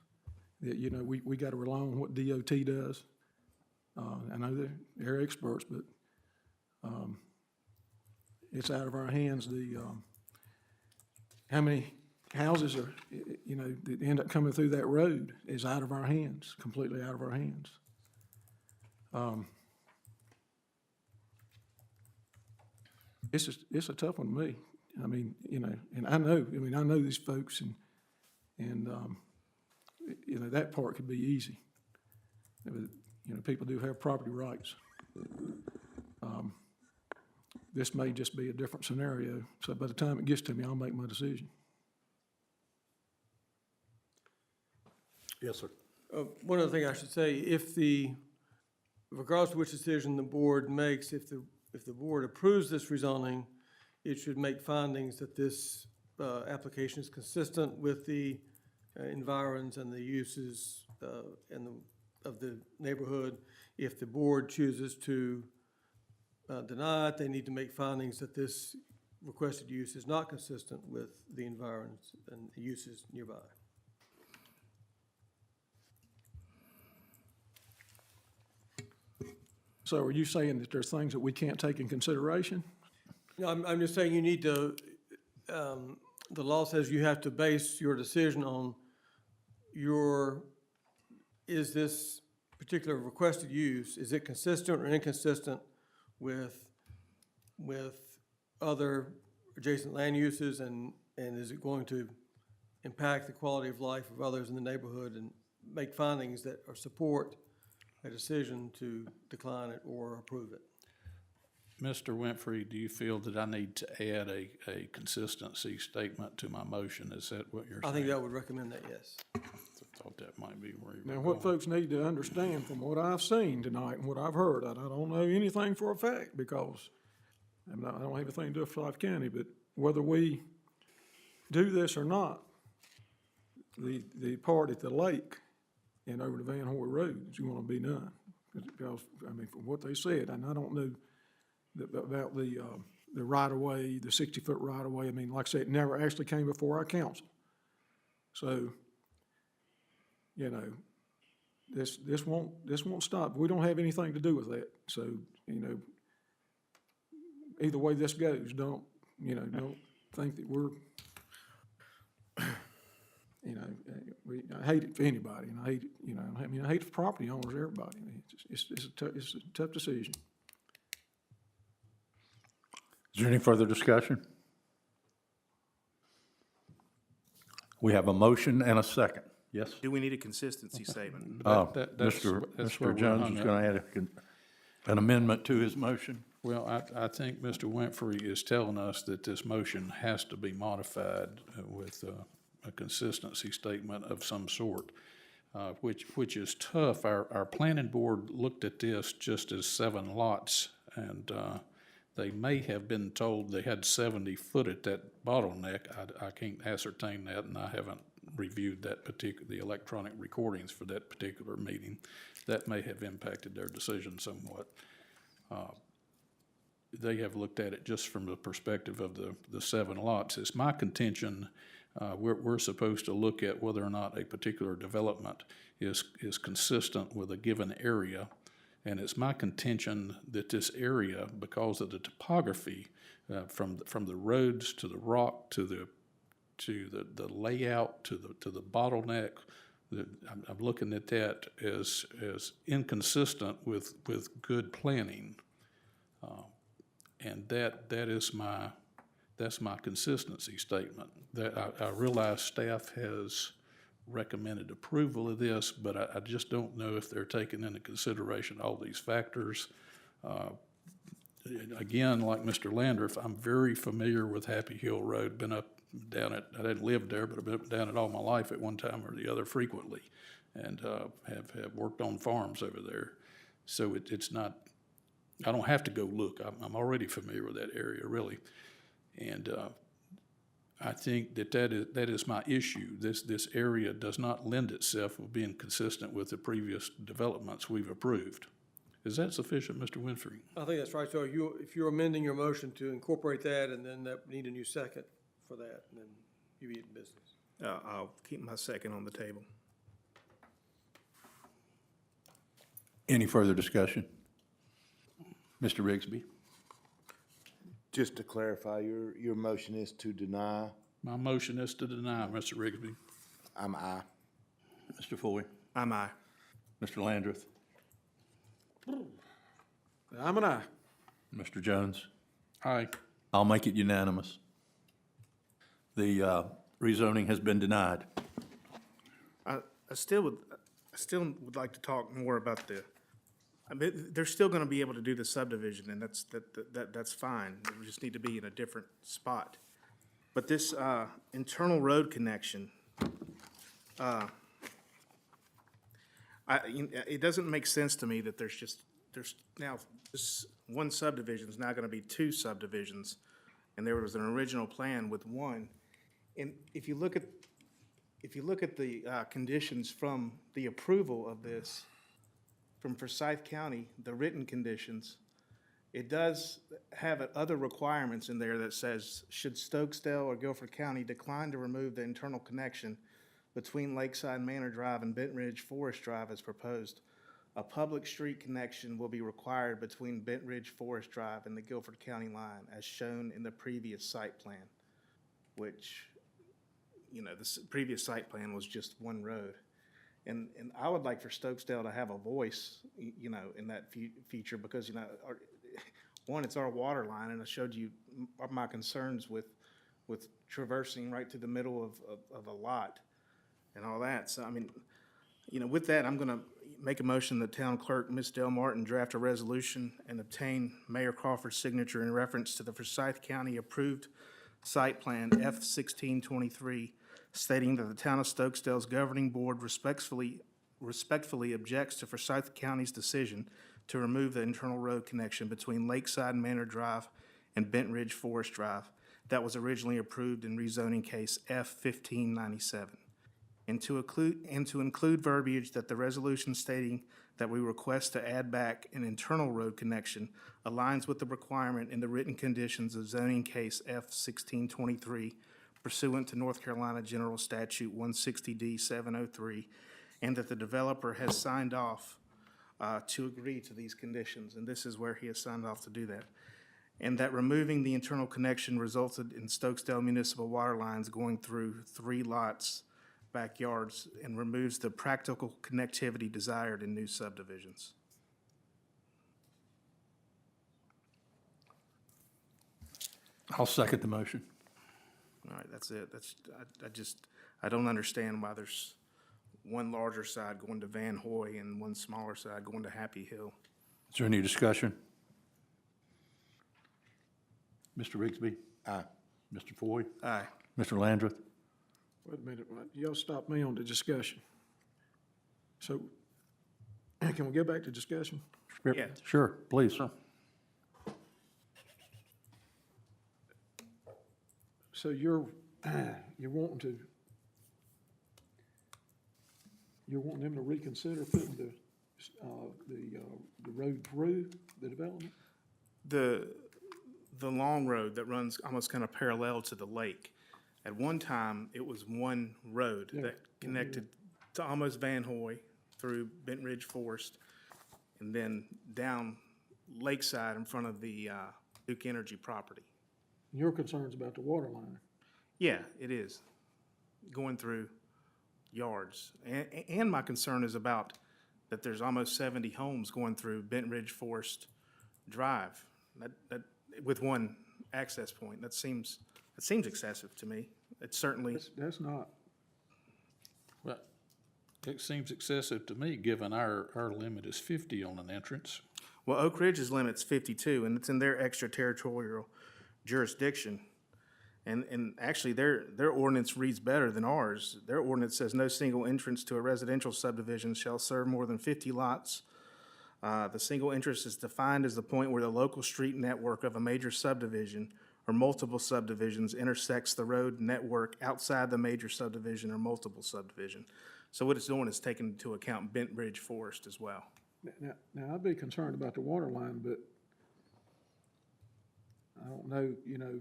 You know, we got to rely on what DOT does. I know they're experts, but it's out of our hands. How many houses are, you know, that end up coming through that road is out of our hands, completely out of our hands. It's a tough one to me. I mean, you know, and I know these folks, and you know, that part could be easy. You know, people do have property rights. This may just be a different scenario, so by the time it gets to me, I'll make my decision. Yes, sir. One other thing I should say, regardless of which decision the board makes, if the board approves this rezoning, it should make findings that this application is consistent with the environs and the uses of the neighborhood. If the board chooses to deny it, they need to make findings that this requested use is not consistent with the environs and the uses nearby. So are you saying that there's things that we can't take in consideration? No, I'm just saying you need to, the law says you have to base your decision on is this particular requested use, is it consistent or inconsistent with other adjacent land uses, and is it going to impact the quality of life of others in the neighborhood, and make findings that support a decision to decline it or approve it. Mr. Winfrey, do you feel that I need to add a consistency statement to my motion? Is that what you're saying? I think I would recommend that, yes. I thought that might be where you were Now, going. what folks need to understand from what I've seen tonight and what I've heard, I don't know anything for a fact because I don't have anything to do with Forsyth County, but whether we do this or not, the part at the lake and over to Van Horn Road is going to be done. Because, I mean, from what they said, and I don't know about the right-of-way, the 60-foot right-of-way. I mean, like I said, it never actually came before our council. So, you know, this won't stop. We don't have anything to do with that. So, you know, either way this goes, don't think that we're, you know, I hate it for anybody, and I hate it, you know, I mean, I hate it for property owners, everybody. I mean, it's a tough decision. Is there any further discussion? We have a motion and a second. Yes? Do we need a consistency statement? Mr. Jones is going to add an amendment to his motion. Well, I think Mr. Winfrey is telling us that this motion has to be modified with a consistency statement of some sort, which is tough. Our planning board looked at this just as 7 lots, and they may have been told they had 70 foot at that bottleneck. I can't ascertain that, and I haven't reviewed the electronic recordings for that particular meeting. That may have impacted their decision somewhat. they have looked at it just from the perspective of the 7 lots. It's my contention, we're supposed to look at whether or not a particular development is consistent with a given area. And it's my contention that this area, because of the topography, from the roads to the rock to the layout to the bottleneck, I'm looking at that as inconsistent with good planning. And that's my consistency statement. That I realize staff has recommended approval of this, but I just don't know if they're taking into consideration all these factors. Again, like Mr. Landreth, I'm very familiar with Happy Hill Road, been up, down it, I didn't live there, but I've been up and down it all my life at one time or the other frequently, and have worked on farms over there. So it's not, I don't have to go look. I'm already familiar with that area, really. And I think that is my issue. This area does not lend itself of being consistent with the previous developments we've approved. Is that sufficient, Mr. Winfrey? I think that's right. So if you're amending your motion to incorporate that, and then that need a new second for that, and then you be in business. I'll keep my second on the table. Any further discussion? Mr. Rigsby? Just to clarify, your motion is to deny? My motion is to deny, Mr. Rigsby. I'm aye. Mr. Foy? I'm aye. Mr. Landreth? I'm an aye. Mr. Jones? Aye. I'll make it unanimous. The rezoning has been denied. I still would like to talk more about I mean, they're still gonna be able to do the subdivision, and that's fine. We just need to be in a different spot. But this, internal road connection, it doesn't make sense to me that there's now, this one subdivision is now gonna be 2 subdivisions, and there was an original plan with 1. And if you look at the conditions from the approval of this, from Forsyth County, the written conditions, it does have other requirements in there that says, should Stokesdale or Guilford County decline to remove the internal connection between Lakeside Manor Drive and Bent Ridge Forest Drive as proposed, a public street connection will be required between Bent Ridge Forest Drive and the Guilford County line as shown in the previous site plan, which, the previous site plan was just one road. And I would like for Stokesdale to have a voice, in that feature, because, one, it's our water line, and I showed you my concerns with traversing right to the middle of a lot and all that. So, I mean, with that, I'm gonna make a motion that Town Clerk, Ms. Del Martin, draft a resolution and obtain Mayor Crawford's signature in reference to the Forsyth County approved site plan F-1623, stating that the Town of Stokesdale's governing board respectfully objects to Forsyth County's decision to remove the internal road connection between Lakeside Manor Drive and Bent Ridge Forest Drive that was originally approved in rezoning case F-1597. And to include verbiage that the resolution stating that we request to add back an internal road connection aligns with the requirement in the written conditions of zoning case F-1623 pursuant to North Carolina General Statute 160D 703, and that the developer has signed off to agree to these conditions, and this is where he has signed off to do that. And that removing the internal connection resulted in Stokesdale municipal water lines going through 3 lots, backyards, and removes the practical connectivity desired in new subdivisions. I'll second the motion. All right, that's it. I don't understand why there's one larger side going to Van Hoy and one smaller side going to Happy Hill. Is there any discussion? Mr. Rigsby? Aye. Mr. Foy? Aye. Mr. Landreth? Wait a minute, y'all stop me on the discussion. So, can we go back to discussion? Yeah. Sure, please. So you're wanting them to reconsider putting the road through the development? the long road that runs almost kind of parallel to the lake. At one time, it was one road that connected to almost Van Hoy through Bent Ridge Forest and then down Lakeside in front of the Duke Energy property. Your concern's about the water line. Yeah, it is, going through yards. And my concern is about that there's almost 70 homes going through Bent Ridge Forest Drive, that with one access point. That seems excessive to me. It's certainly. That's not. Well, it seems excessive to me, given our limit is 50 on an entrance. Well, Oak Ridge's limit's 52, and it's in their extraterritorial jurisdiction. And actually, their ordinance reads better than ours. Their ordinance says no single entrance to a residential subdivision shall serve more than 50 lots. The single entrance is defined as the point where the local street network of a major subdivision or multiple subdivisions intersects the road network outside the major subdivision or multiple subdivision. So what it's doing is taking into account Bent Ridge Forest as well. Now, I'd be concerned about the water line, but I don't know, you know,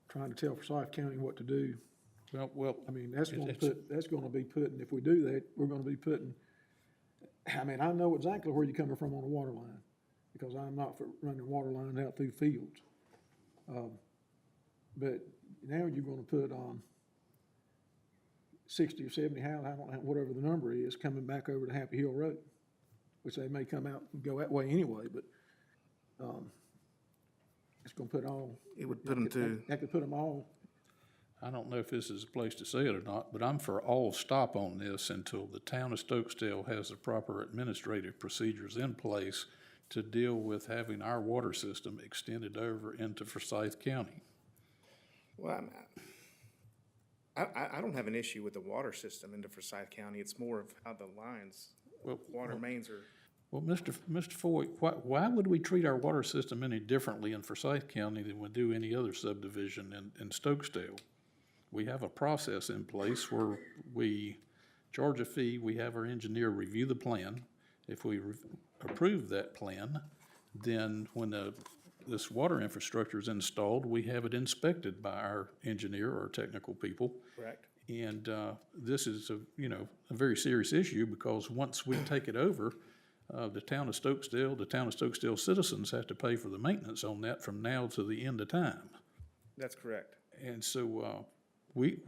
trying to tell Forsyth County what to do. Well, I mean, that's gonna be putting, if we do that, we're gonna be putting, I mean, I know exactly where you're coming from on the water line, because I'm not for running water lines out through fields. But now you're gonna put 60 or 70 houses, I don't know, whatever the number is, coming back over to Happy Hill Road, which they may come out and go that way anyway, but, it's gonna put all. It would put them to. That could put them all. I don't know if this is a place to say it or not, but I'm for all stop on this until the town of Stokesdale has the proper administrative procedures in place to deal with having our water system extended over into Forsyth County. Well, I don't have an issue with the water system into Forsyth County. It's more of how the lines, water mains are. Well, Mr. Foy, why would we treat our water system any differently in Forsyth County than we do any other subdivision in Stokesdale? We have a process in place where we charge a fee, we have our engineer review the plan. If we approve that plan, then when this water infrastructure is installed, we have it inspected by our engineer or technical people. Correct. And this is a very serious issue, because once we take it over, the town of Stokesdale citizens have to pay for the maintenance on that from now to the end of time. That's correct. And so we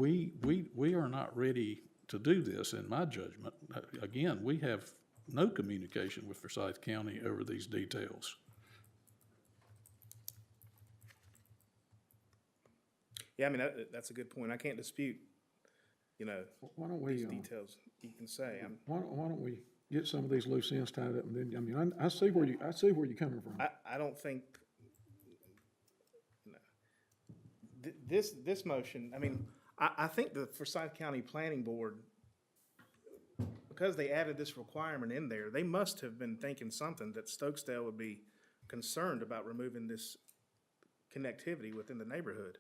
are not ready to do this, in my judgment. Again, we have no communication with Forsyth County over these details. Yeah, I mean, that's a good point. I can't dispute, Why don't we, these details. You can say, why don't we get some of these loose ends tied up, and then, I mean, I see where you're coming from. I don't think, this motion, I mean, I think the Forsyth County Planning Board, because they added this requirement in there, they must have been thinking something that Stokesdale would be concerned about removing this connectivity within the neighborhood.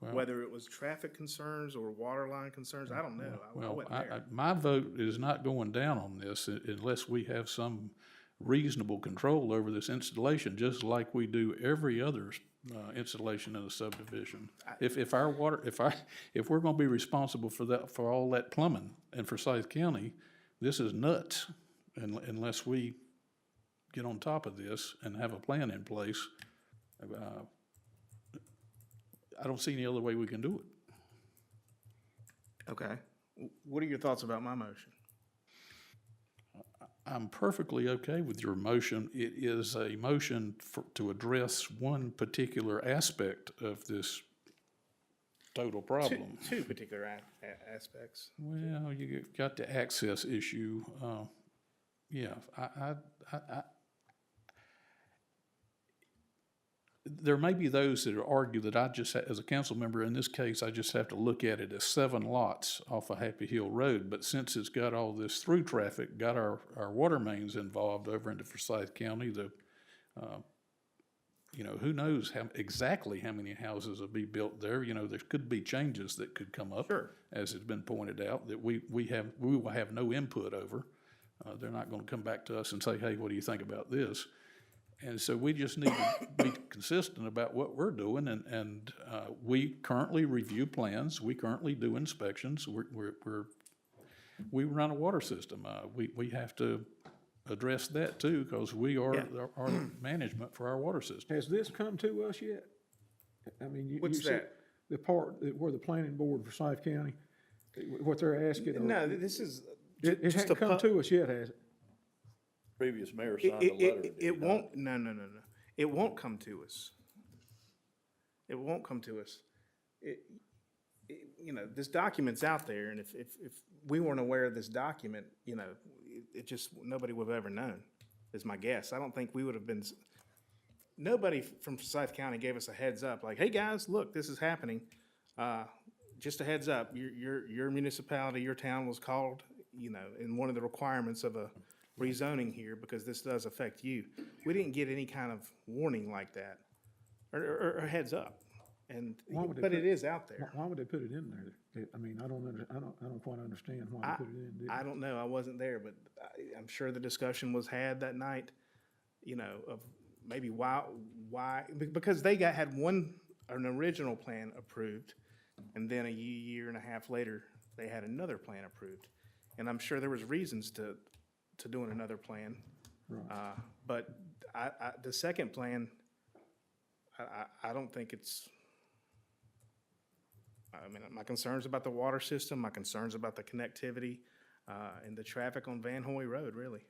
Well, Whether it was traffic concerns or water line concerns, I don't know. I wasn't there. My vote is not going down on this unless we have some reasonable control over this installation, just like we do every other installation in a subdivision. If we're going to be responsible for that, for all that plumbing in Forsyth County, this is nuts. Unless we get on top of this and have a plan in place, I don't see any other way we can do it. Okay. What are your thoughts about my motion? I'm perfectly okay with your motion. It is a motion to address one particular aspect of this total problem. Two particular aspects. Well, you got the access issue. Yeah, there may be those that argue that I just, as a council member in this case, I just have to look at it as 7 lots off of Happy Hill Road. But since it's got all this through traffic, got our water mains involved over into Forsyth County, who knows exactly how many houses will be built there. There could be changes that could come up, Sure. as has been pointed out, that we will have no input over. They're not gonna come back to us and say, hey, what do you think about this? And so we just need to be consistent about what we're doing, and we currently review plans, we currently do inspections, we run a water system. We have to address that too, because we are our management for our water system. Has this come to us yet? I mean, you What's said that? the part where the planning board for Forsyth County, what they're asking? or- No, this is It just hasn't a come to us yet, has it? Previous mayor It, signed a letter. did he it not? won't, no. It won't come to us. It won't come to us. You know, this document's out there, and if we weren't aware of this document, you know, it just, nobody would have ever known, is my guess. I don't think we would have been, nobody from Forsyth County gave us a heads up, like, hey, guys, look, this is happening. Just a heads up, your municipality, your town was called, you know, in one of the requirements of a rezoning here, because this does affect you. We didn't get any kind of warning like that, or heads up. And, Why would they but put- it is out there. Why would they put it in there? I mean, I don't quite understand why they put it in. I don't know, I wasn't there, but I'm sure the discussion was had that night, you know, of maybe why, because they had an original plan approved, and then a year and a half later, they had another plan approved. And I'm sure there was reasons to doing another plan. Right. But the second plan, I don't think it's, I mean, my concerns about the water system, my concerns about the connectivity, and the traffic on Van Hoy Road, really.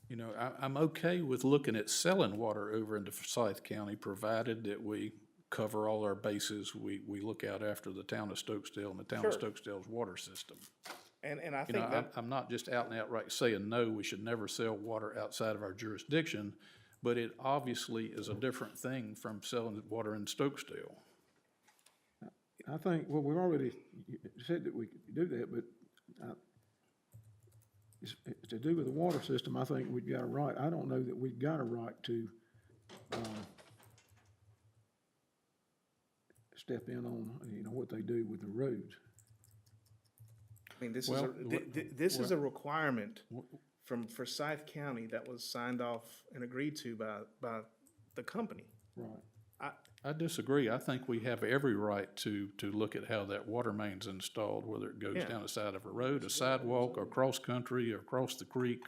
You know, I'm okay with looking at selling water over into Forsyth County, provided that we cover all our bases. We look out after the town of Stokesdale and the town of Sure. Stokesdale's water system. And I You think know, that, I'm not just out and outright saying, no, we should never sell water outside of our jurisdiction, but it obviously is a different thing from selling water in Stokesdale. I think, well, we've already said that we could do that, but it's to do with the water system, I think we've got a right, I don't know that we've got a right to step in on, you know, what they do with the roads. I mean, this Well, is a requirement from Forsyth County that was signed off and agreed to by the company. Right. I disagree. I think we have every right to look at how that water main's installed, whether it goes Yeah. down the side of a road, a sidewalk, or cross country, or across the creek.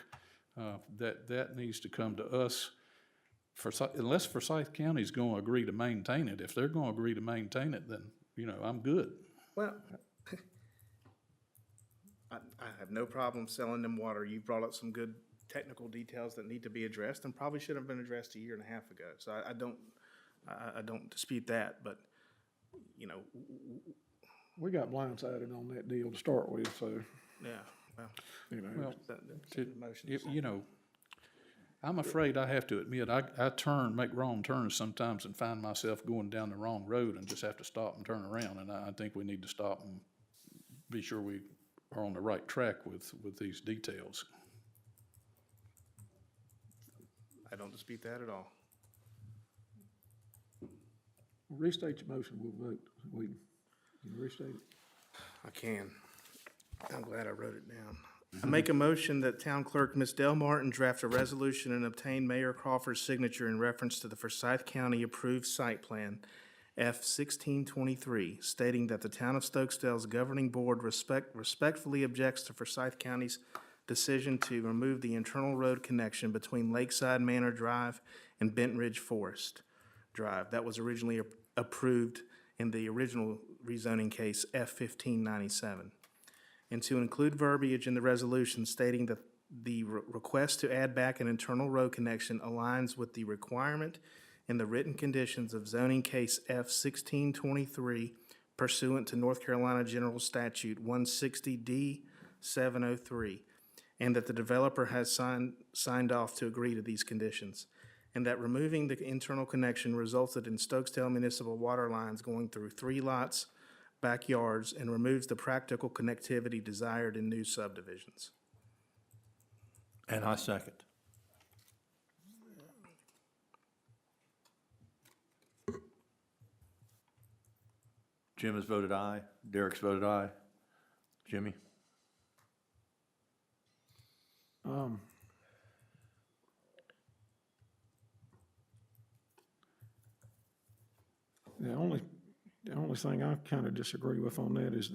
That needs to come to us. Unless Forsyth County's gonna agree to maintain it. If they're gonna agree to maintain it, then, you know, I'm good. Well, I have no problem selling them water. You brought up some good technical details that need to be addressed and probably should have been addressed a year and a half ago. So I don't dispute that, but, you know, We got blindsided on that deal to start with, so, yeah, well, you know. Well, the emotions. You know, I'm afraid I have to admit, I make wrong turns sometimes and find myself going down the wrong road and just have to stop and turn around. And I think we need to stop and be sure we are on the right track with these details. I don't dispute that at all. Restate your motion, we'll vote. Can you restate it? I can. I'm glad I wrote it down. I make a motion that Town Clerk Ms. Del Martin draft a resolution and obtain Mayor Crawford's signature in reference to the Forsyth County approved site plan F-1623, stating that the Town of Stokesdale's governing board respectfully objects to Forsyth County's decision to remove the internal road connection between Lakeside Manor Drive and Bent Ridge Forest Drive that was originally approved in the original rezoning case F-1597. And to include verbiage in the resolution stating that the request to add back an internal road connection aligns with the requirement in the written conditions of zoning case F-1623 pursuant to North Carolina General Statute 160D-703, and that the developer has signed off to agree to these conditions, and that removing the internal connection resulted in Stokesdale municipal water lines going through 3 lots, backyards, and removes the practical connectivity desired in new subdivisions. And I second. Jim has voted aye. Derek's voted aye. Jimmy? The only thing I kind of disagree with on that is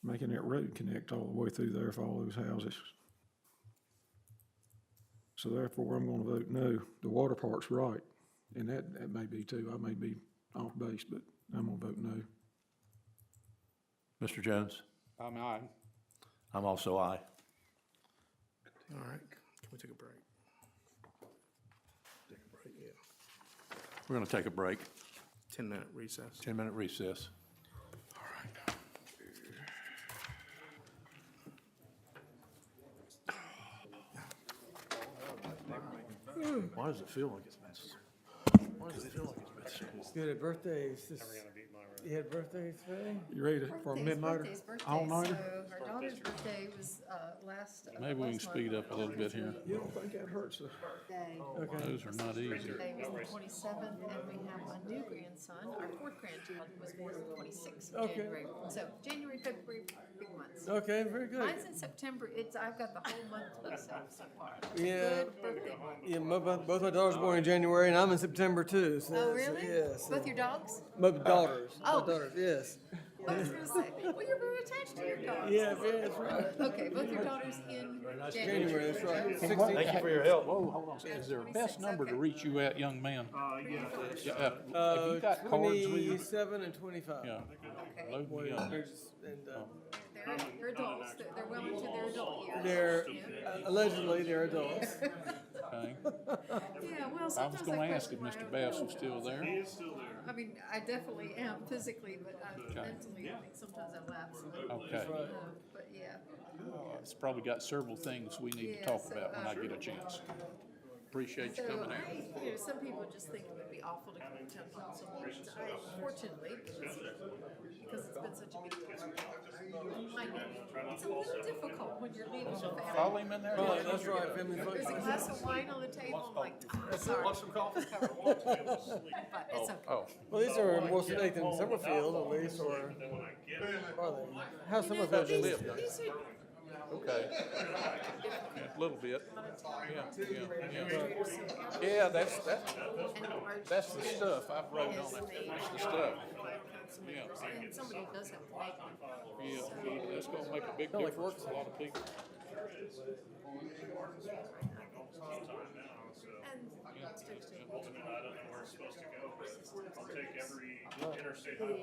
making that road connect all the way through there for all those houses. So therefore, I'm gonna vote no. The water part's right, and that may be too. I may be off base, but I'm gonna vote no. Mr. Jones? I'm aye. I'm also aye. All right, can we take a break? Take a break, yeah. We're gonna take a break, 10-minute recess. 10-minute recess. Why does it feel like it's been, why does it feel like it's been so You had birthdays. You had birthdays today? You ready for a midnighter? All-nighter? So our daughter's birthday was last. Maybe we can speed up a little bit here. You don't think that hurts the Day. Those are not easy. Birthday was the 27th, and we have a new grandson. Our fourth grandchild was born on the 26th of January. So January, February, big months. Okay, very good. Mine's in September. I've got the whole month to myself so far. Yeah. Good birthday month. Yeah, both my daughters were born in January, and I'm in September too. So, Oh, really? Yes. Both your dogs? My daughters. Oh. My daughters, yes. I was gonna say, well, you're very attached to your dogs. Yeah, that's right. Okay, both your daughters in January, that's right. Thank you for your help. Whoa, hold on. Is there a best number to reach you at, young man? Yeah. Have you got cards with you? 27 and 25. Yeah. Okay. Load me up. They're adults. They're well into their adult years. They're, allegedly, they're adults. Okay. Yeah, well, I was sometimes gonna I ask question if my Mr. own Bass health. was still there. He is still there. I mean, I definitely am physically, but mentally, I think sometimes I lapse. Okay. But yeah. It's probably got several things we need to talk Yeah, so, about when I get a chance. Appreciate you So, coming out. some people just think it would be awful to come to town council meetings. Fortunately, because it's been such a big deal. It's a little difficult when you're leaving the family. Follow him in there. Right, that's right, family There's a function. glass of wine on the table, I'm like, sorry. Want some coffee? But it's okay. Oh, Well, these are more sedate than Summerfield, at least, or are they? How's Summerfield These live? are okay. Yeah, a little bit. Yeah. Yeah, that's the stuff I've wrote on it. That's the stuff. Yeah. And somebody does have to make it. Yeah, it's gonna make a big Sound like difference to a lot of people. And Stokesdale. Ultimately, I don't know where it's supposed to go, but I'll take every interstate highway.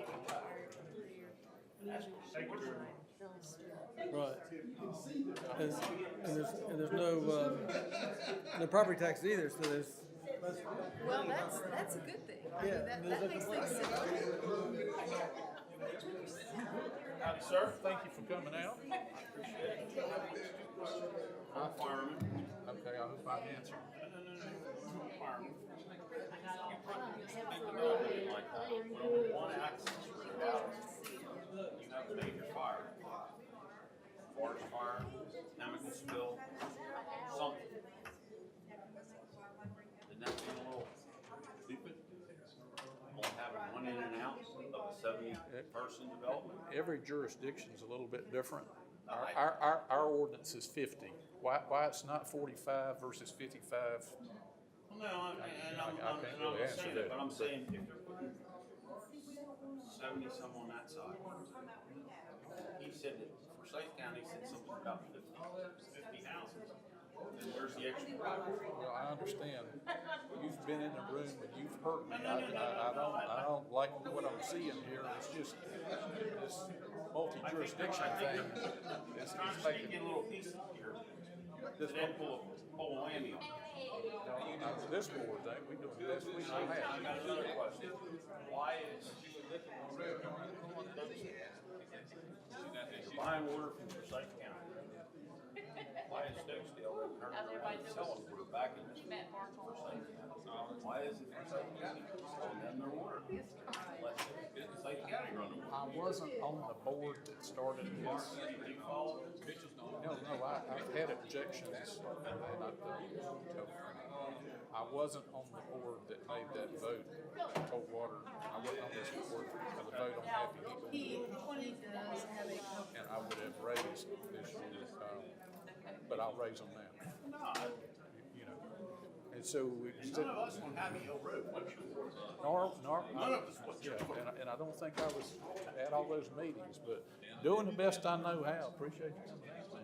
Thank you very much. Right. And there's no, no property tax either, so there's. Well, that's a good thing. I mean, that makes things simple. Sir, thank you for coming out. I'm a fireman. Okay, I hope I answered. Fireman. One access route, you have a major fire. Forest fire, chemical spill, something. Didn't that seem a little stupid? Only having one in and out of a 70-person development? Every jurisdiction's a little bit different. Our ordinance is 50. Why it's not 45 versus 55? Well, no, I'm not saying that, but I'm saying if they're putting 70 some on that side. He said that Forsyth County said something about 50 houses. And where's the extra? Well, I understand. You've been in the room and you've heard me. I don't like what I'm seeing here. It's just this multi-jurisdiction thing. It's making a little piece here. This one pull a whammy on. This board thing, we do the best we know I how. got another question. Why is you're buying water from Forsyth County? Why is Stokesdale turning around and selling water back in Forsyth County? Why is it Forsyth County selling them their water? Let Forsyth County run the water. I wasn't on the board that started this. Do you follow? No, I've had objections, and I wasn't on the board that made that vote on cold water. I wasn't on this board for the vote on Happy Eagle. He does have a. And I would have raised this, but I'll raise them now. You know, and so we. None of us on Happy Hill Road, went to the board. None of us went to the board. And I don't think I was at all those meetings, but doing the best I know how. Appreciate you coming out, man.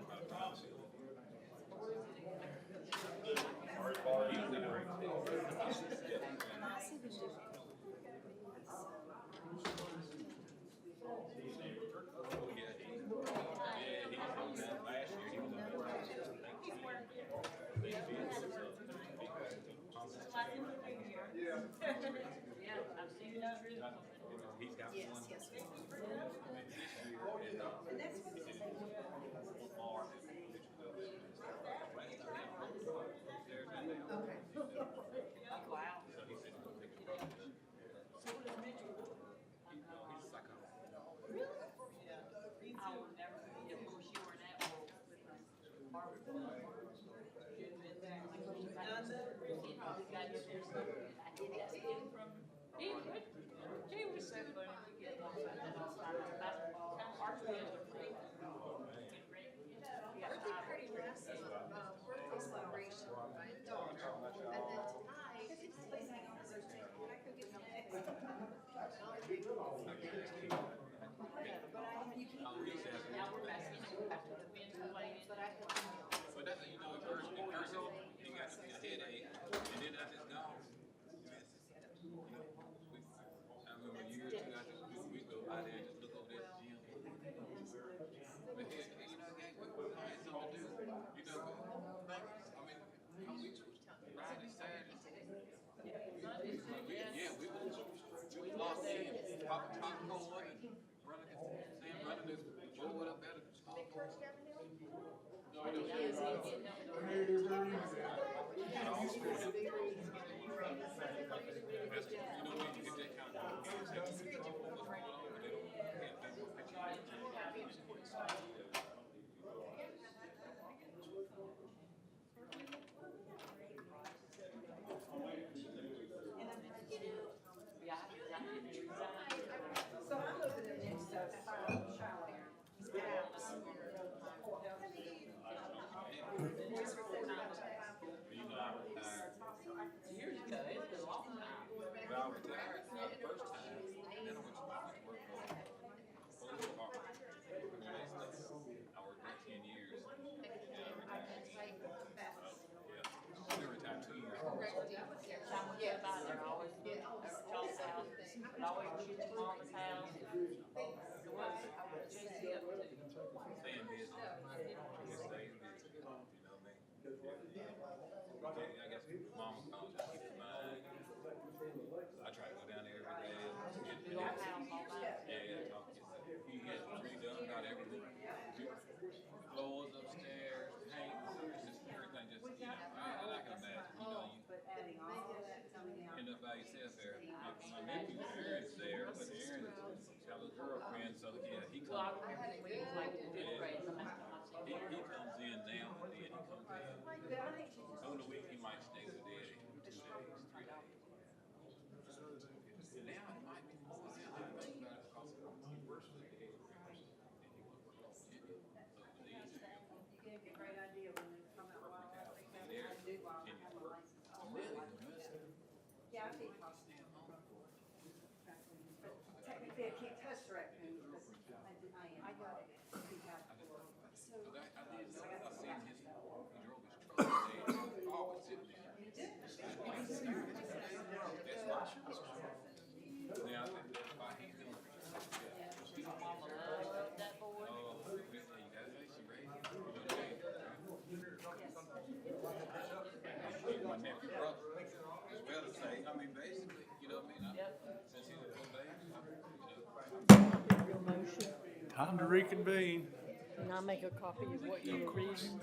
Time to reconvene. Can I make a copy of what you were reading?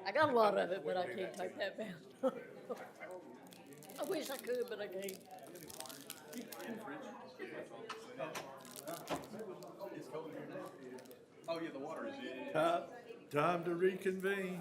I got a lot of it, but I can't type that fast. I wish I could, but I can't. Oh, yeah, the water is in. Time to reconvene.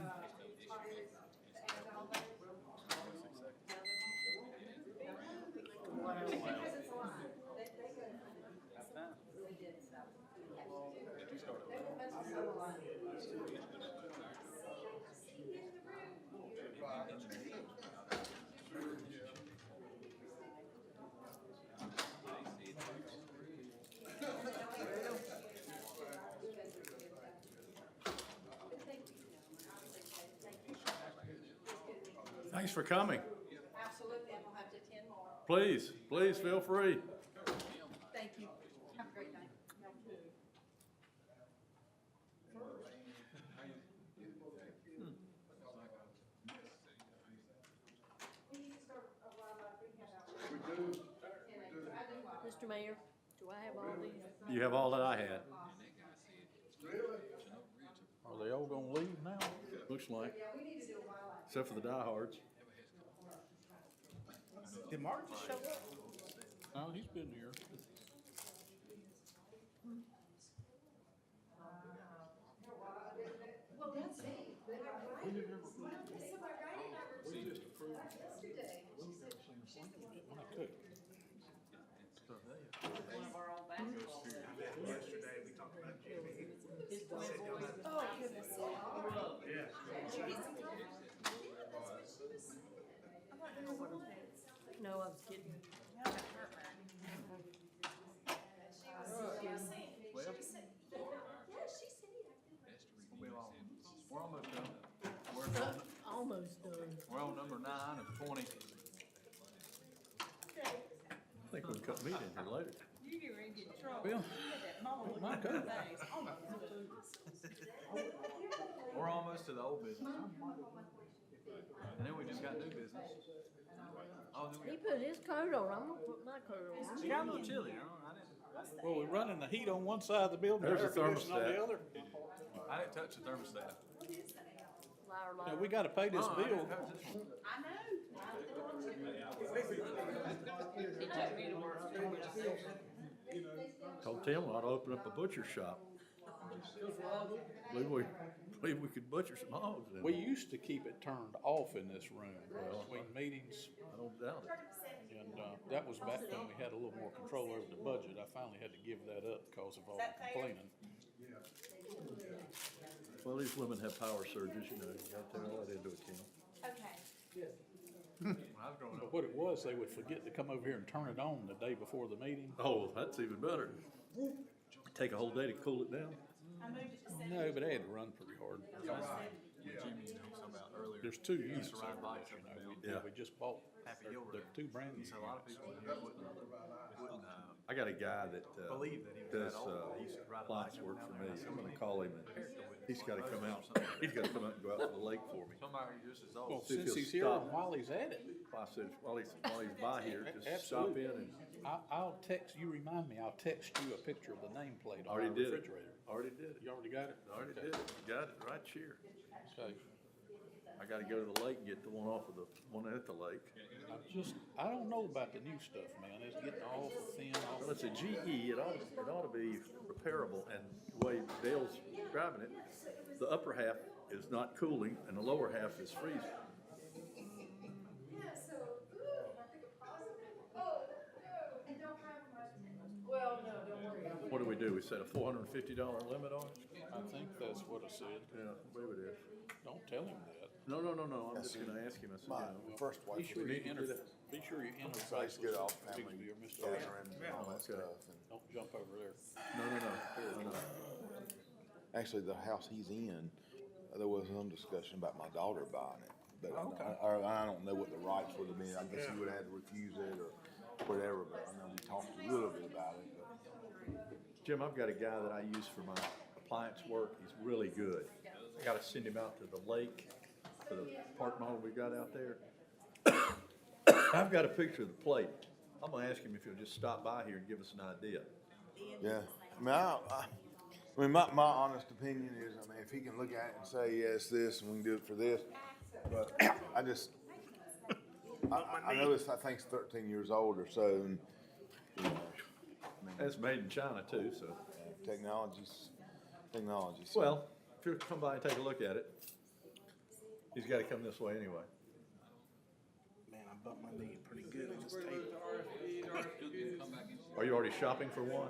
Thanks for coming. Absolutely, and we'll have to attend more. Please, please feel free. Thank you. Have a great day. Mr. Mayor, do I have all these? You have all that I had. Are they all gonna leave now? Looks like. Except for the diehards. Did Mark just show up? No, he's been here. Well, let's see. Yesterday. One of our old basketball players. Yesterday, we talked about Jimmy. His twin boys. Oh, goodness. No, I was kidding. We're almost done. Almost done. We're on number 9 of 20. I think we can cut meat in here later. You get ready to get in trouble. Well, You had that mama with my the God. things. Oh, my goodness. We're almost to the old business. And then we just got new business. Oh, then we He put his coat on, I'm gonna put my coat on. It got a little chilly, I didn't. well, we're running the heat on one side of the building, There's air a conditioning on the thermostat. other. I didn't touch the thermostat. Liar, Now, liar. we gotta pay this Oh, I bill. didn't touch this one. I know. Told Tim I ought to open up a butcher shop. Believe we could butcher some hogs in We there. used to keep it turned off in this room between meetings, I don't doubt it. and, that was back when we had a little more control over the budget. I finally had to give that up because of all the complaining. Well, these women have power surges, you know, you gotta take all that into account. Okay. When I was growing But up, what it was, they would forget to come over here and turn it on the day before the meeting. Oh, that's even better. Take a whole day to cool it down. I moved it to seven. No, but they had to run pretty hard. with Jimmy, he was talking about earlier. There's two he units used to ride over bikes there, up you and know, down we just bought, Happy Hill they're Road. two brand new He said a lot of units. people in here wouldn't I got a guy that, believe that he was does, that old. He used to ride a bike appliance up work and for down me. there. I'm gonna call him and he's gotta come out, he's gotta come out and go out to the lake for me. Somebody just as Well, old. See if since he'll he's here stop. and while he's at it, I said, while he's by here, just stop in and. I'll text, you remind me, I'll text you a picture of the nameplate on our Already did it. refrigerator. Already did it. You already got it? Already did it. Got it right here. Okay. I gotta go to the lake and get the one off of the, one at the lake. I don't know about the new stuff, man. It's getting awful thin, Well, awful. it's a GE, it ought to be repairable, and the way Dale's driving it, the upper half is not cooling and the lower half is freezing. Well, no, don't worry. What do? We set a $450 limit on it? I think that's what it said. Yeah, maybe it is. Don't tell him that. No, I'm just gonna ask him, I said, you know. First Be wife, sure you need to enter, do that. be sure you enter. so I used to get all Bixby family or Mr. Ray. gathering and all that Okay. stuff. And Don't jump over there. No. actually, the house he's in, there was some discussion about my daughter buying it. But I don't know what the rights would have been. I guess he would have had to refuse it or whatever, but I know we talked a little bit about it. But Jim, I've got a guy that I use for my appliance work, he's really good. I gotta send him out to the lake for the park model we got out there. I've got a picture of the plate. I'm gonna ask him if he'll just stop by here and give us an idea. yeah, I mean, my honest opinion is, I mean, if he can look at it and say, yes, this, and we can do it for this, but I just, I know this, I think it's 13 years old or so, and, you know, I mean, It's made in China too, so. technology's. So. Well, if you'll come by and take a look at it, he's gotta come this way anyway. Man, I bumped my knee pretty good on this table. Are you already shopping for one?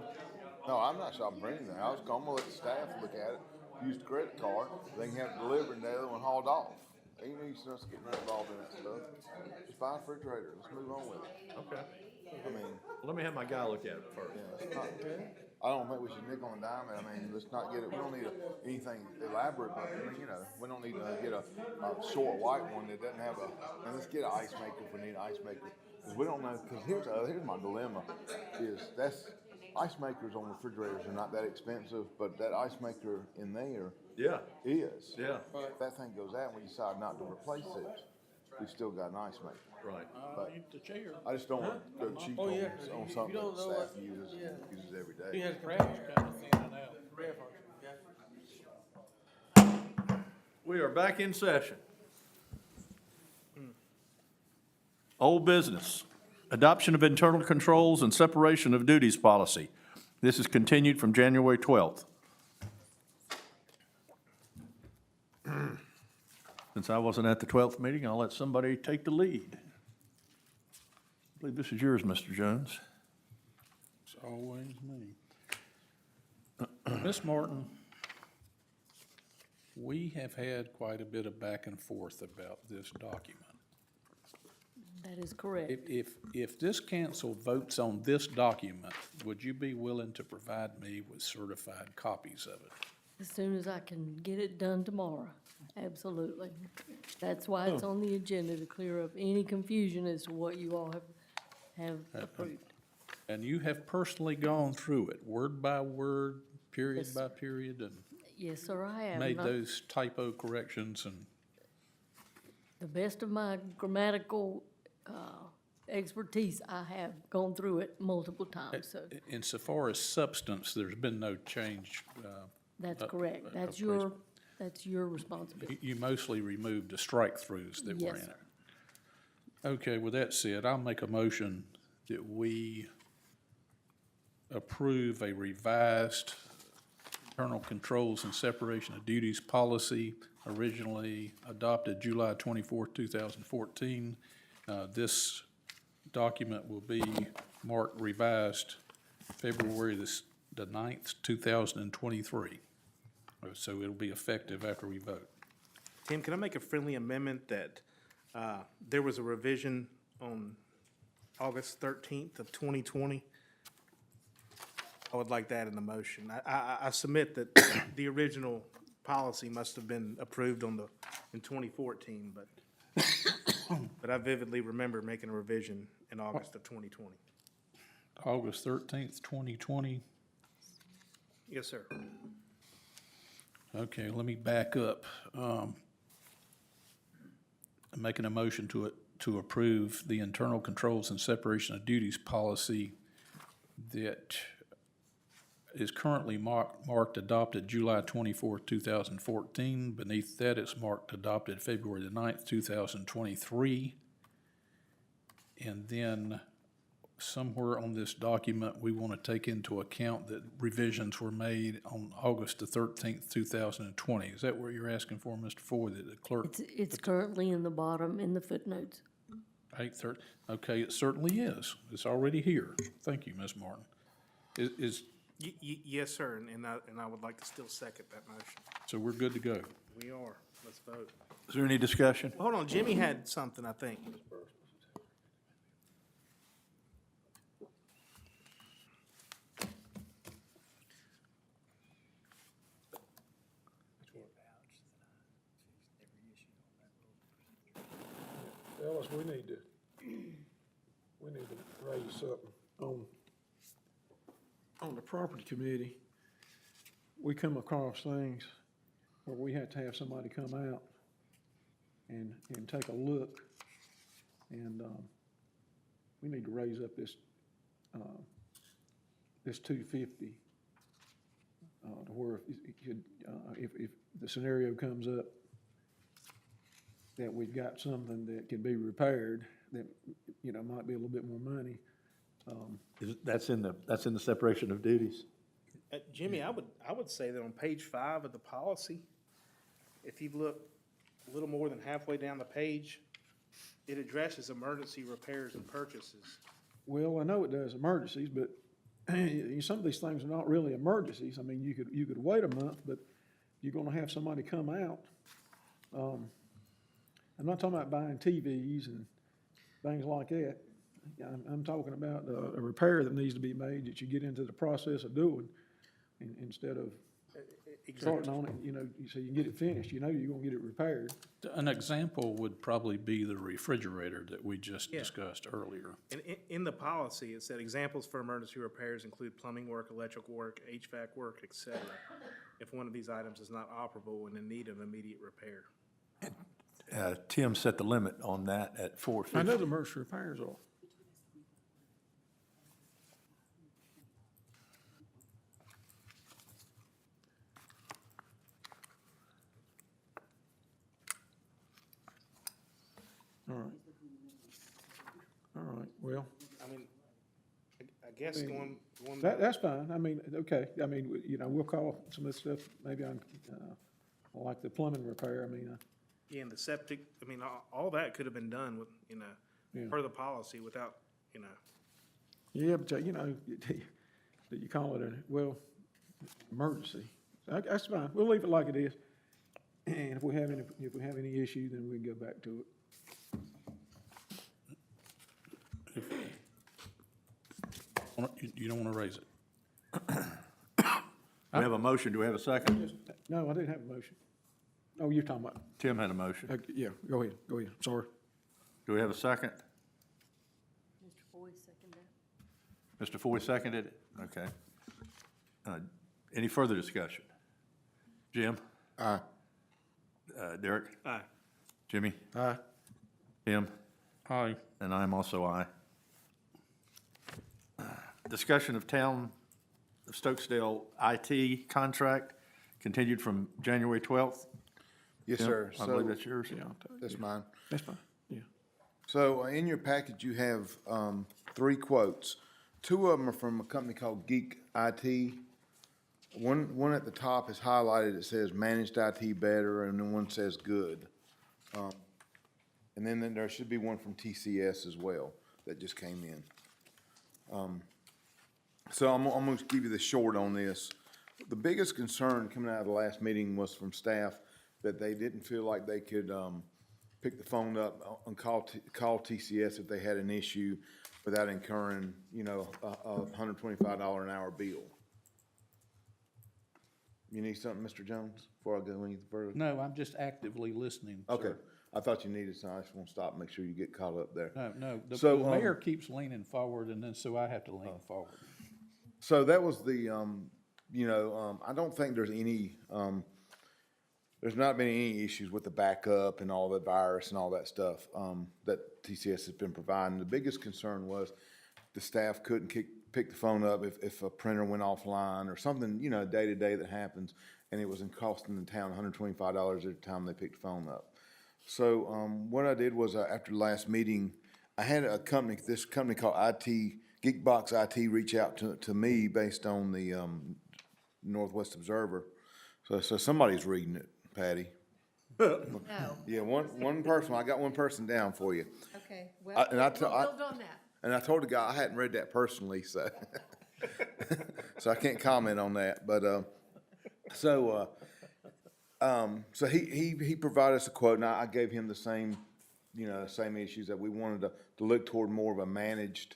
No, I'm not shopping for anything. I'm gonna let the staff look at it, use the credit card, they can have it delivered and the other one hauled off. Ain't no use in us getting involved in that stuff. Just buy a refrigerator, let's move on with it. Okay. I mean, Let me have my guy look at it first. yeah, it's not, I don't think we should nickel and dime it. I mean, let's not get it, we don't need anything elaborate, but, I mean, you know, we don't need to get a short white one that doesn't have and let's get an ice maker if we need an ice maker. Cause we don't know, cause here's my dilemma, is ice makers on refrigerators are not that expensive, but that ice maker in there Yeah. is. Yeah. If that thing goes out and we decide not to replace it, we still got an ice maker. Right. But The chair. I just don't want to go cheap Oh, yeah, on if something you don't that know staff what- uses every He day. has a computer kind of thinning out. Rev function, yeah. We are back in session. Old business, adoption of internal controls and separation of duties policy. This is continued from January 12th. Since I wasn't at the 12th meeting, I'll let somebody take the lead. I believe this is yours, Mr. Jones. It's always me. Ms. Martin, we have had quite a bit of back and forth about this document. That is correct. If this council votes on this document, would you be willing to provide me with certified copies of it? As soon as I can get it done tomorrow, absolutely. That's why it's on the agenda, to clear up any confusion as to what you all have approved. And you have personally gone through it, word by word, period Yes, by period, and Yes, sir, I have. made Not- those typo corrections and, The best of my grammatical expertise, I have gone through it multiple times, so insofar as substance, there's been no change. that's uh, correct. uh, That's appraisal. your responsibility. You mostly removed the strike-throughs that were Yes, in sir. it. Okay, with that said, I'll make a motion that we approve a revised internal controls and separation of duties policy originally adopted July 24, 2014. This document will be marked revised February the 9th, 2023. So it'll be effective after we vote. Tim, can I make a friendly amendment that there was a revision on August 13th of 2020? I would like that in the motion. I submit that the original policy must have been approved in 2014, but I vividly remember making a revision in August of 2020. August 13th, 2020. Yes, sir. Okay, let me back up. I'm making a motion to approve the internal controls and separation of duties policy that is currently marked adopted July 24, 2014. Beneath that, it's marked adopted February the 9th, 2023. And then somewhere on this document, we want to take into account that revisions were made on August the 13th, 2020. Is that what you're asking for, Mr. Ford, that the clerk? It's currently in the bottom, in the footnotes. 8:30, okay, it certainly is. It's already here. Thank you, Ms. Martin. Yes, sir, and I would like to still second that motion. So we're good to go. We are. Let's vote. Is there any discussion? Hold on, Jimmy had something, I think. Ellis, we need to raise something on the property committee. We come across things where we have to have somebody come out and take a look. And, we need to raise up this $250, to where if the scenario comes up that we've got something that can be repaired, that, might be a little bit more money. That's in the separation of duties. Jimmy, I would say that on page 5 of the policy, if you look a little more than halfway down the page, it addresses emergency repairs and purchases. Well, I know it does emergencies, but some of these things are not really emergencies. I mean, you could wait a month, but you're gonna have somebody come out. I'm not talking about buying TVs and things like that. I'm talking about a repair that needs to be made that you get into the process of doing, instead of starting on it, so you can get it finished, you're gonna get it repaired. An example would probably be the refrigerator that we just discussed earlier. And in the policy, it said examples for emergency repairs include plumbing work, electrical work, HVAC work, et cetera, if one of these items is not operable and in need of immediate repair. Tim set the limit on that at $450. I know the emergency repairs are. All right, well, I mean, I guess going. that's fine, I mean, okay, I mean, we'll call some of this stuff, maybe like the plumbing repair, Yeah, and the septic, I mean, all that could have been done with, per the policy without, yeah, but, that you call it emergency. That's fine, we'll leave it like it is. And if we have any issue, then we can go back to it. You don't want to raise it. We have a motion, do we have a second? No, I didn't have a motion. Oh, you're talking about, Tim had a motion. yeah, go ahead, sorry. Do we have a second? Mr. Foy seconded it. Mr. Foy seconded it? Okay. Any further discussion? Jim? Aye. Derek? Aye. Jimmy? Aye. Tim? Aye. And I'm also aye. Discussion of Town of Stokesdale IT contract continued from January 12th. Yes, Tim, sir. I believe that's yours. Yeah, That's mine. that's fine, yeah. So in your package, you have 3 quotes. 2 of them are from a company called Geek IT. One at the top is highlighted, it says managed IT better, and then one says good. And then there should be one from TCS as well that just came in. So I'm gonna give you the short on this. The biggest concern coming out of the last meeting was from staff that they didn't feel like they could pick the phone up and call TCS if they had an issue without incurring, a $125 an hour bill. You need something, Mr. Jones, before I go any further? No, I'm just actively listening. Okay, sir. I thought you needed some, I just want to stop and make sure you get caught up there. No, the So, mayor keeps leaning forward, and then so I have to lean forward. So that was the, I don't think there's any, there's not been any issues with the backup and all the virus and all that stuff, that TCS has been providing. The biggest concern was the staff couldn't pick the phone up if a printer went offline or something, day-to-day that happens, and it was costing the town $125 every time they picked the phone up. So, what I did was, after the last meeting, I had this company called Geekbox IT reach out to me based on the, Northwest Observer. So somebody's reading it, Patty. No. Yeah, one person, I got one person down for you. Okay, well, we'll build on that. And I told the guy I hadn't read that personally, so, so I can't comment on that, but, so he provided us a quote, and I gave him the same, same issues that we wanted to look toward more of a managed,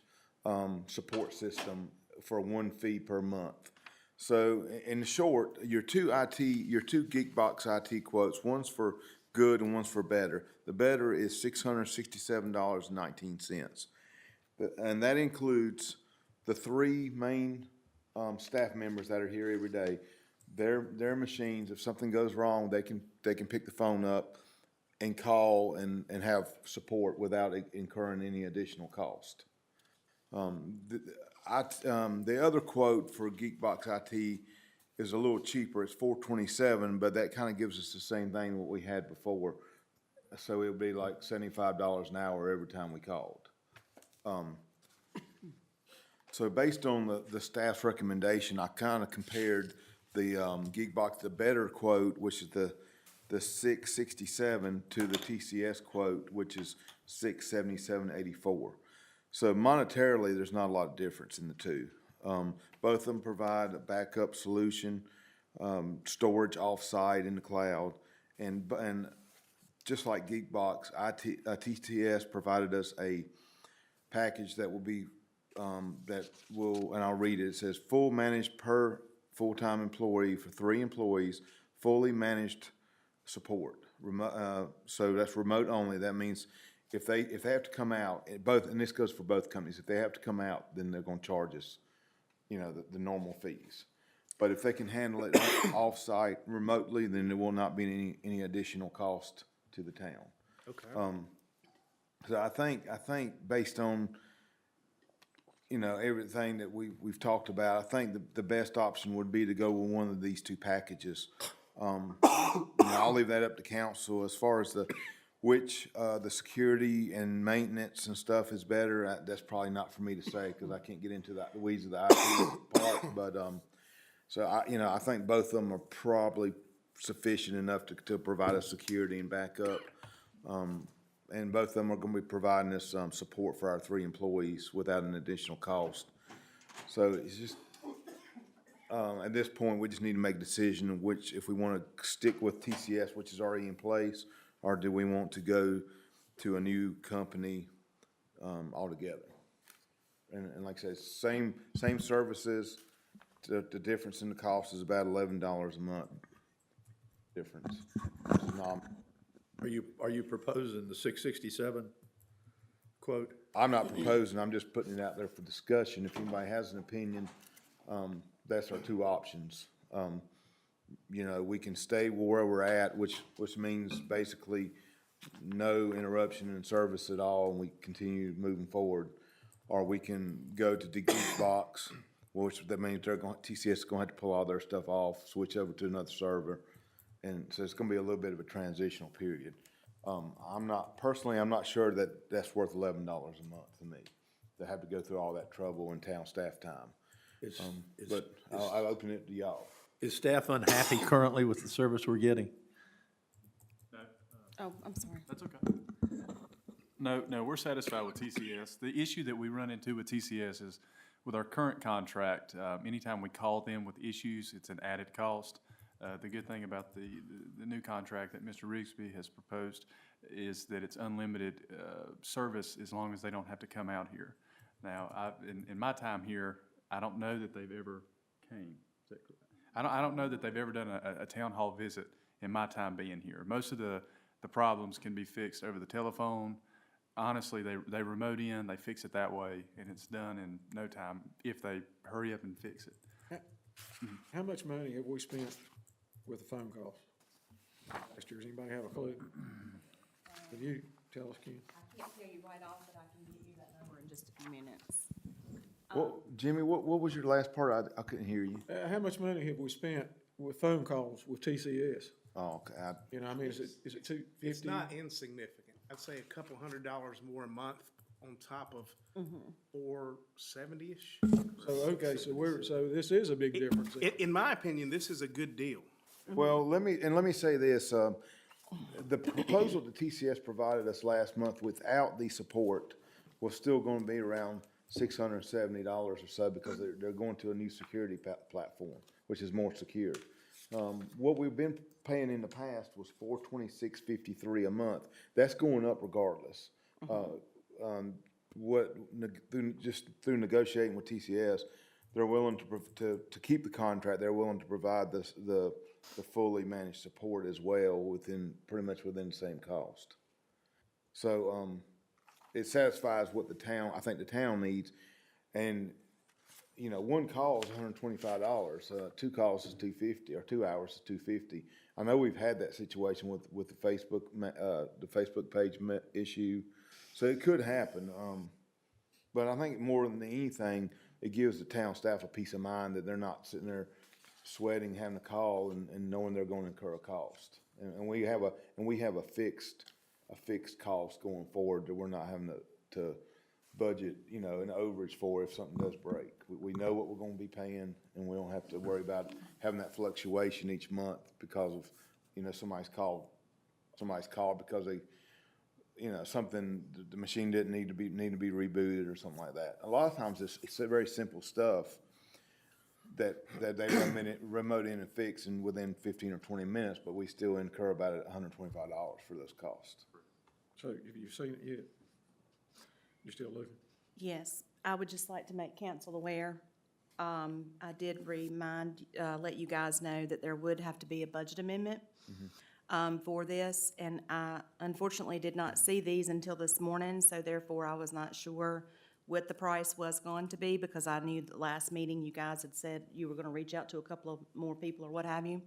support system for one fee per month. So in short, your two Geekbox IT quotes, one's for good and one's for better. The better is $667.19. And that includes the 3 main staff members that are here every day. Their machines, if something goes wrong, they can pick the phone up and call and have support without incurring any additional cost. The other quote for Geekbox IT is a little cheaper. It's $427, but that kind of gives us the same thing what we had before. So it would be like $75 an hour every time we called. So based on the staff's recommendation, I kind of compared the Geekbox, the better quote, which is the $667, to the TCS quote, which is $677.84. So monetarily, there's not a lot of difference in the two. Both of them provide a backup solution, storage off-site in the cloud, and just like Geekbox, TCS provided us a package that will be, that will, and I'll read it. It says, full managed per full-time employee for 3 employees, fully managed support. So that's remote only. That means if they have to come out, and this goes for both companies, if they have to come out, then they're gonna charge us, the normal fees. But if they can handle it off-site remotely, then there will not be any additional cost to the town. Okay. So I think based on, everything that we've talked about, I think the best option would be to go with one of these 2 packages. I'll leave that up to council as far as which the security and maintenance and stuff is better. That's probably not for me to say, because I can't get into the weeds of the IT part, but, so I think both of them are probably sufficient enough to provide us security and backup. And both of them are gonna be providing us, support for our 3 employees without an additional cost. So it's just, at this point, we just need to make a decision of if we wanna stick with TCS, which is already in place, or do we want to go to a new company, altogether? And like I said, same services. The difference in the cost is about $11 a month difference. Are you proposing the 667 quote? I'm not proposing, I'm just putting it out there for discussion. If anybody has an opinion, that's our 2 options. We can stay where we're at, which means basically no interruption in service at all, and we continue moving forward. Or we can go to the geek box, which that means TCS is gonna have to pull all their stuff off, switch over to another server. And so it's gonna be a little bit of a transitional period. I'm not sure that's worth $11 a month to me, to have to go through all that trouble and town staff time. But I'll open it to y'all. Is staff unhappy currently with the service we're getting? No, Oh, I'm sorry. that's okay. No, we're satisfied with TCS. The issue that we run into with TCS is with our current contract, anytime we call them with issues, it's an added cost. The good thing about the new contract that Mr. Rigsby has proposed is that it's unlimited service as long as they don't have to come out here. Now, in my time here, I don't know that they've ever came. Is that correct? I don't know that they've ever done a town hall visit in my time being here. Most of the problems can be fixed over the telephone. Honestly, they remote in, they fix it that way, and it's done in no time if they hurry up and fix it. How much money have we spent with the phone calls last year? Does anybody have a clue? Can you tell us, Ken? I can't tell you right off, but I can get you that number in just a few minutes. Well, Jimmy, what was your last part? I couldn't hear you. How much money have we spent with phone calls with TCS? Oh, okay. Is it $250? It's not insignificant. I'd say a couple $100 more a month on top of $470-ish. So this is a big difference. In my opinion, this is a good deal. Well, let me say this, the proposal that TCS provided us last month without the support was still gonna be around $670 or so, because they're going to a new security platform, which is more secure. What we've been paying in the past was $426.53 a month. That's going up regardless. Through negotiating with TCS, they're willing to keep the contract. They're willing to provide the fully managed support as well pretty much within the same cost. So, it satisfies what I think the town needs. And, 1 call is $125, 2 calls is $250, or 2 hours is $250. I know we've had that situation with the Facebook page issue, so it could happen. But I think more than anything, it gives the town staff a peace of mind that they're not sitting there sweating, having to call and knowing they're going to incur a cost. And we have a fixed cost going forward that we're not having to budget, an overage for if something does break. We know what we're gonna be paying, and we don't have to worry about having that fluctuation each month because of, somebody's called because they, something, the machine didn't need to be rebooted or something like that. A lot of times it's very simple stuff that they remote in and fix within 15 or 20 minutes, but we still incur about $125 for those costs. So have you seen it yet? You're still looking? Yes, I would just like to make council aware. I did let you guys know that there would have to be a budget amendment for this, and I unfortunately did not see these until this morning, so therefore I was not sure what the price was going to be, because I knew the last meeting you guys had said you were gonna reach out to a couple of more people or what have you.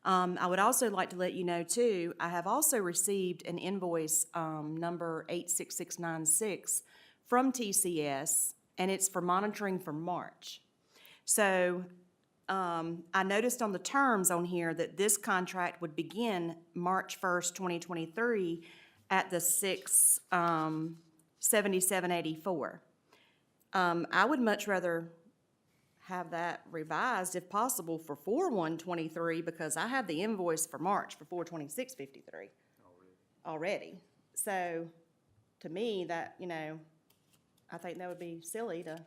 I would also like to let you know too, I have also received an invoice, number 86696 from TCS, and it's for monitoring for March. So, I noticed on the terms on here that this contract would begin March 1st, 2023 at the 677.84. I would much rather have that revised if possible for 4/1/23, because I have the invoice for March for 4/26/53 already. So, to me, that, I think that would be silly to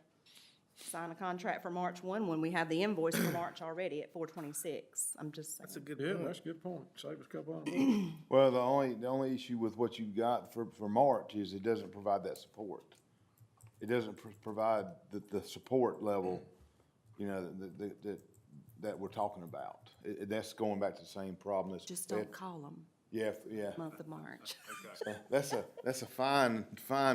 sign a contract for March 1 when we have the invoice for March already at 4/26. I'm just saying. That's a good Yeah, point. that's a good point. Save us a couple hundred bucks. Well, the only issue with what you've got for March is it doesn't provide that support. It doesn't provide the support level, that we're talking about. That's going back to the same problem. Just don't call them Yeah, month of March. That's a fine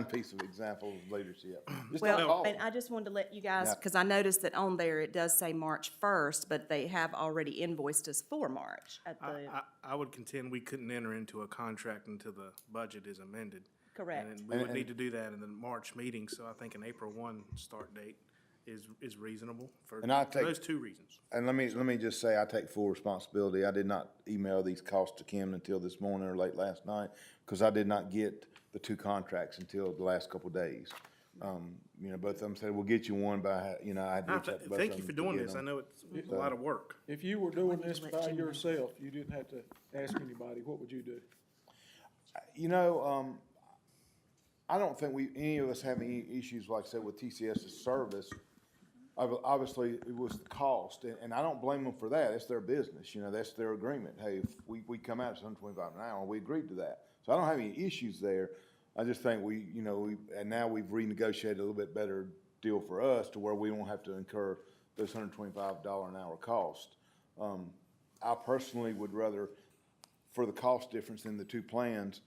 piece of example of leadership. Just don't Well, call and them. I just wanted to let you guys, Yeah. because I noticed that on there, it does say March 1st, but they have already invoiced us for March at the, I would contend we couldn't enter into a contract until the budget is amended. correct. And we would need to do that in the March meeting, so I think an April 1 start date is reasonable for those two reasons. And let me just say, I take full responsibility. I did not email these costs to Kim until this morning or late last night, because I did not get the two contracts until the last couple of days. Both of them said, we'll get you one, but I had to reach out to both of them. Thank you for doing to get this. I them. know it's a lot of work. If you were doing this by yourself, you didn't have to ask anybody, what would you do? I don't think any of us have any issues, like I said, with TCS's service. Obviously, it was the cost, and I don't blame them for that. It's their business, that's their agreement. Hey, if we come out at $125 an hour, we agreed to that. So I don't have any issues there. I just think and now we've renegotiated a little bit better deal for us to where we won't have to incur those $125 an hour cost. I personally would rather, for the cost difference in the two plans,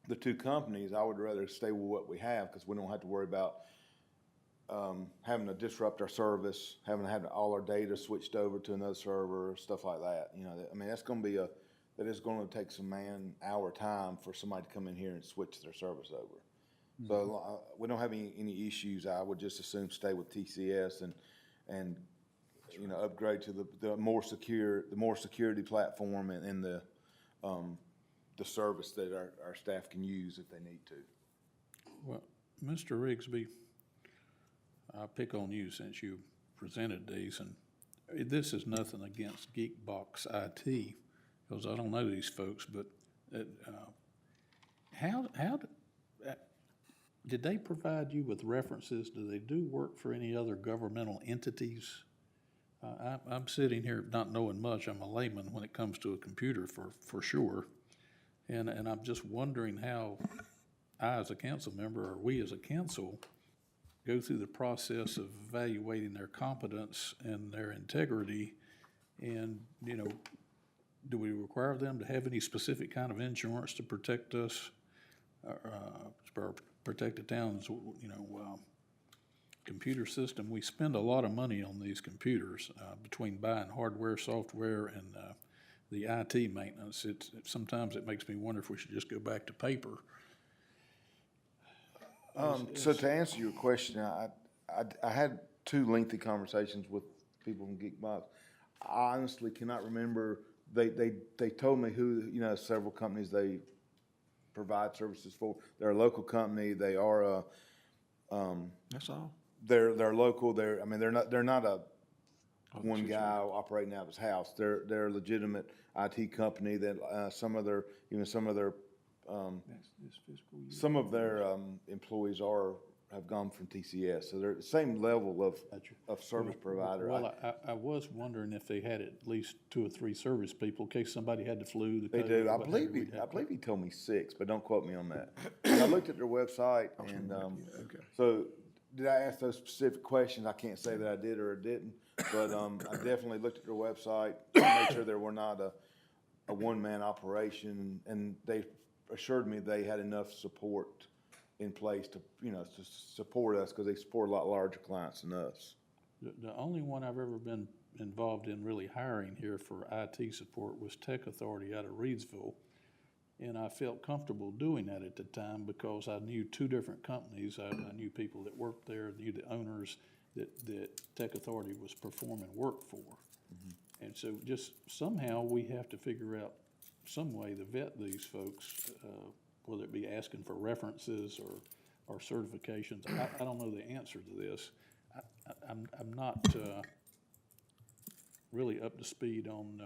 the two companies, I would rather stay with what we have, because we don't have to worry about having to disrupt our service, having to have all our data switched over to another server, stuff like that. That's going to be that is going to take some man-hour time for somebody to come in here and switch their service over. Mm-hmm. So we don't have any issues. I would just assume stay with TCS and upgrade to the more security platform and the service that our staff can use if they need to. Well, Mr. Rigsby, I'll pick on you since you presented these, and this is nothing against Geekbox IT, because I don't know these folks, but did they provide you with references? Do they do work for any other governmental entities? I'm sitting here not knowing much. I'm a layman when it comes to a computer for sure. And I'm just wondering how I, as a council member, or we as a council, go through the process of evaluating their competence and their integrity. And, do we require them to have any specific kind of insurance to protect us, or protect the town's, computer system? We spend a lot of money on these computers, between buying hardware, software, and the IT maintenance. Sometimes it makes me wonder if we should just go back to paper. So to answer your question, I had two lengthy conversations with people from Geekbox. I honestly cannot remember. They told me who, several companies they provide services for. They're a local company. They are That's all. They're local. They're not a one guy operating out of his house. They're a legitimate IT company that some of their employees are have gone from TCS, so they're the same level of service provider. Well, I was wondering if they had at least 2 or 3 service people in case somebody had the flu. They do. I believe he told me 6, but don't quote me on that. I looked at their website, and so did I ask those specific questions? I can't say that I did or didn't, but I definitely looked at their website to make sure there were not a one-man operation, and they assured me they had enough support in place to support us, because they support a lot larger clients than us. The only one I've ever been involved in really hiring here for IT support was Tech Authority out of Reedsville. And I felt comfortable doing that at the time because I knew 2 different companies. I knew people that worked there, knew the owners that Tech Authority was performing work for. Mm-hmm. And so just somehow we have to figure out some way to vet these folks, whether it be asking for references or certifications. I don't know the answer to this. I'm not really up to speed on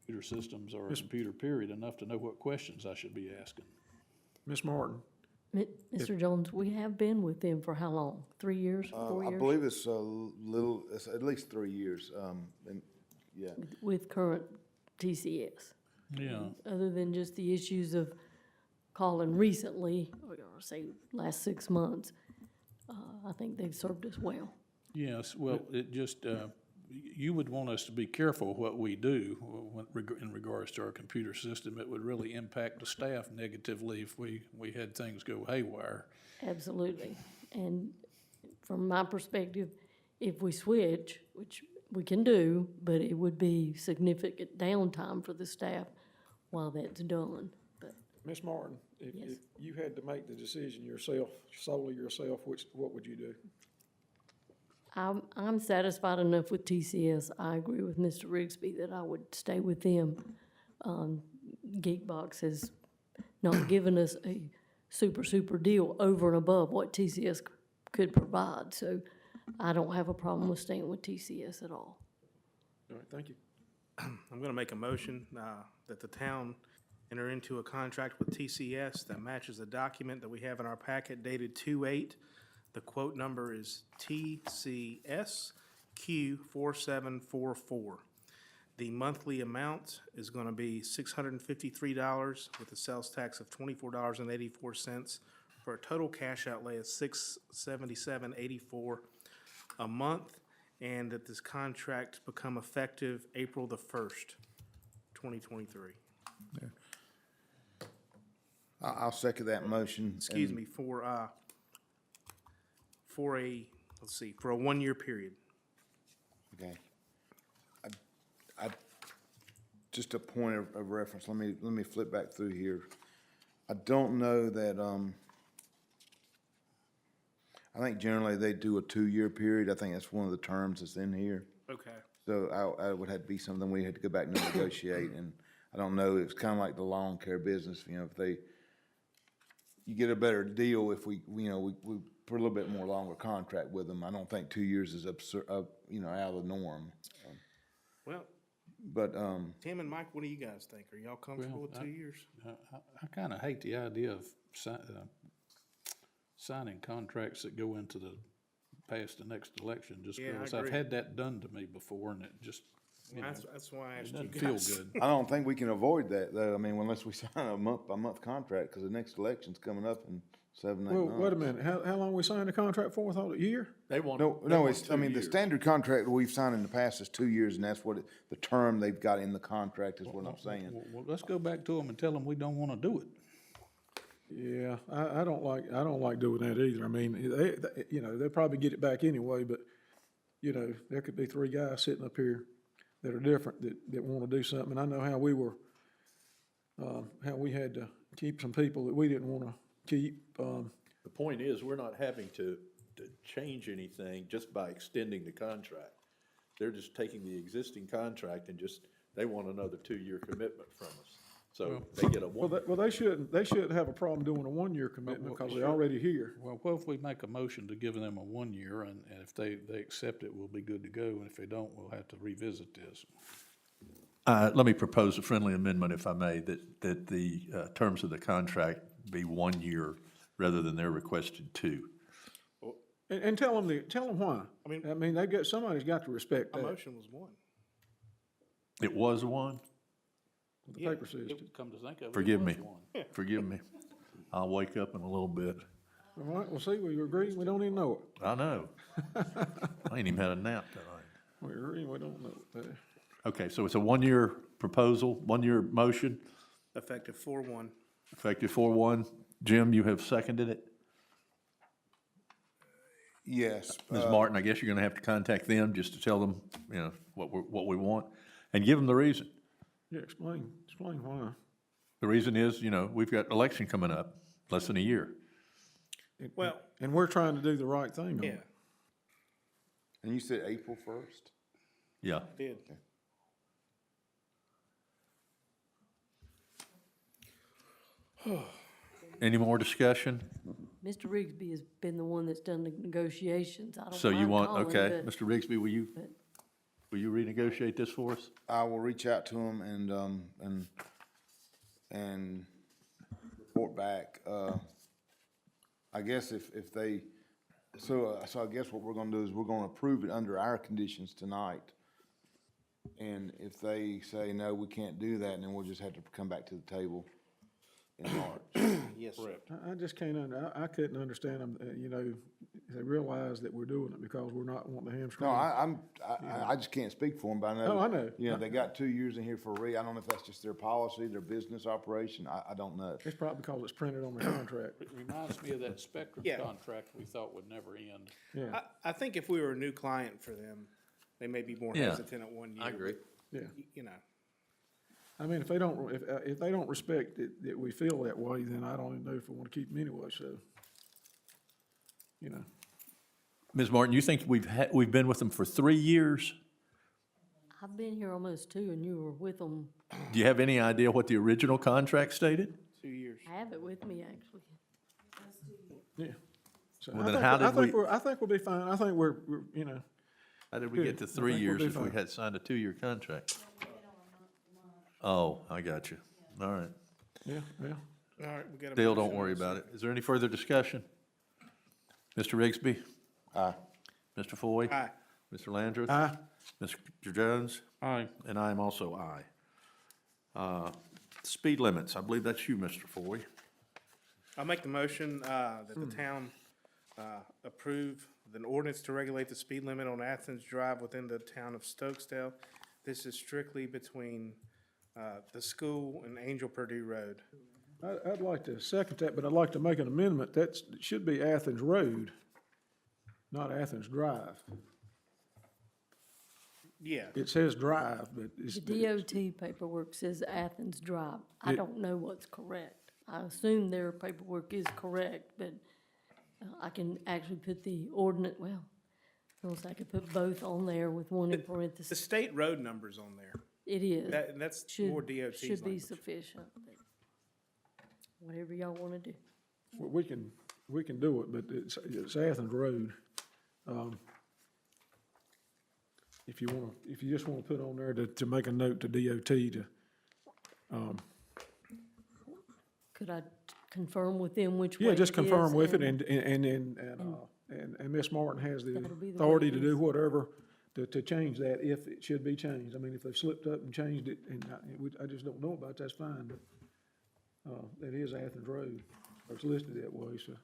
computer systems or a computer period enough to know what questions I should be asking. Ms. Martin? Mr. Jones, we have been with them for how long? 3 years, 4 years? I believe it's it's at least 3 years, and yeah. With current TCS. Yeah. Other than just the issues of calling recently, or say last 6 months, I think they've served us well. Yes, well, it just, you would want us to be careful what we do in regards to our computer system. It would really impact the staff negatively if we had things go haywire. Absolutely. And from my perspective, if we switch, which we can do, but it would be significant downtime for the staff while that's done. But Ms. Martin, if Yes. you had to make the decision yourself, solely yourself, what would you do? I'm satisfied enough with TCS. I agree with Mr. Rigsby that I would stay with them. Geekbox has not given us a super deal over and above what TCS could provide, so I don't have a problem with staying with TCS at all. All right, thank you. I'm gonna make a motion that the town enter into a contract with TCS that matches the document that we have in our packet dated 2/8. The quote number is TCSQ4744. The monthly amount is gonna be $653 with a sales tax of $24.84 for a total cash outlay of $677.84 a month, and that this contract become effective April the 1st, 2023. I'll second that motion. Excuse me, for a 1-year period. Okay. Just a point of reference, let me flip back through here. I don't know that, I think generally they do a 2-year period. I think that's one of the terms that's in here. Okay. So I would have to be something we had to go back and negotiate, and I don't know, it's kind of like the lawn care business, if you get a better deal if we put a little bit more longer contract with them. I don't think 2 years is absurd, out of the norm. Well, But, Tim and Mike, what do you guys think? Are y'all comfortable with 2 years? I kind of hate the idea of signing contracts that go into past the next election, just Yeah, I because I've agree. had that done to me before, and it just, That's why I it asked you doesn't feel guys. good. I don't think we can avoid that, though, unless we sign a month-by-month contract, because the next election's coming up in 7, 8 Well, months. wait a minute, how long we signed the contract for? I thought a year? They want. No, they no, want it's, 2 the years. standard contract that we've signed in the past is 2 years, and that's what, the term they've got in the contract is what I'm saying. Well, let's go back to them and tell them we don't want to do it. Yeah, I don't like doing that either. They'll probably get it back anyway, but, there could be 3 guys sitting up here that are different that want to do something. And I know how we were, how we had to keep some people that we didn't want to keep. The point is, we're not having to change anything just by extending the contract. They're just taking the existing contract and they want another 2-year commitment from us. So they get a one. Well, they shouldn't have a problem doing a 1-year commitment because they're already here. Well, what if we make a motion to give them a 1 year, and if they accept it, we'll be good to go, and if they don't, we'll have to revisit this. Let me propose a friendly amendment, if I may, that the terms of the contract be 1 year rather than their requested 2. And tell them why. I mean, somebody's got to respect My that. motion was 1. It was 1? The paper says. Come to think of it. Forgive it me. was one. Forgive me. I'll wake up in a little bit. All right, well, see, we agree, we don't even know it. I know. I ain't even had a nap tonight. We agree, we don't know it. Okay, so it's a 1-year proposal, 1-year motion, Effective 4/1. effective 4/1. Jim, you have seconded it? Yes. Ms. Martin, I guess you're gonna have to contact them just to tell them, what we want, and give them the reason. Yeah, explain why. The reason is, we've got election coming up, less than a year. Well, And we're trying to do the right thing on yeah, it. And you said April 1st? Yeah. did. Any more discussion? Mr. Rigsby has been the one that's done the negotiations. I don't So you mind want, calling, okay, but- Mr. Rigsby, will you but- renegotiate this for us? I will reach out to them and report back. I guess if they, so I guess what we're gonna do is we're gonna approve it under our conditions tonight. And if they say, no, we can't do that, then we'll just have to come back to the table in March. Yes, sir. I just can't, I couldn't understand them, they realize that we're doing it because we're not wanting to hamstring. No, I just can't speak for them, but I know. Oh, I know. They got 2 years in here for I don't know if that's just their policy, their business operation, I don't know. It's probably because it's printed on the contract. It reminds me of that Spectrum Yeah. contract we thought would never end. Yeah, I think if we were a new client for them, they may be more Yeah. hesitant at 1 year. I agree. yeah. You know, I mean, if they don't respect it, that we feel that way, then I don't even know if we want to keep them anyway, so. Ms. Martin, you think we've been with them for 3 years? I've been here almost 2, and you were with them. Do you have any idea what the original contract stated? 2 years. I have it with me, actually. Yeah. So Well, I then think- how I did think we- I think we'll be fine. I think we're. How did we get to Good. I 3 think we'll years be if we fine. had signed a 2-year contract? Oh, I got you. All right. Yeah. All right, we got a Dale, don't motion worry and a about it. Is there any further discussion? Mr. Rigsby? Aye. Mr. Foy? Aye. Mr. Landrith? Aye. Mr. Jones? Aye. And I am also aye. Speed limits, I believe that's you, Mr. Foy. I'll make the motion that the town approve an ordinance to regulate the speed limit on Athens Drive within the town of Stokesdale. This is strictly between the school and Angel Purdue Road. I'd like to second that, but I'd like to make an amendment. It should be Athens Road, not Athens Drive. Yeah, It says Drive, but it's. The DOT paperwork says Athens Drive. I don't know what's correct. I assume their paperwork is correct, but I can actually put the ordinance, well, unless I could put both on there with one in the parentheses. state road number's on there. It is. And that's Should- more DOT's Should be language. sufficient, but whatever y'all want to do. We can do it, but it's Athens Road. If you just wanna put on there to make a note to DOT to, Could I confirm with them which way yeah, just it is confirm with it and Ms. Martin has the That'll be the way authority it to do is. whatever to change that if it should be changed. I mean, if they've slipped up and changed it and I just don't know about it, that's fine, but, that is Athens Road, or it's listed that way, so.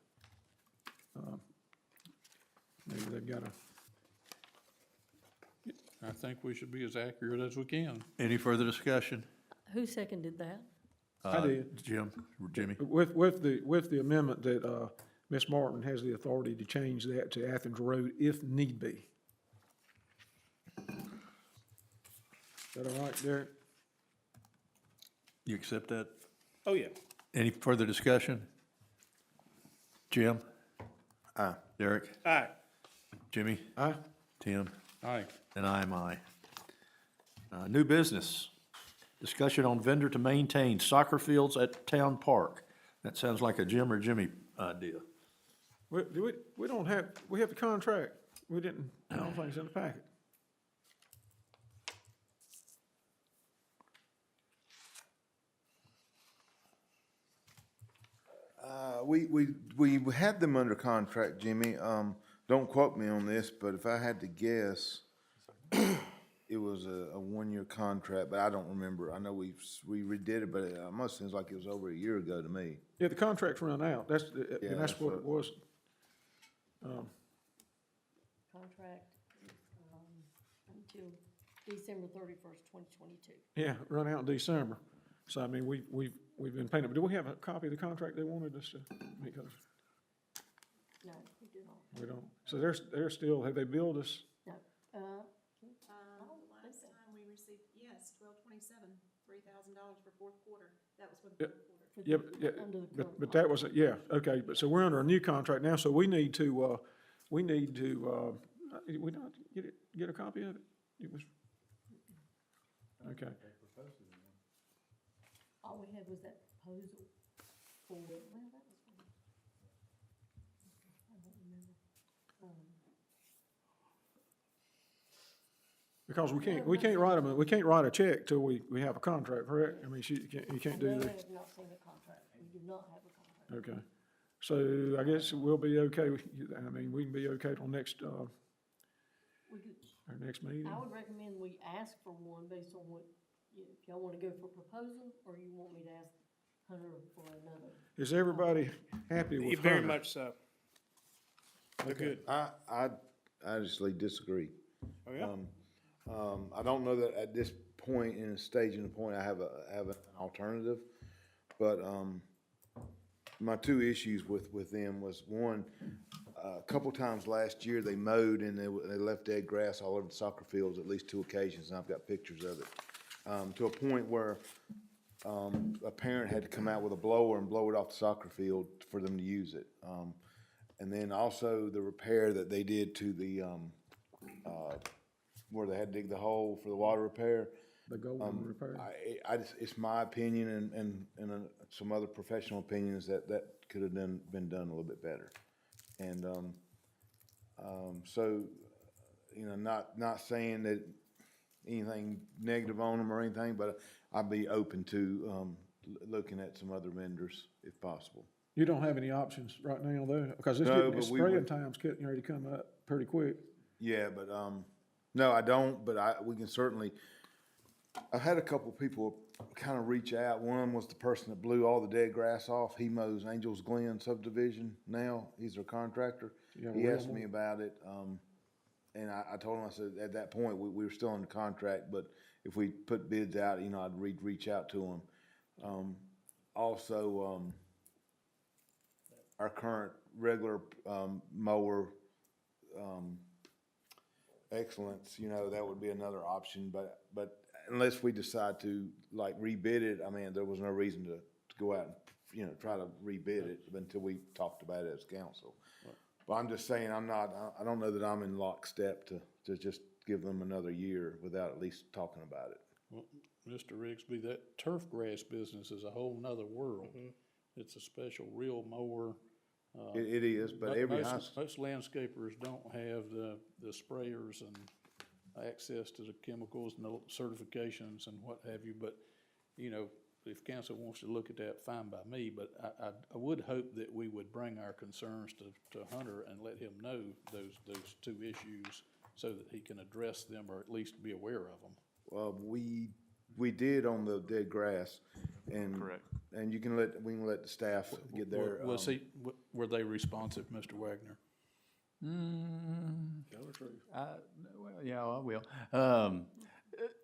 Maybe they've got I think we should be as accurate as we can. Any further discussion? Who seconded that? I did. Jimmy? With the amendment that, Ms. Martin has the authority to change that to Athens Road if need be. Is that all right, Derek? You accept that? Oh, yeah. Any further discussion? Jim? Aye. Derek? Aye. Jimmy? Aye. Tim? Aye. And I am aye. New business, discussion on vendor to maintain soccer fields at Town Park. That sounds like a Jim or Jimmy idea. We don't have, we have the contract. We didn't, I don't think it's in the packet. We had them under contract, Jimmy. Don't quote me on this, but if I had to guess, it was a one-year contract, but I don't remember. I know we redid it, but it almost seems like it was over a year ago to me. Yeah, the contract's run out, that's, Yeah, and that's that's what it what- was. Contract, until December 31st, 2022. Yeah, run out in December. So, I mean, we've been paying it, but do we have a copy of the contract they wanted us to, because No, we do not. we don't, so they're still, have they billed us? No, Last time we received, yes, 12/27, $3,000 for fourth quarter. That was for the Yeah. fourth quarter. Yeah, Under the current but that was, yeah, okay, but so we're under a new contract now, so we need to, we not get a copy of it? It was, okay. All we had was that proposal for, well, that was, I don't remember. Because we can't write a check till we have a contract, correct? I mean, you can't do No, I that. have not seen a contract. We do not have a contract. Okay. So I guess we'll be okay, I mean, we can be okay till next, We could, our next meeting. I would recommend we ask for one based on what, if y'all wanna go for proposal, or you want me to ask Hunter for another. Is everybody happy with Very Hunter? much so. They're good. I honestly disagree. Oh, yeah? I don't know that at this point, in the stage and the point, I have an alternative, but, my two issues with them was, one, a couple times last year, they mowed and they left dead grass all over the soccer fields, at least two occasions, and I've got pictures of it. To a point where, a parent had to come out with a blower and blow it off the soccer field for them to use it. And then also the repair that they did to the, where they had to dig the hole for the water repair. The golden repair. I just, it's my opinion and some other professional opinions that could have been done a little bit better. And, so, you know, not saying that anything negative on them or anything, but I'd be open to, looking at some other vendors if possible. You don't have any options right now, though? Because it's No, getting, but it's we spraying would- time's getting ready to come up pretty quick. Yeah, but, no, I don't, but we can certainly, I've had a couple people kind of reach out. One was the person that blew all the dead grass off. He mows Angels Glen subdivision now. He's their contractor. Yeah, He well, asked me about it, and I told him, I said, at that point, we were still under contract, but if we put bids out, you know, I'd reach out to him. Also, our current regular, mower, Excellence, you know, that would be another option, but unless we decide to like rebid it, I mean, there was no reason to go out and, you know, try to rebid it until we talked about it as council. But I'm just saying, I don't know that I'm in lockstep to just give them another year without at least talking about it. Well, Mr. Rigsby, that turf grass business is a whole nother world. It's a special reel mower. It is, but every house. Most landscapers don't have the sprayers and access to the chemicals and the certifications and what have you, but, you know, if council wants to look at that, fine by me, but I would hope that we would bring our concerns to Hunter and let him know those two issues so that he can address them or at least be aware of them. Well, we did on the dead grass, and. Correct. And we can let the staff get their. Were they responsive, Mr. Wagner? Tell the truth. Well, yeah, I will.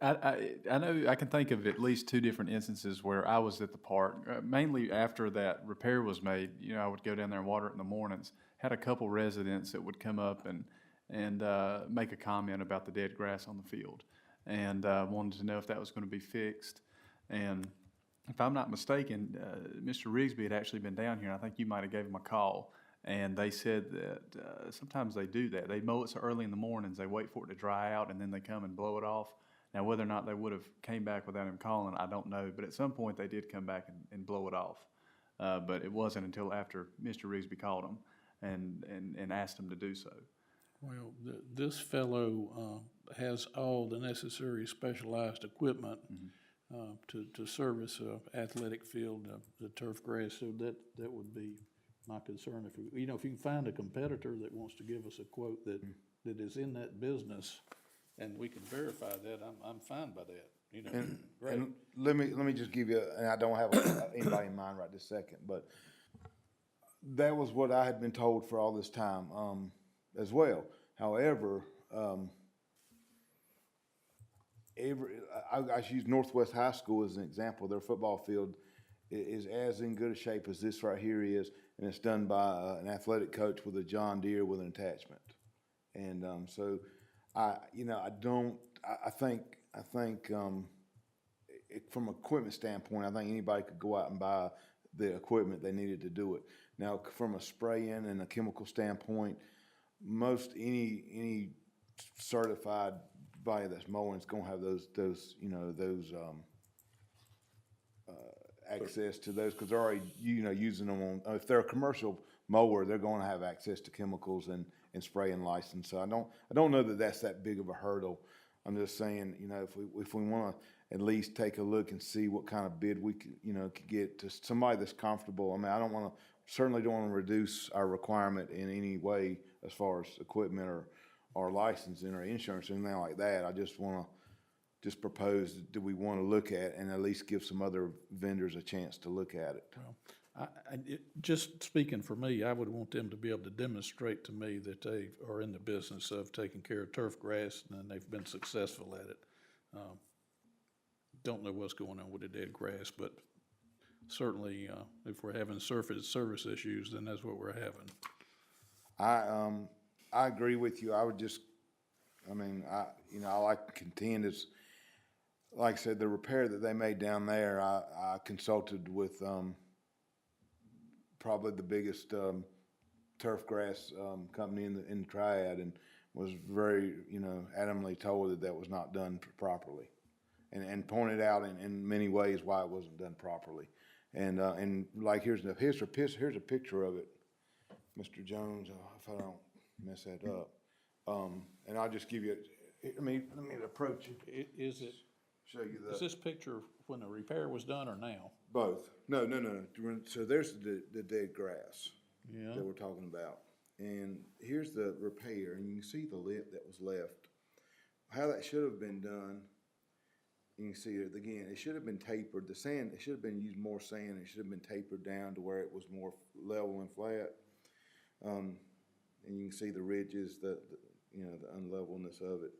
I know I can think of at least two different instances where I was at the park, mainly after that repair was made. You know, I would go down there and water it in the mornings. Had a couple residents that would come up and make a comment about the dead grass on the field, and wanted to know if that was going to be fixed. And if I'm not mistaken, Mr. Rigsby had actually been down here. I think you might have gave him a call, and they said that sometimes they do that. They mow it so early in the mornings, they wait for it to dry out, and then they come and blow it off. Now, whether or not they would have came back without him calling, I don't know. But at some point, they did come back and blow it off. But it wasn't until after Mr. Rigsby called them and asked them to do so. Well, this fellow has all the necessary specialized equipment to service a athletic field, the turf grass, so that would be my concern. If you know, if you can find a competitor that wants to give us a quote that is in that business, and we can verify that, I'm fine by that. You know, great. And let me just give you, and I don't have anybody in mind right this second, but that was what I had been told for all this time, as well. However, I use Northwest High School as an example. Their football field is as in good a shape as this right here is, and it's done by an athletic coach with a John Deere with an attachment. And so, I think from an equipment standpoint, I think anybody could go out and buy the equipment they needed to do it. Now, from a spray-in and a chemical standpoint, most any certified body that's mowing is going to have those access to those, because they're already using them on. If they're a commercial mower, they're going to have access to chemicals and spraying license. So I don't know that that's that big of a hurdle. I'm just saying, if we want to at least take a look and see what kind of bid we could get to somebody that's comfortable. I mean, certainly don't want to reduce our requirement in any way as far as equipment or licensing or insurance or anything like that. I just want to propose, do we want to look at and at least give some other vendors a chance to look at it? Well, just speaking for me, I would want them to be able to demonstrate to me that they are in the business of taking care of turf grass and they've been successful at it. Don't know what's going on with the dead grass, but certainly if we're having service issues, then that's what we're having. I agree with you. I like to contend is, like I said, the repair that they made down there, I consulted with probably the biggest turf grass company in the triad, and was very adamantly told that was not done properly, and pointed out in many ways why it wasn't done properly. And like here's a picture of it, Mr. Jones, if I don't mess that up. And I'll just give you. Let me approach it. Show you Is this picture when the repair was done or now? Both. No. So there's the dead grass that we're talking about. And here's the repair, and you can see the lip that was left. How that should have been done, you can see it again. It should have been tapered. The sand, it should have been used more sand. It should have been tapered down to where it was more level and flat. And you can see the ridges, the unlevelness of it.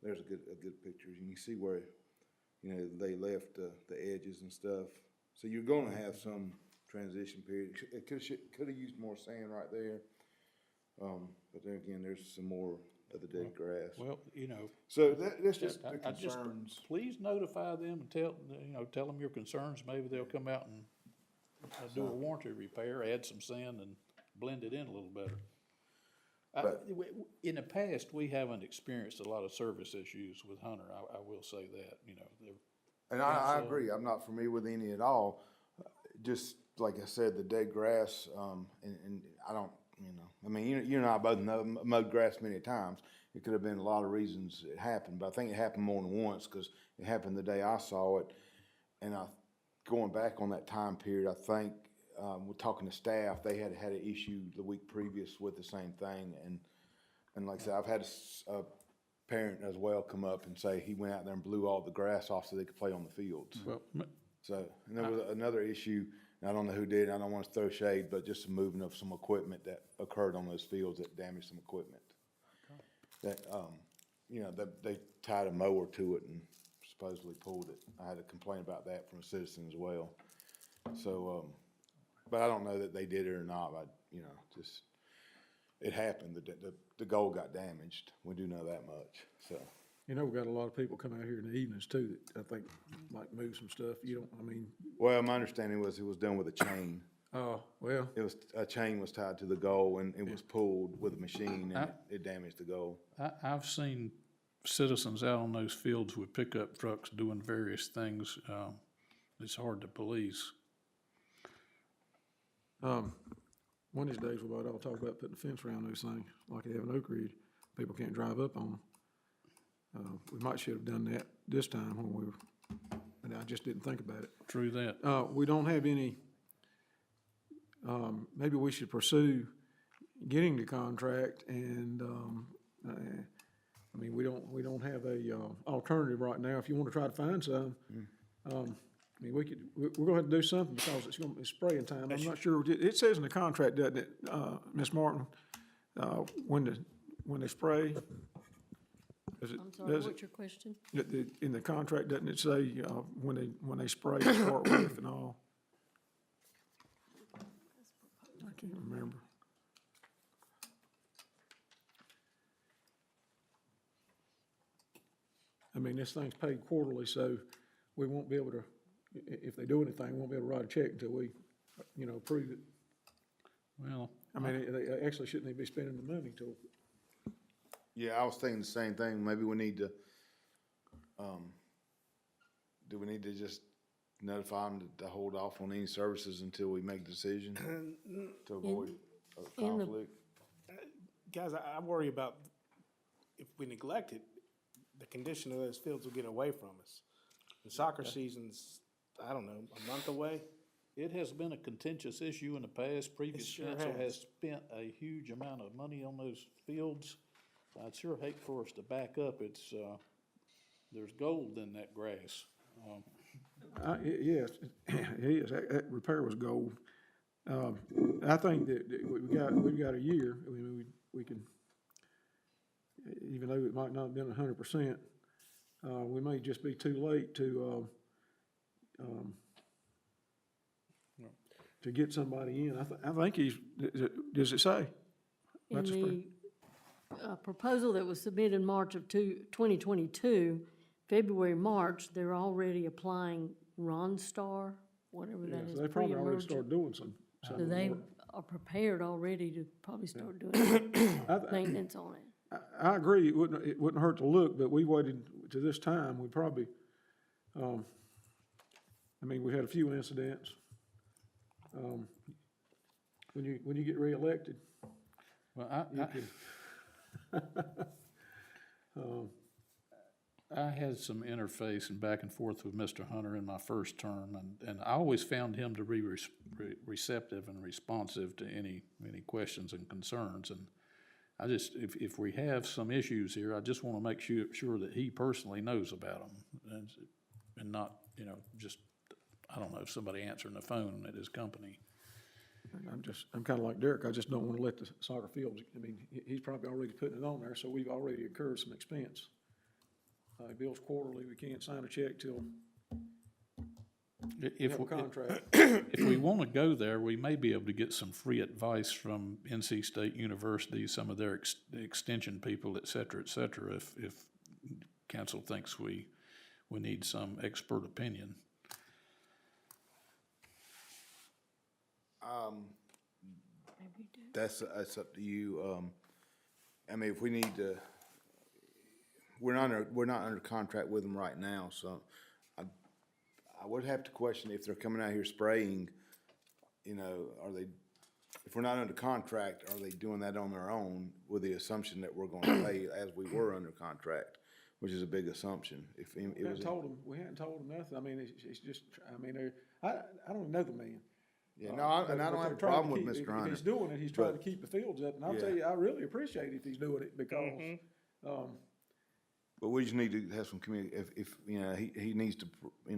There's a good picture. You can see where they left the edges and stuff. So you're going to have some transition period. It could have used more sand right there. But then again, there's some more of the dead grass. Well, So that's just the concerns. Please notify them and tell them your concerns. Maybe they'll come out and do a warranty repair, add some sand and blend it in a little better. In the past, we haven't experienced a lot of service issues with Hunter. I will say that, And I agree. I'm not familiar with any at all. Just like I said, the dead grass, and I don't, I mean, you and I both know mowed grass many times. It could have been a lot of reasons it happened, but I think it happened more than once because it happened the day I saw it. And going back on that time period, I think we're talking to staff, they had an issue the week previous with the same thing. And like I said, I've had a parent as well come up and say he went out there and blew all the grass off so they could play on the fields. Well, And there was another issue, and I don't know who did it, I don't want to throw shade, but just some moving of some equipment that occurred on those fields that damaged some equipment. That, they tied a mower to it and supposedly pulled it. I had a complaint about that from a citizen as well. So, but I don't know that they did it or not. It happened. The goal got damaged. We do know that much. So. We've got a lot of people come out here in the evenings too that I think might move some stuff. Well, my understanding was it was done with a chain. Oh, well. A chain was tied to the goal and it was pulled with a machine and it damaged the goal. I've seen citizens out on those fields with pickup trucks doing various things. It's hard to police. One of these days we might all talk about putting a fence around those things like they have in Oak Ridge. People can't drive up on them. We might should have done that this time when and I just didn't think about it. True that. We don't have any maybe we should pursue getting the contract and, I mean, we don't have a, alternative right now. If you want to try to find some, I mean, we're gonna have to do something because it's gonna be spraying time. I'm not sure, it says in the contract, doesn't it, Ms. Martin, when they spray? I'm sorry, what's your question? In the contract, doesn't it say, when they spray to start with and all? I can't remember. I mean, this thing's paid quarterly, so we won't be able to, if they do anything, we won't be able to write a check until we, approve it. Well, I mean, they actually shouldn't even be spending the money till. Yeah, I was thinking the same thing. Maybe we need to, do we need to just notify them to hold off on any services until we make a decision to avoid a conflict? Guys, I worry about if we neglect it, the condition of those fields will get away from us. The soccer season's, I don't know, a month away. it has been a contentious issue in the past. Previous sure council has. has spent a huge amount of money on those fields. I'd sure hate for us to back up. It's, there's gold in that grass. Yes, it is. That repair was gold. I think that we've got a year. I mean, we can, even though it might not have been 100%, we may just be too late to get somebody in. I think he's, does it say? In the proposal that was submitted in March of 2022, February, March, they're already applying Ronstar, whatever that Yeah, is, so they probably already pre-emergent. started doing some. So they are prepared already to probably start doing maintenance on it. I agree, it wouldn't hurt to look, but we waited to this time, we probably, I mean, we had a few incidents. When you get reelected, Well, you can. I had some interface and back and forth with Mr. Hunter in my first term, and I always found him to be receptive and responsive to any questions and concerns. And I just, if we have some issues here, I just want to make sure that he personally knows about them, and not, just, I don't know, somebody answering the phone at his company. I'm kind of like Derek, I just don't want to let the soccer fields, I mean, he's probably already putting it on there, so we've already incurred some expense. Bills quarterly, we can't sign a check till we have a contract. If we want to go there, we may be able to get some free advice from NC State University, some of their extension people, et cetera, if council thinks we need some expert opinion. That's up to you. I mean, if we need to, we're not under contract with them right now, so I would have to question if they're coming out here spraying, are they, if we're not under contract, are they doing that on their own with the assumption that we're gonna pay as we were under contract, which is a big assumption. If it We was, hadn't told them nothing, I mean, it's just, I mean, I don't know the man. yeah, no, and I don't have a problem with Mr. If Hunter. he's doing it, he's trying to keep the fields up, and I'll tell you, I really appreciate it if he's doing it, because, But we just need to have some if he needs to,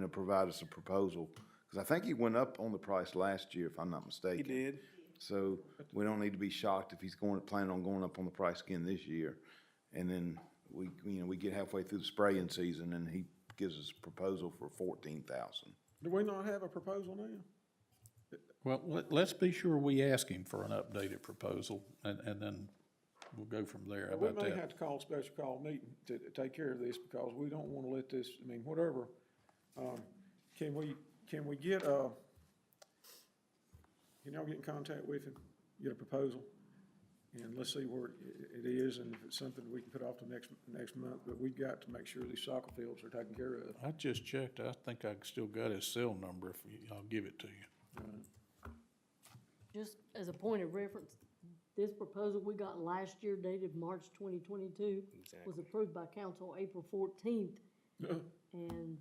provide us a proposal. Because I think he went up on the price last year, if I'm not mistaken. He did. So we don't need to be shocked if he's planning on going up on the price again this year. And then we get halfway through the spraying season and he gives us a proposal for $14,000. do we not have a proposal now? Well, let's be sure we ask him for an updated proposal, and then we'll go from there. How We about may that? have to call a special call meeting to take care of this, because we don't want to let this, I mean, whatever. Can we get can y'all get in contact with him, get a proposal? And let's see where it is, and if it's something we can put off to next month, but we've got to make sure these soccer fields are taken care of. I just checked. I think I still got his cell number. I'll give it to you. Just as a point of reference, this proposal we got last year dated March 2022 was approved by council April 14th. And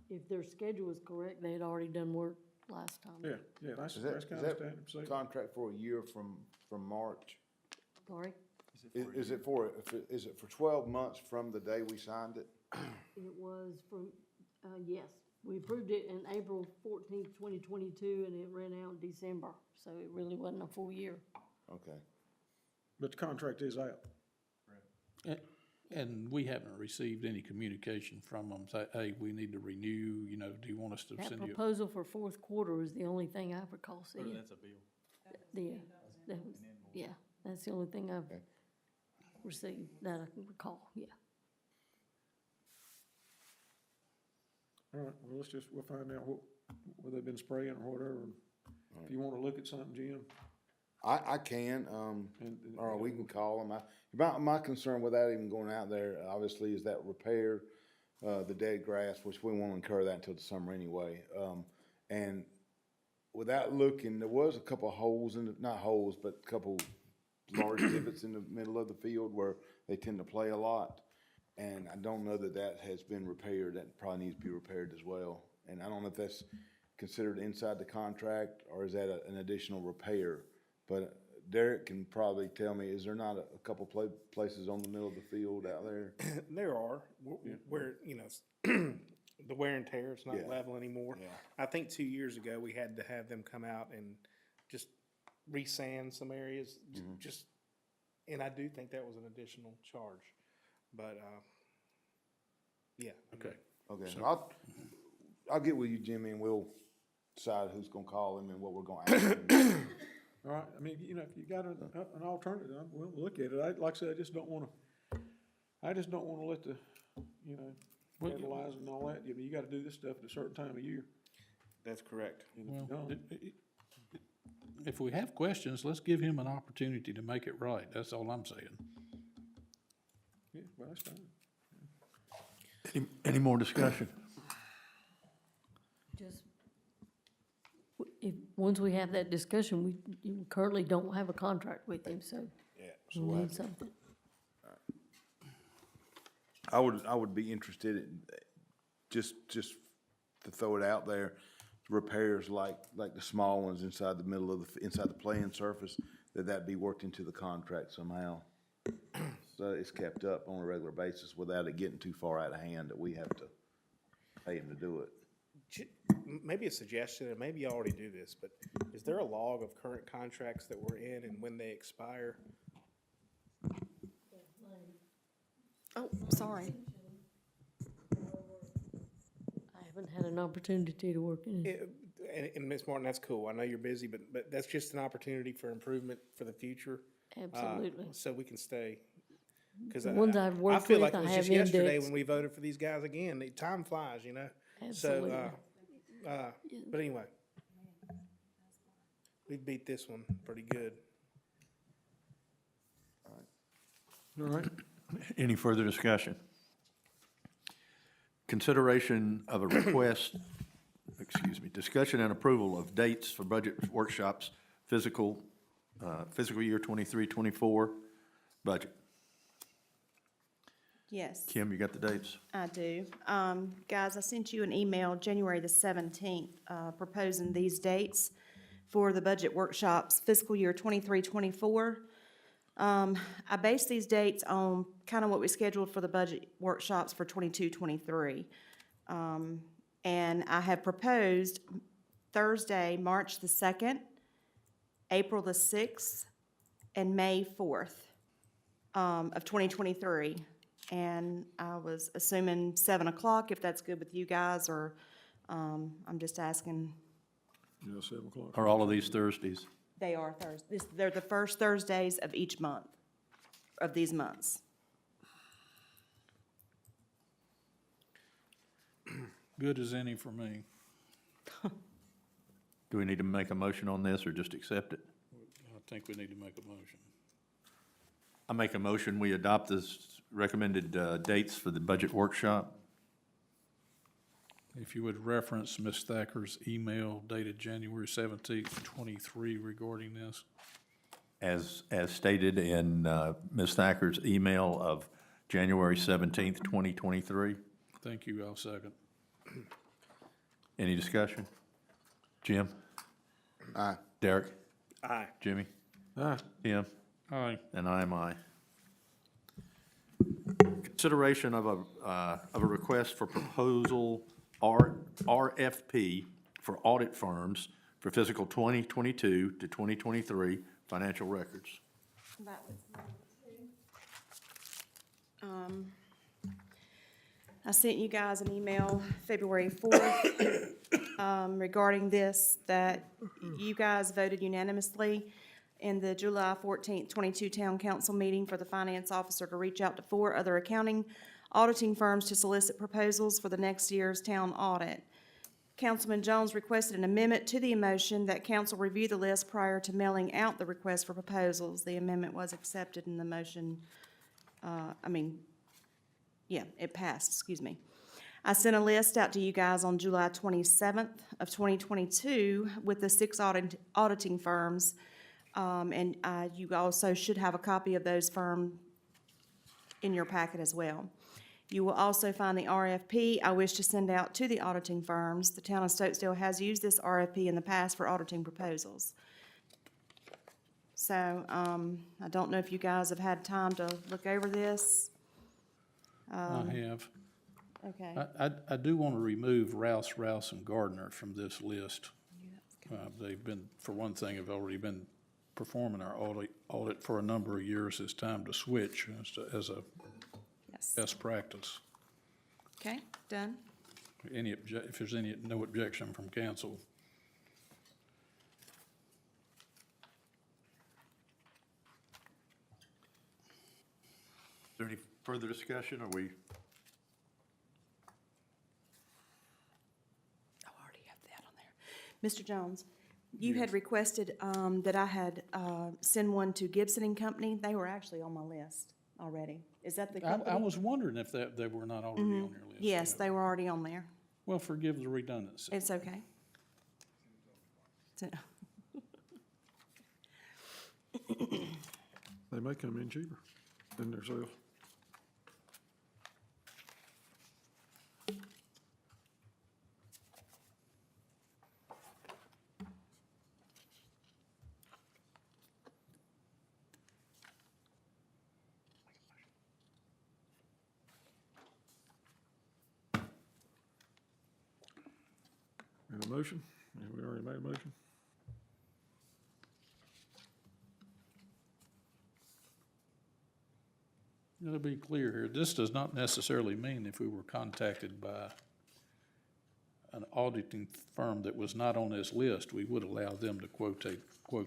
if their schedule is correct, they had already done work last time. Yeah, that's Is kind that, of is standard that procedure. contract for a year from March? Sorry? Is it for 12 months from the day we signed it? It was from, yes, we approved it in April 14th, 2022, and it ran out in December, so it really wasn't a full year. Okay. But the contract is out. And we haven't received any communication from them, say, hey, we need to renew, you know, do you want us to That send you? proposal for fourth quarter is the only thing I recall seeing. That's a bill. Yeah, that's the only thing I've received that I can recall, yeah. All right, well, we'll find out whether they've been spraying or whatever. If you wanna look at something, Jim. I can, or we can call them. My concern without even going out there, obviously, is that repair, the dead grass, which we won't incur that until the summer anyway. And without looking, there was a couple of holes not holes, but a couple large divots in the middle of the field where they tend to play a lot. And I don't know that has been repaired. That probably needs to be repaired as well. And I don't know if that's considered inside the contract or is that an additional repair? But Derek can probably tell me, is there not a couple places on the middle of the field out there? There are, where, the wear and tear is not level anymore. Yeah. I think 2 years ago, we had to have them come out and just re-sand some areas, and I do think that was an additional charge. But, yeah. Okay. So I'll get with you, Jimmy, and we'll decide who's gonna call him and what we're gonna ask him. All right, I mean, if you got an alternative, we'll look at it. Like I said, I just don't wanna let the, fertilizer and all that, you gotta do this stuff at a certain time of year. That's correct. Well, if we have questions, let's give him an opportunity to make it right. That's all I'm saying. Yeah, well, that's fine. Any more discussion? Just, once we have that discussion, we currently don't have a contract with him, so we need something. I would be interested in, just to throw it out there, repairs like the small ones inside the middle of inside the playing surface, that be worked into the contract somehow. So it's kept up on a regular basis without it getting too far out of hand that we have to pay him to do it. Maybe a suggestion, and maybe you already do this, but is there a log of current contracts that we're in and when they expire? Oh, sorry. I haven't had an opportunity to work in it. And Ms. Martin, that's cool. I know you're busy, but that's just an opportunity for improvement for the future. Absolutely. So we can stay. Because The ones I've worked I feel with, like it I was have just yesterday indexed. when we voted for these guys again. Time flies, Absolutely. So, but anyway, we beat this one pretty good. All right. Any further discussion? Consideration of a request, discussion and approval of dates for budget workshops, fiscal year 23-24 budget. Yes. Kim, you got the dates? I do. Guys, I sent you an email January the 17th proposing these dates for the budget workshops fiscal year 23-24. I based these dates on kind of what we scheduled for the budget workshops for 22-23. And I have proposed Thursday, March the 2nd, April the 6th, and May 4th of 2023. And I was assuming 7 o'clock, if that's good with you guys, or I'm just asking. Yeah, 7 o'clock. Are all of these Thursdays? They are Thursdays. They're the first Thursdays of each month, of these months. Good as any for me. Do we need to make a motion on this or just accept it? I think we need to make a motion. I make a motion, we adopt this recommended dates for the budget workshop. If you would reference Ms. Thacker's email dated January 17th, 23 regarding this. As stated in Ms. Thacker's email of January 17th, 2023. Thank you, I'll second. Any discussion? Jim? Aye. Derek? Aye. Jimmy? Aye. Tim? Aye. And I am aye. Consideration of a request for proposal RFP for audit firms for fiscal 2022 to 2023 financial records. That was I sent you guys an email February 4th regarding this, that you guys voted unanimously in the July 14th, 22 Town Council meeting for the finance officer to reach out to 4 other accounting auditing firms to solicit proposals for the next year's town audit. Councilman Jones requested an amendment to the motion that council review the list prior to mailing out the request for proposals. The amendment was accepted in the motion, it passed, excuse me. I sent a list out to you guys on July 27th of 2022 with the 6 auditing firms. And you also should have a copy of those firms in your packet as well. You will also find the RFP I wish to send out to the auditing firms. The town of Stokesdale has used this RFP in the past for auditing proposals. So I don't know if you guys have had time to look over this. I have. Okay. I do want to remove Rouse, and Gardner from this list. They've been, for one thing, have already been performing our audit for a number of years. It's time to switch as a best practice. Okay, done. If there's no objection from council. Is there any further discussion, or we? Mr. Jones, you had requested that I had send one to Gibson and Company. They were actually on my list already. Is that the company? I was wondering if they were not already on your list. Yes, they were already on there. Well, forgive the redundancy. It's okay. They may come in cheaper than themselves. And a motion? Have we already made a motion? To be clear here, this does not necessarily mean if we were contacted by an auditing firm that was not on this list, we would allow them to quote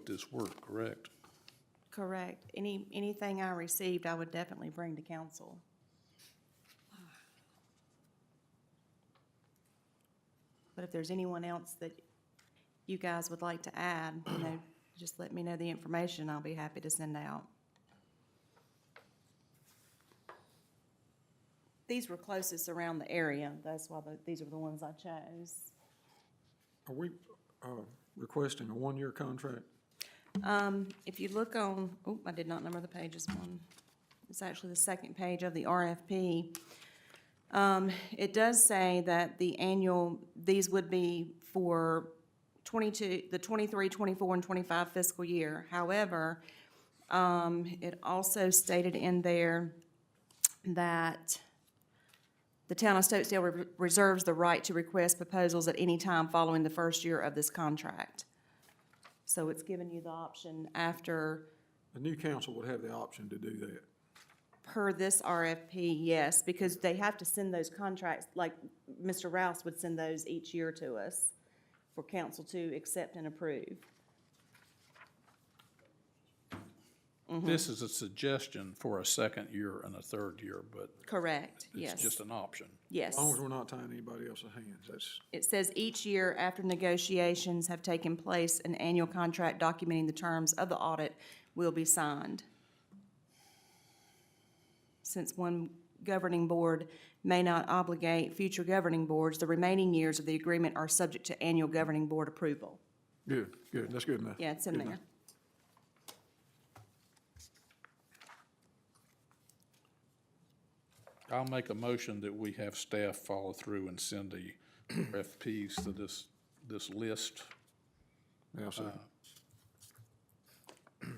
this work, correct? Correct. Anything I received, I would definitely bring to council. But if there's anyone else that you guys would like to add, just let me know the information. I'll be happy to send out. These were closest around the area. That's why these are the ones I chose. Are we requesting a one-year contract? If you look on, I did not number the pages one. It's actually the second page of the RFP. It does say that these would be for the 23, 24, and 25 fiscal year. However, it also stated in there that the town of Stokesdale reserves the right to request proposals at any time following the first year of this contract. So it's given you the option after. The new council would have the option to do that. Per this RFP, yes, because they have to send those contracts, like Mr. Rouse would send those each year to us for council to accept and approve. This is a suggestion for a second year and a third year, but. Correct, yes. It's just an option. Yes. As long as we're not tying anybody else's hands, that's. It says each year after negotiations have taken place, an annual contract documenting the terms of the audit will be signed. Since one governing board may not obligate future governing boards, the remaining years of the agreement are subject to annual governing board approval. Good, that's good enough. Yeah, it's in Good there. enough. I'll make a motion that we have staff follow through and send the RFPs to this list I'll second. I'm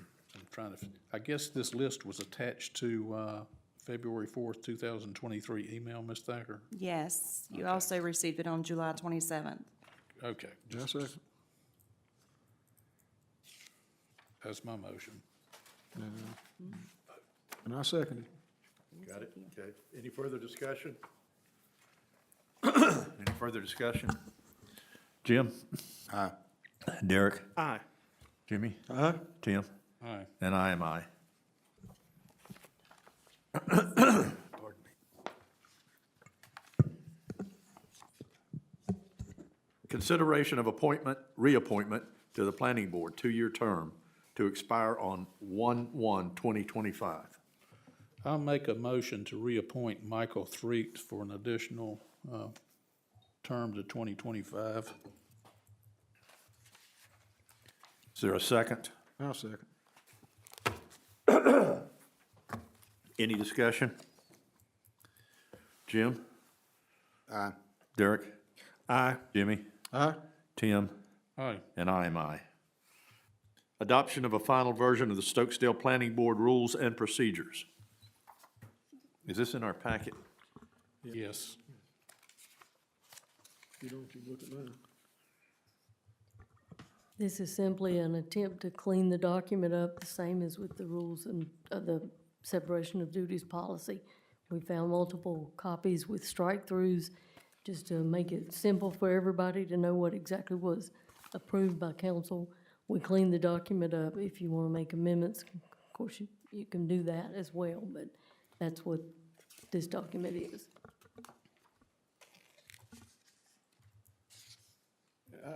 trying to, I guess this list was attached to February 4th, 2023 email, Ms. Thacker? Yes, you also received it on July 27th. Okay, Yeah, second. that's my motion. And I second it. Got it? Okay. Any further discussion? Any further discussion? Jim? Aye. Derek? Aye. Jimmy? Aye. Tim? Aye. And I am aye. Consideration of appointment, reappointment to the planning board, 2-year term to expire on 1/1/2025. I'll make a motion to reappoint Michael Threet for an additional term to 2025. Is there a second? I'll second. Any discussion? Jim? Aye. Derek? Aye. Jimmy? Aye. Tim? Aye. And I am aye. Adoption of a final version of the Stokesdale Planning Board Rules and Procedures. Is this in our packet? Yes. If you don't, you look at mine. This is simply an attempt to clean the document up, the same as with the rules and the separation of duties policy. We found multiple copies with strike-throughs, just to make it simple for everybody to know what exactly was approved by council. We cleaned the document up. If you want to make amendments, of course, you can do that as well, but that's what this document is.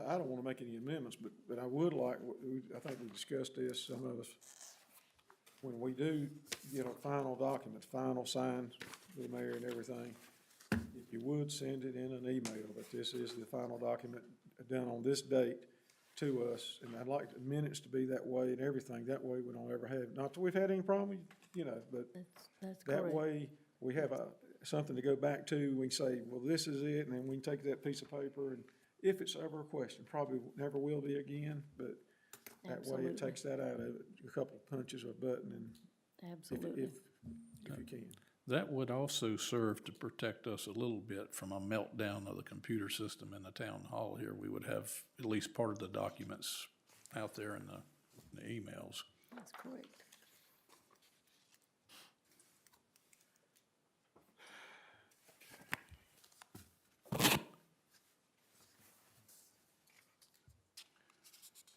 I don't want to make any amendments, but I would like, I think we discussed this, some of us, when we do get a final document, final signs, the mayor and everything, if you would send it in an email, that this is the final document done on this date to us, and I'd like the minutes to be that way and everything, that way we don't ever have, not that we've had any problem, but That's that correct. way we have something to go back to, we say, well, this is it, and then we can take that piece of paper, and if it's ever a question, probably never will be again, but that way Absolutely. it takes that out of it, a couple of punches of a button, and Absolutely. if you can. That would also serve to protect us a little bit from a meltdown of the computer system in the town hall here. We would have at least part of the documents out there in the emails. That's correct.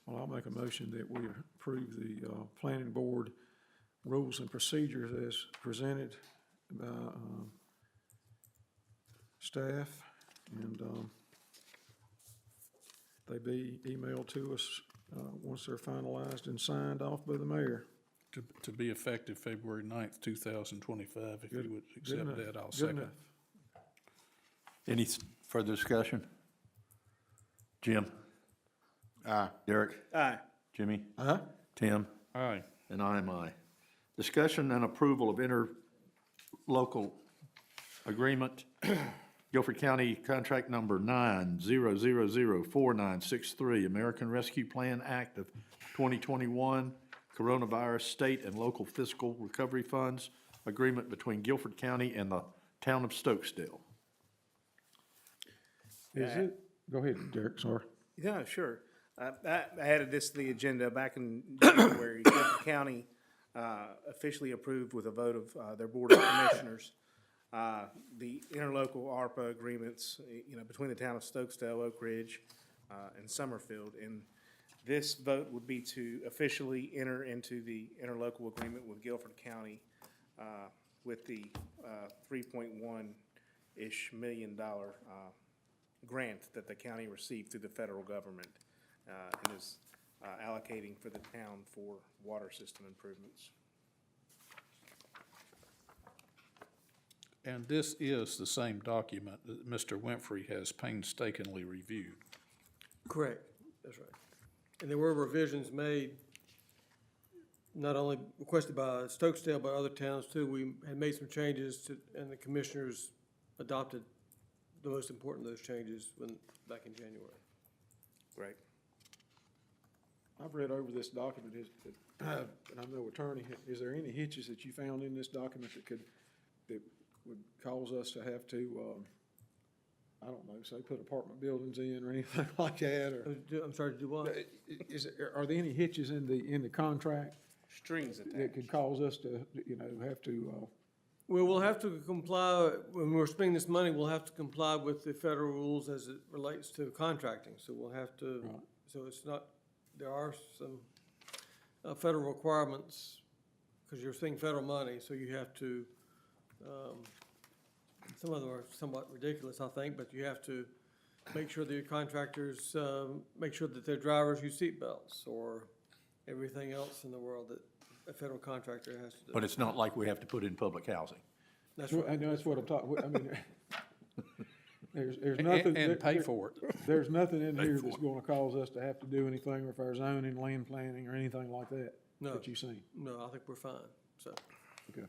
Well, I'll make a motion that we approve the planning board rules and procedures as presented by staff, and they be emailed to us once they're finalized and signed off by the mayor. To be effective February 9th, 2025, if you would Good accept enough. that, I'll Good second. enough. Any further discussion? Jim? Aye. Derek? Aye. Jimmy? Aye. Tim? Aye. And I am aye. Discussion and approval of interlocal agreement, Guilford County Contract Number 900004963, American Rescue Plan Act of 2021, Coronavirus State and Local Fiscal Recovery Funds, agreement between Guilford County and the town of Stokesdale. Is it? Go ahead, Derek, sorry. Yeah, sure. I added this to the agenda back in January. Guilford County officially approved with a vote of their Board of Commissioners the interlocal ARPA agreements, between the town of Stokesdale, Oak Ridge, and Summerfield. And this vote would be to officially enter into the interlocal agreement with Guilford County with the $3.1-ish million grant that the county received through the federal government and is allocating for the town for water system improvements. And this is the same document that Mr. Winfrey has painstakingly reviewed. Correct, that's right. And there were revisions made, not only requested by Stokesdale, but other towns too. We had made some changes and the commissioners adopted the most important of those changes back in January. Right. I've read over this document, and I'm no attorney. Is there any hitches that you found in this document that would cause us to have to, I don't know, say put apartment buildings in or anything like that, or? I'm sorry, to do what? Are there any hitches in the contract Strings that attached. could cause us to, have to, Well, we'll have to comply, when we're spending this money, we'll have to comply with the federal rules as it relates to contracting. So we'll have to, Right. so it's not, there are some federal requirements, because you're spending federal money, so you have to, some of them are somewhat ridiculous, I think, but you have to make sure that your contractors, make sure that their drivers use seatbelts or everything else in the world that a federal contractor has to do. But it's not like we have to put in public housing. That's Well, right. I know that's what I'm talking, I mean, there's nothing. And pay for it. There's nothing in here that's gonna cause us to have to do anything with our zoning, land planning, or anything like that, No. that you've seen. No, I think we're fine, so. Okay.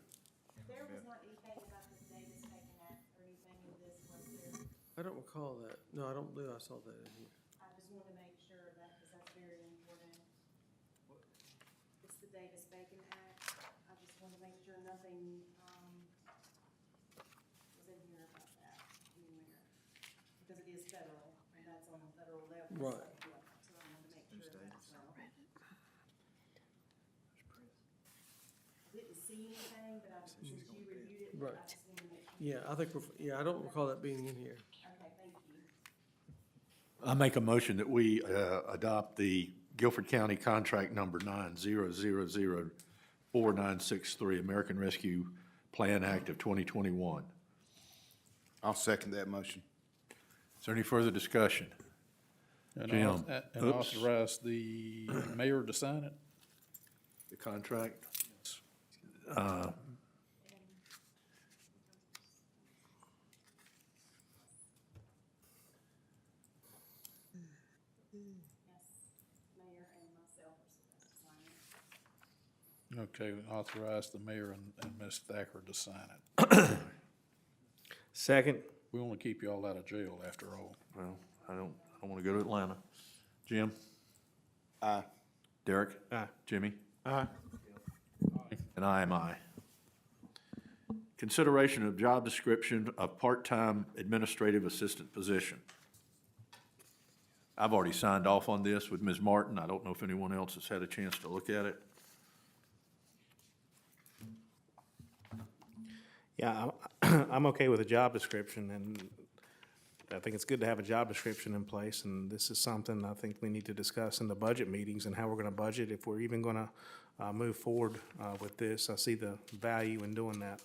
There was not anything about the Davis Bacon Act or anything in this, was there? I don't recall that. No, I don't believe I saw that in here. I just wanted to make sure of that, because that's very important. It's the Davis Bacon Act. I just wanted to make sure nothing, was in here about that anywhere. Because it is federal, and that's on the federal level. so, Right. yeah, So I wanted to make sure of that as well. I didn't see anything, but since you reviewed it, Right. I just wanted to make sure. Yeah, I think I don't recall that being in here. Okay, thank you. I make a motion that we adopt the Guilford County Contract Number 900004963, American Rescue Plan Act of 2021. I'll second that motion. Is there any further discussion? And Jim? and Oops. authorize the mayor to sign it? The contract? Mayor and myself are supposed to sign it. Okay, authorize the mayor and Ms. Thacker to sign it. Second. We want to keep you all out of jail after all. Well, I don't want to go to Atlanta. Jim? Aye. Derek? Aye. Jimmy? Aye. And I am aye. Consideration of job description of part-time administrative assistant position. I've already signed off on this with Ms. Martin. I don't know if anyone else has had a chance to look at it. Yeah, I'm okay with a job description, and I think it's good to have a job description in place, and this is something I think we need to discuss in the budget meetings and how we're gonna budget, if we're even gonna move forward with this. I see the value in doing that.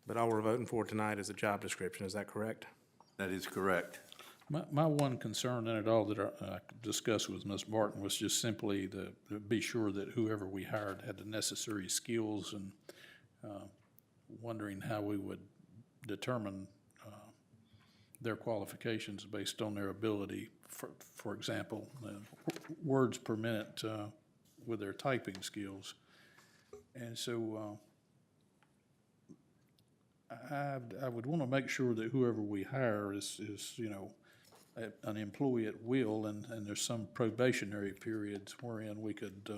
But all we're voting for tonight is a job description, is that correct? That is correct. My one concern in it all that I discussed with Ms. Martin was just simply to be sure that whoever we hired had the necessary skills, and wondering how we would determine their qualifications based on their ability, for example, words per minute with their typing skills. And so I would want to make sure that whoever we hire is an employee at will, and there's some probationary periods wherein we could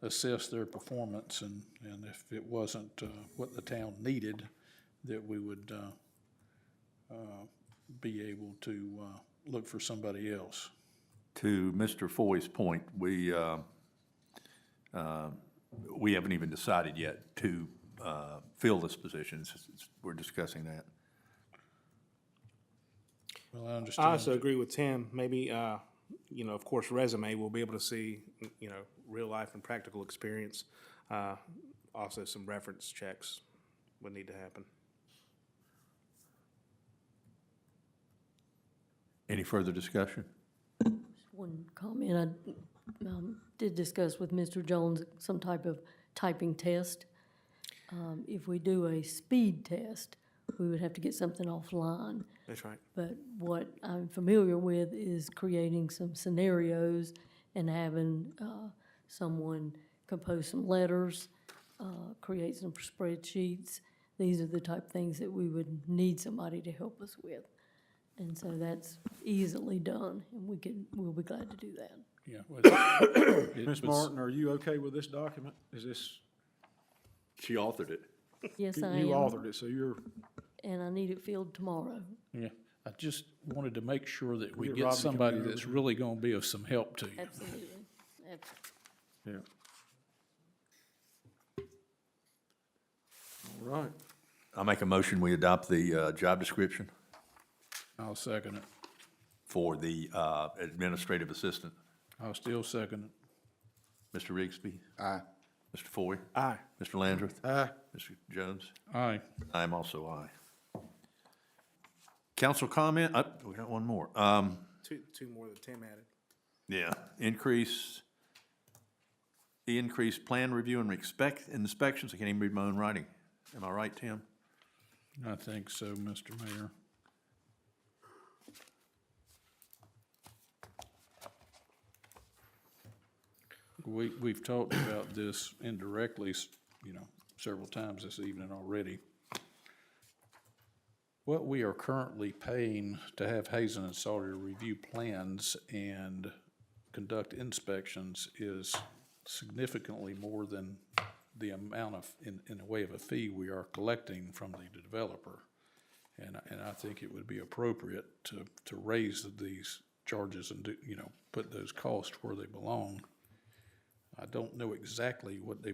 assess their performance, and if it wasn't what the town needed, that we would be able to look for somebody else. To Mr. Foy's point, we haven't even decided yet to fill this position. We're discussing that. Well, I understand. I also agree with Tim. Maybe, of course, resume, we'll be able to see, real life and practical experience. Also, some reference checks would need to happen. Any further discussion? One comment, I did discuss with Mr. Jones some type of typing test. If we do a speed test, we would have to get something offline. That's right. But what I'm familiar with is creating some scenarios and having someone compose some letters, create some spreadsheets. These are the type of things that we would need somebody to help us with. And so that's easily done, and we'll be glad to do that. Yeah. Ms. Martin, are you okay with this document? Is this, She authored it. Yes, I am. you authored it, so you're, And I need it filled tomorrow. Yeah, I just wanted to make sure that we Get get Rob to come somebody in that's over really gonna be of some help to you. Absolutely. yeah. All right. I make a motion, we adopt the job description I'll second it. for the administrative assistant. I'll still second it. Mr. Rigsby? Aye. Mr. Foy? Aye. Mr. Landrith? Aye. Mr. Jones? Aye. I am also aye. Council comment? We got one more. Two more that Tim added. Yeah, increase plan review and inspections. I can't even read my own writing. Am I right, Tim? I think so, Mr. Mayor. We've talked about this indirectly, several times this evening already. What we are currently paying to have Hazen and Sawyer review plans and conduct inspections is significantly more than the amount of, in a way of a fee we are collecting from the developer. And I think it would be appropriate to raise these charges and put those costs where they belong. I don't know exactly what they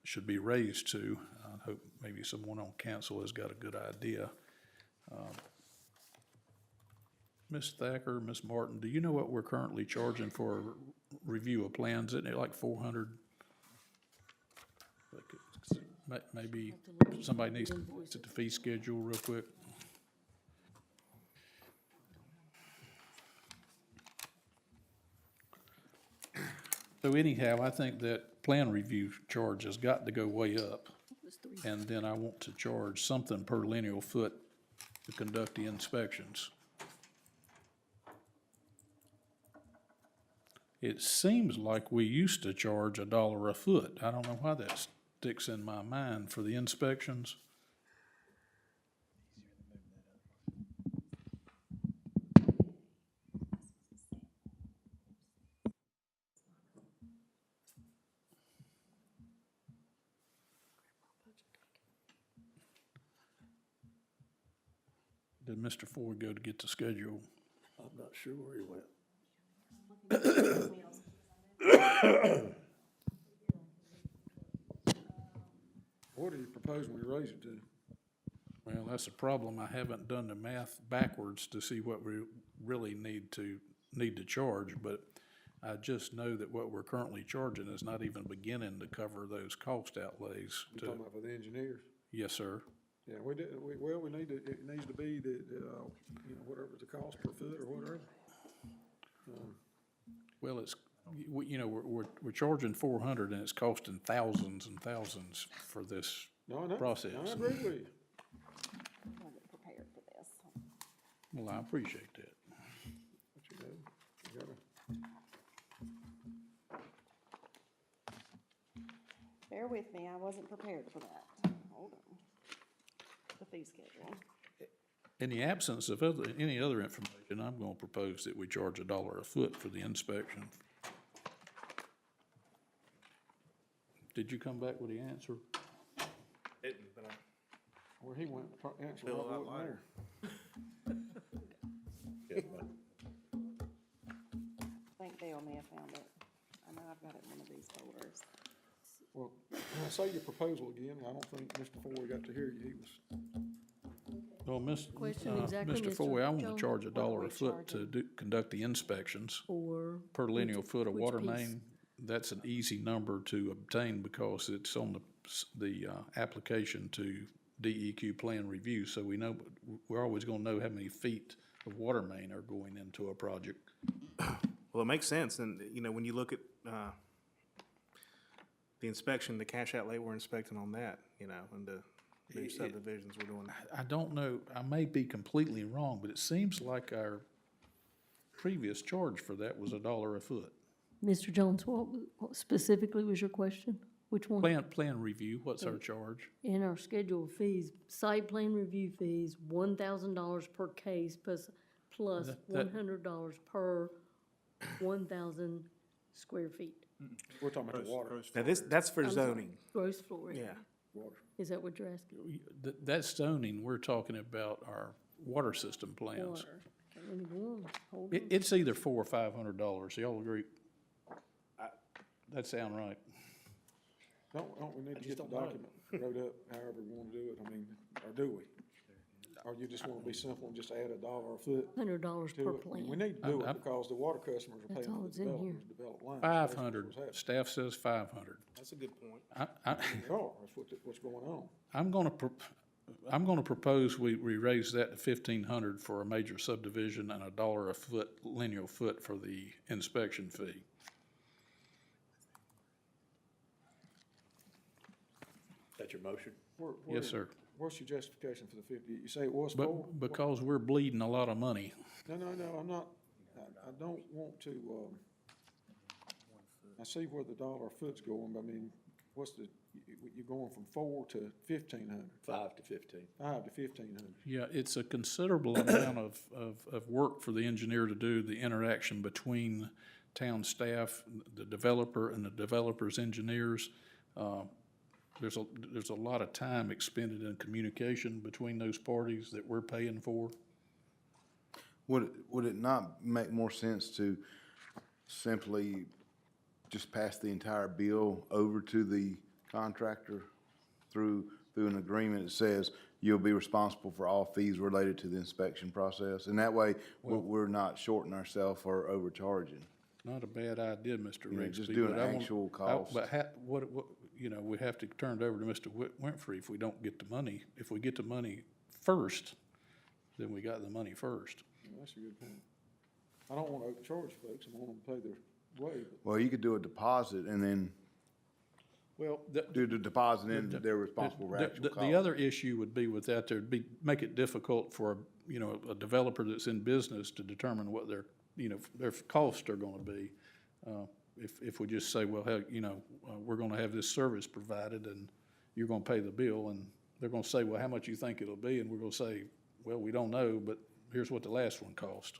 should be raised to. I hope maybe someone on council has got a good idea. Ms. Thacker, Ms. Martin, do you know what we're currently charging for a review of plans? Isn't it like 400? Maybe somebody needs to look at the fee schedule real quick. So anyhow, I think that plan review charge has got to go way up. And then I want to charge something per lineal foot to conduct the inspections. It seems like we used to charge $1 a foot. I don't know why that sticks in my mind for the inspections. Did Mr. Ford go to get the schedule? I'm not sure where he went. What are you proposing we raise it to? Well, that's a problem. I haven't done the math backwards to see what we really need to charge, but I just know that what we're currently charging is not even beginning to cover those cost outlays. You're talking about for the engineers? Yes, sir. Yeah, we need to, it needs to be whatever the cost per foot or whatever. Well, it's, we're charging 400 and it's costing thousands and thousands for this process. I agree with you. I wasn't prepared for this. Well, I appreciate that. But you gotta. Bear with me, I wasn't prepared for that. Hold on. The fee schedule. In the absence of any other information, I'm going to propose that we charge $1 a foot for the inspection. Did you come back with the answer? Didn't, but Where he went, answer Bill, wasn't a lot there. I think Dale may have found it. I know I've got it in one of these folders. Well, say your proposal again. I don't think Mr. Ford got to hear you. He was. Well, Question exactly, Mr. Mr. Foy, I want to Jones? charge What are $1 we a foot to conduct the inspections Or per lineal foot of which water piece? main. That's an easy number to obtain because it's on the application to DEQ plan review. So we know, we're always going to know how many feet of water main are going into a project. Well, it makes sense, and, when you look at, the inspection, the cash outlay we're inspecting on that, and the new subdivisions we're doing. I don't know, I may be completely wrong, but it seems like our previous charge for that was $1 a foot. Mr. Jones, what specifically was your question? Which one? Plan review, what's our charge? In our schedule of fees, site plan review fees, $1,000 per case plus That- $100 per 1,000 square feet. We're talking about the water. Now, that's for I'm sorry, zoning. Gross floor area. Yeah. Is that what you're asking? That zoning, we're talking about our water system plans. Water. Let me go on. Hold on. It's either $400 or $500. Y'all agree? That sound right? Don't we need to get the document wrote up however we want to do it? I mean, or do we? Or you just want to be simple and just add $1 a foot $100 to per it? plan. We need to do it because the water customers are That's paying all for that's the in here. developers to develop lines. 500, staff says 500. That's a good point. They are, that's what's going on. I'm gonna propose we raise that to 1,500 for a major subdivision and $1 a foot, linear foot for the inspection fee. That's your motion? Yes, sir. What's your justification for the 50? You say it was But four? because we're bleeding a lot of money. No, I'm not, I don't want to, I see where the $1 a foot's going, but I mean, what's the, you're going from 4 to 1,500? 5 to 15. 5 to 1,500. Yeah, it's a considerable amount of work for the engineer to do, the interaction between town staff, the developer, and the developer's engineers. There's a lot of time expended in communication between those parties that we're paying for. Would it not make more sense to simply just pass the entire bill over to the contractor through an agreement that says you'll be responsible for all fees related to the inspection process? And that way, we're not shorting ourselves or overcharging. Not a bad idea, Mr. You know, Rigsby. just do an but I want- actual cost. But what, you know, we have to turn it over to Mr. Winfrey if we don't get the money. If we get the money first, then we got the money first. Well, that's a good point. I don't want to overcharge folks, I want them to pay their way, but Well, you could do a deposit and then Well, do the deposit and they're responsible for actual cost. The other issue would be with that, make it difficult for, a developer that's in business to determine what their costs are gonna be. If we just say, well, hey, we're gonna have this service provided and you're gonna pay the bill, and they're gonna say, well, how much you think it'll be? And we're gonna say, well, we don't know, but here's what the last one cost.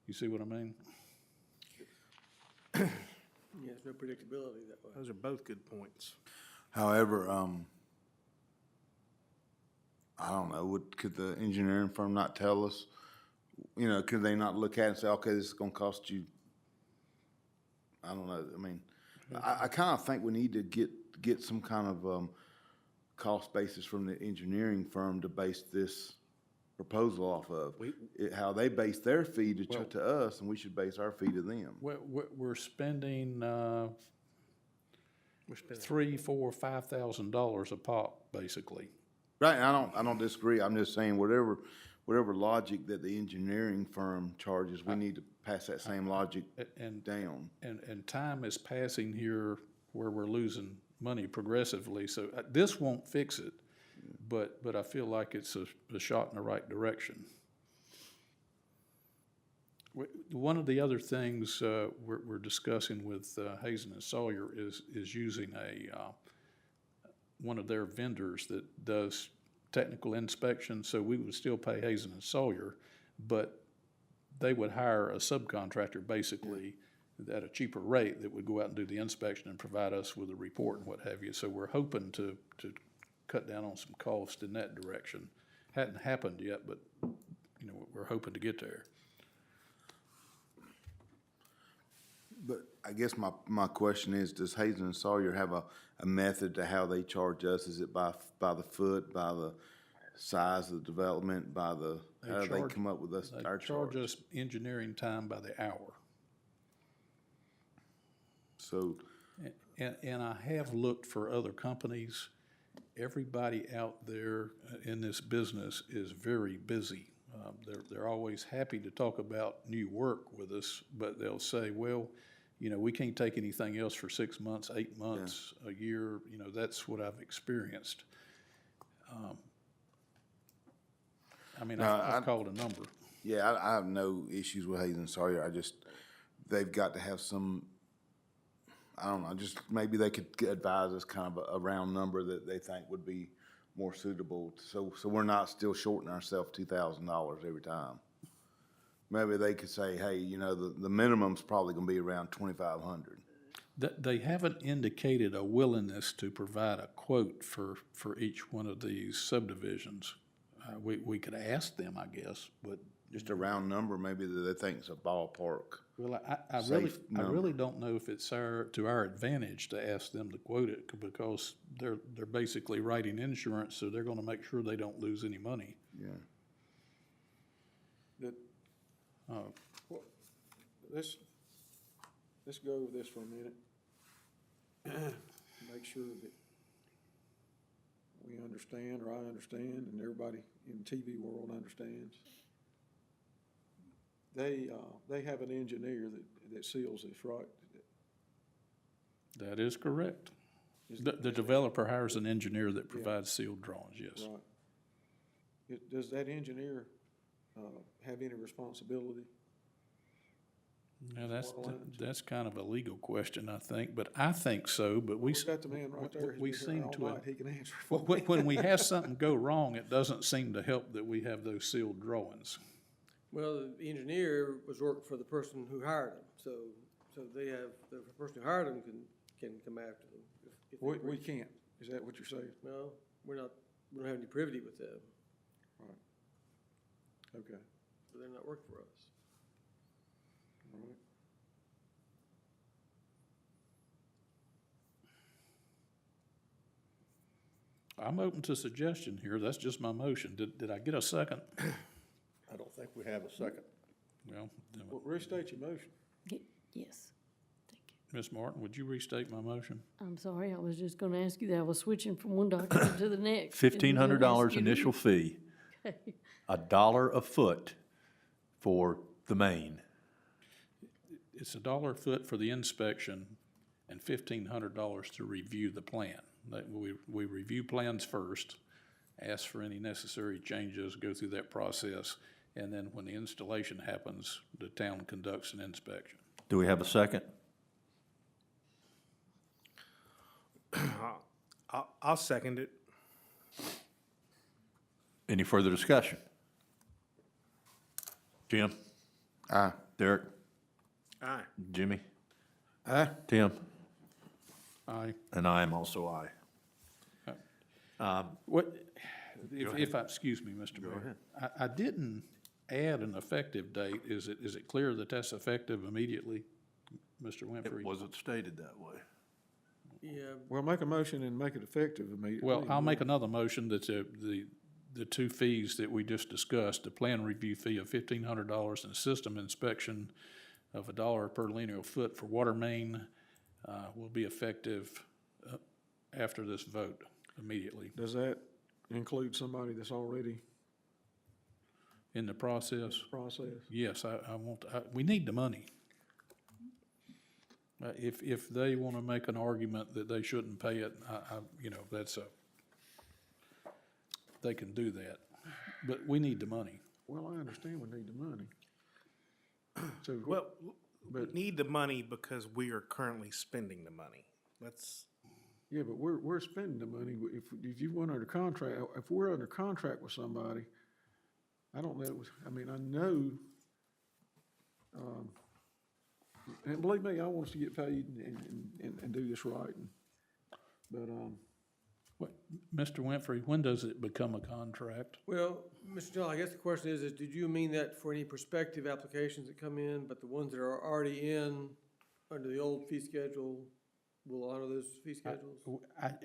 You see what I mean? Yeah, there's no predictability that way. Those are both good points. However, I don't know, could the engineering firm not tell us? Could they not look at it and say, okay, this is gonna cost you, I don't know, I mean, I kind of think we need to get some kind of, cost basis from the engineering firm to base this proposal off of. How they base their fee to us, and we should base our fee to them. We're spending, $3,000, $4,000, $5,000 a pop, basically. Right, and I don't disagree, I'm just saying whatever logic that the engineering firm charges, we need to pass that same logic down. And time is passing here where we're losing money progressively, so this won't fix it, but I feel like it's a shot in the right direction. One of the other things we're discussing with Hazen and Sawyer is using one of their vendors that does technical inspection, so we would still pay Hazen and Sawyer, but they would hire a subcontractor basically at a cheaper rate that would go out and do the inspection and provide us with a report and what have you. So we're hoping to cut down on some cost in that direction. Hadn't happened yet, but we're hoping to get there. But I guess my question is, does Hazen and Sawyer have a method to how they charge us? Is it by the foot, by the size of the development, how do they come up with our charge? They charge us engineering time by the hour. So. And I have looked for other companies. Everybody out there in this business is very busy. They're always happy to talk about new work with us, but they'll say, well, we can't take anything else for 6 months, 8 months, a year. That's what I've experienced. I've called a number. Yeah, I have no issues with Hazen and Sawyer. They've got to have some, I don't know, just maybe they could advise us kind of a round number that they think would be more suitable. So we're not still shorting ourselves $2,000 every time. I maybe they could say, hey, you know, the minimum's probably gonna be around 2,500. They haven't indicated a willingness to provide a quote for each one of these subdivisions. We could ask them, I guess, but. Just a round number, maybe that they think is a ballpark. Well, I Safe number. really don't know if it's to our advantage to ask them to quote it, because they're basically writing insurance, so they're gonna make sure they don't lose any money. Yeah. That, let's go over this for a minute. Make sure that we understand, or I understand, and everybody in the TV world understands. They have an engineer that seals this, right? That is correct. The developer hires an engineer that provides sealed drawings, yes. Right. Does that engineer have any responsibility? Now, that's kind of a legal question, I think, but I think so, but We've got the man right there. we He's been seem here all to. night. He can answer for me. When we have something go wrong, it doesn't seem to help that we have those sealed drawings. Well, the engineer was working for the person who hired him, so they have, the person who hired him can come after them. if they We breach. can't. Is that what you're saying? No, we don't have any privity with them, Right. Okay. so they're not working for us. All right. I'm open to suggestion here. That's just my motion. Did I get a second? I don't think we have a second. Well, then, Well, restate your motion. Yes. Ms. Martin, would you restate my motion? I'm sorry, I was just gonna ask you that. I was switching from one document to the next. $1,500 initial fee, Okay. $1 a foot for the main. It's $1 a foot for the inspection and $1,500 to review the plan. We review plans first, ask for any necessary changes, go through that process, and then when the installation happens, the town conducts an inspection. Do we have a second? I'll second it. Any further discussion? Jim? Aye. Derek? Aye. Jimmy? Aye. Tim? Aye. And I am also aye. What, excuse me, Mr. Mayor. I didn't add an effective date. Is it clear that that's effective immediately, Mr. Winfrey? It wasn't stated that way. Yeah, Well, make a motion and make it effective immediately. Well, I'll make another motion that the two fees that we just discussed, the plan review fee of $1,500 and a system inspection of $1 per linear foot for water main, will be effective after this vote immediately. Does that include somebody that's already In the process? processed? Yes, we need the money. If they want to make an argument that they shouldn't pay it, they can do that. But we need the money. Well, I understand we need the money. So, Well, we but, need the money because we are currently spending the money. Let's, yeah, but we're spending the money. If you went under contract, if we're under contract with somebody, I don't know, I mean, I know, and believe me, I want us to get paid and do this right. But, Mr. Winfrey, when does it become a contract? well, Mr. John, I guess the question is did you mean that for any prospective applications that come in, but the ones that are already in under the old fee schedule, will honor those fee schedules?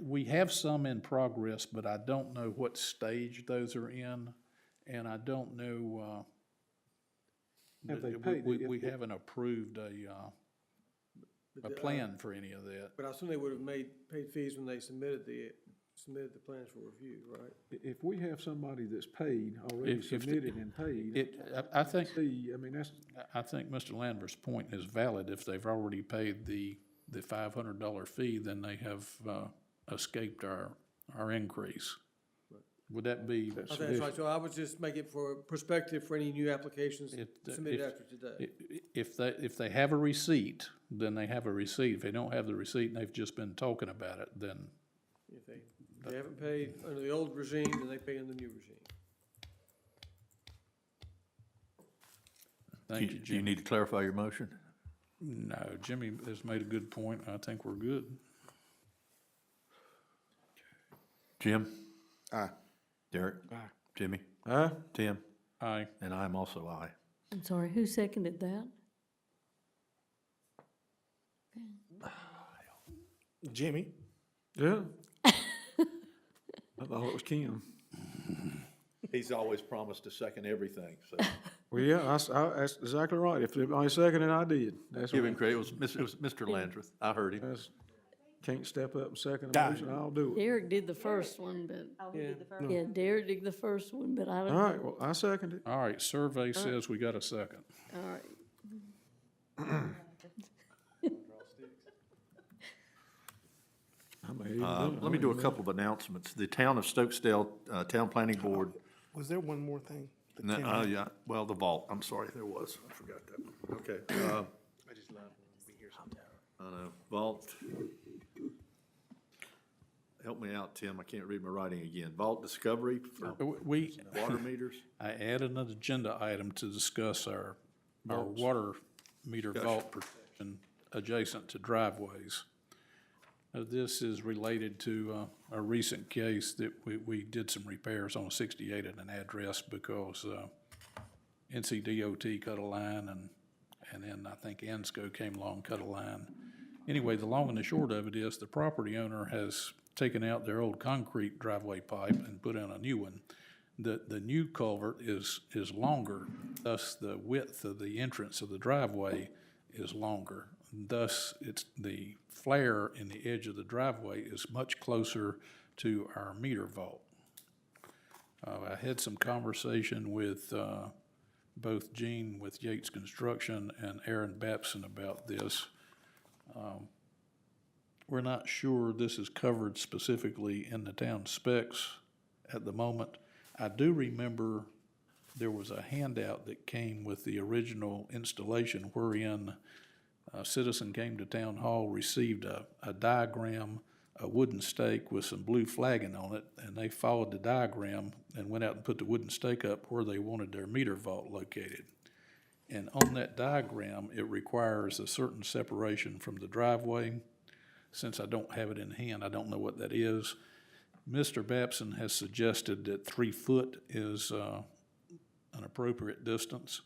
We have some in progress, but I don't know what stage those are in, and I don't know, Have they paid it? we haven't approved a plan for any of that. But I assume they would have paid fees when they submitted the plans for review, right? if we have somebody that's paid, already submitted and paid. I think, I mean, that's, I think Mr. Landver's point is valid. If they've already paid the $500 fee, then they have escaped our increase. Would that be? I think that's right. So I was just making it for perspective for any new applications submitted after today. If they have a receipt, then they have a receipt. If they don't have the receipt and they've just been talking about it, then. If they haven't paid under the old regime, then they pay in the new regime. Thank you, Do you Jimmy. need to clarify your motion? No, Jimmy has made a good point. I think we're good. Jim? Aye. Derek? Aye. Jimmy? Aye? Tim? Aye. And I'm also aye. I'm sorry, who seconded that? Jimmy? Yeah. I thought it was Kim. He's always promised to second everything, so. Well, yeah, that's exactly right. If I seconded, I did. That's Give what- him credit, it was Mr. Landreth, I heard him. that's- Can't step up and second a motion, I'll do it. Derek did the first one, but, yeah, Derek did the first one, but I don't. All right, well, I second it. All right, survey says we got a second. All right. I may even do it. Let me do a couple of announcements. The Town of Stokesdale, Town Planning Board. Was there one more thing? that No, Tim had? yeah, well, the vault, I'm sorry, there was, I forgot that one. Okay. I just love to be here sometime. I know, vault. Help me out, Tim, I can't read my writing again. Vault discovery for We, water meters? I added an agenda item to discuss our water meter vault protection adjacent to driveways. This is related to a recent case that we did some repairs on 68 at an address because NCDOT cut a line and then I think ENSCO came along, cut a line. Anyway, the long and the short of it is the property owner has taken out their old concrete driveway pipe and put in a new one. The new culvert is longer, thus the width of the entrance of the driveway is longer. Thus, it's the flare in the edge of the driveway is much closer to our meter vault. I had some conversation with both Gene with Yates Construction and Aaron Babson about this. We're not sure this is covered specifically in the town specs at the moment. I do remember there was a handout that came with the original installation wherein a citizen came to town hall, received a diagram, a wooden stake with some blue flagging on it, and they followed the diagram and went out and put the wooden stake up where they wanted their meter vault located. And on that diagram, it requires a certain separation from the driveway. Since I don't have it in hand, I don't know what that is. Mr. Babson has suggested that 3 foot is an appropriate distance.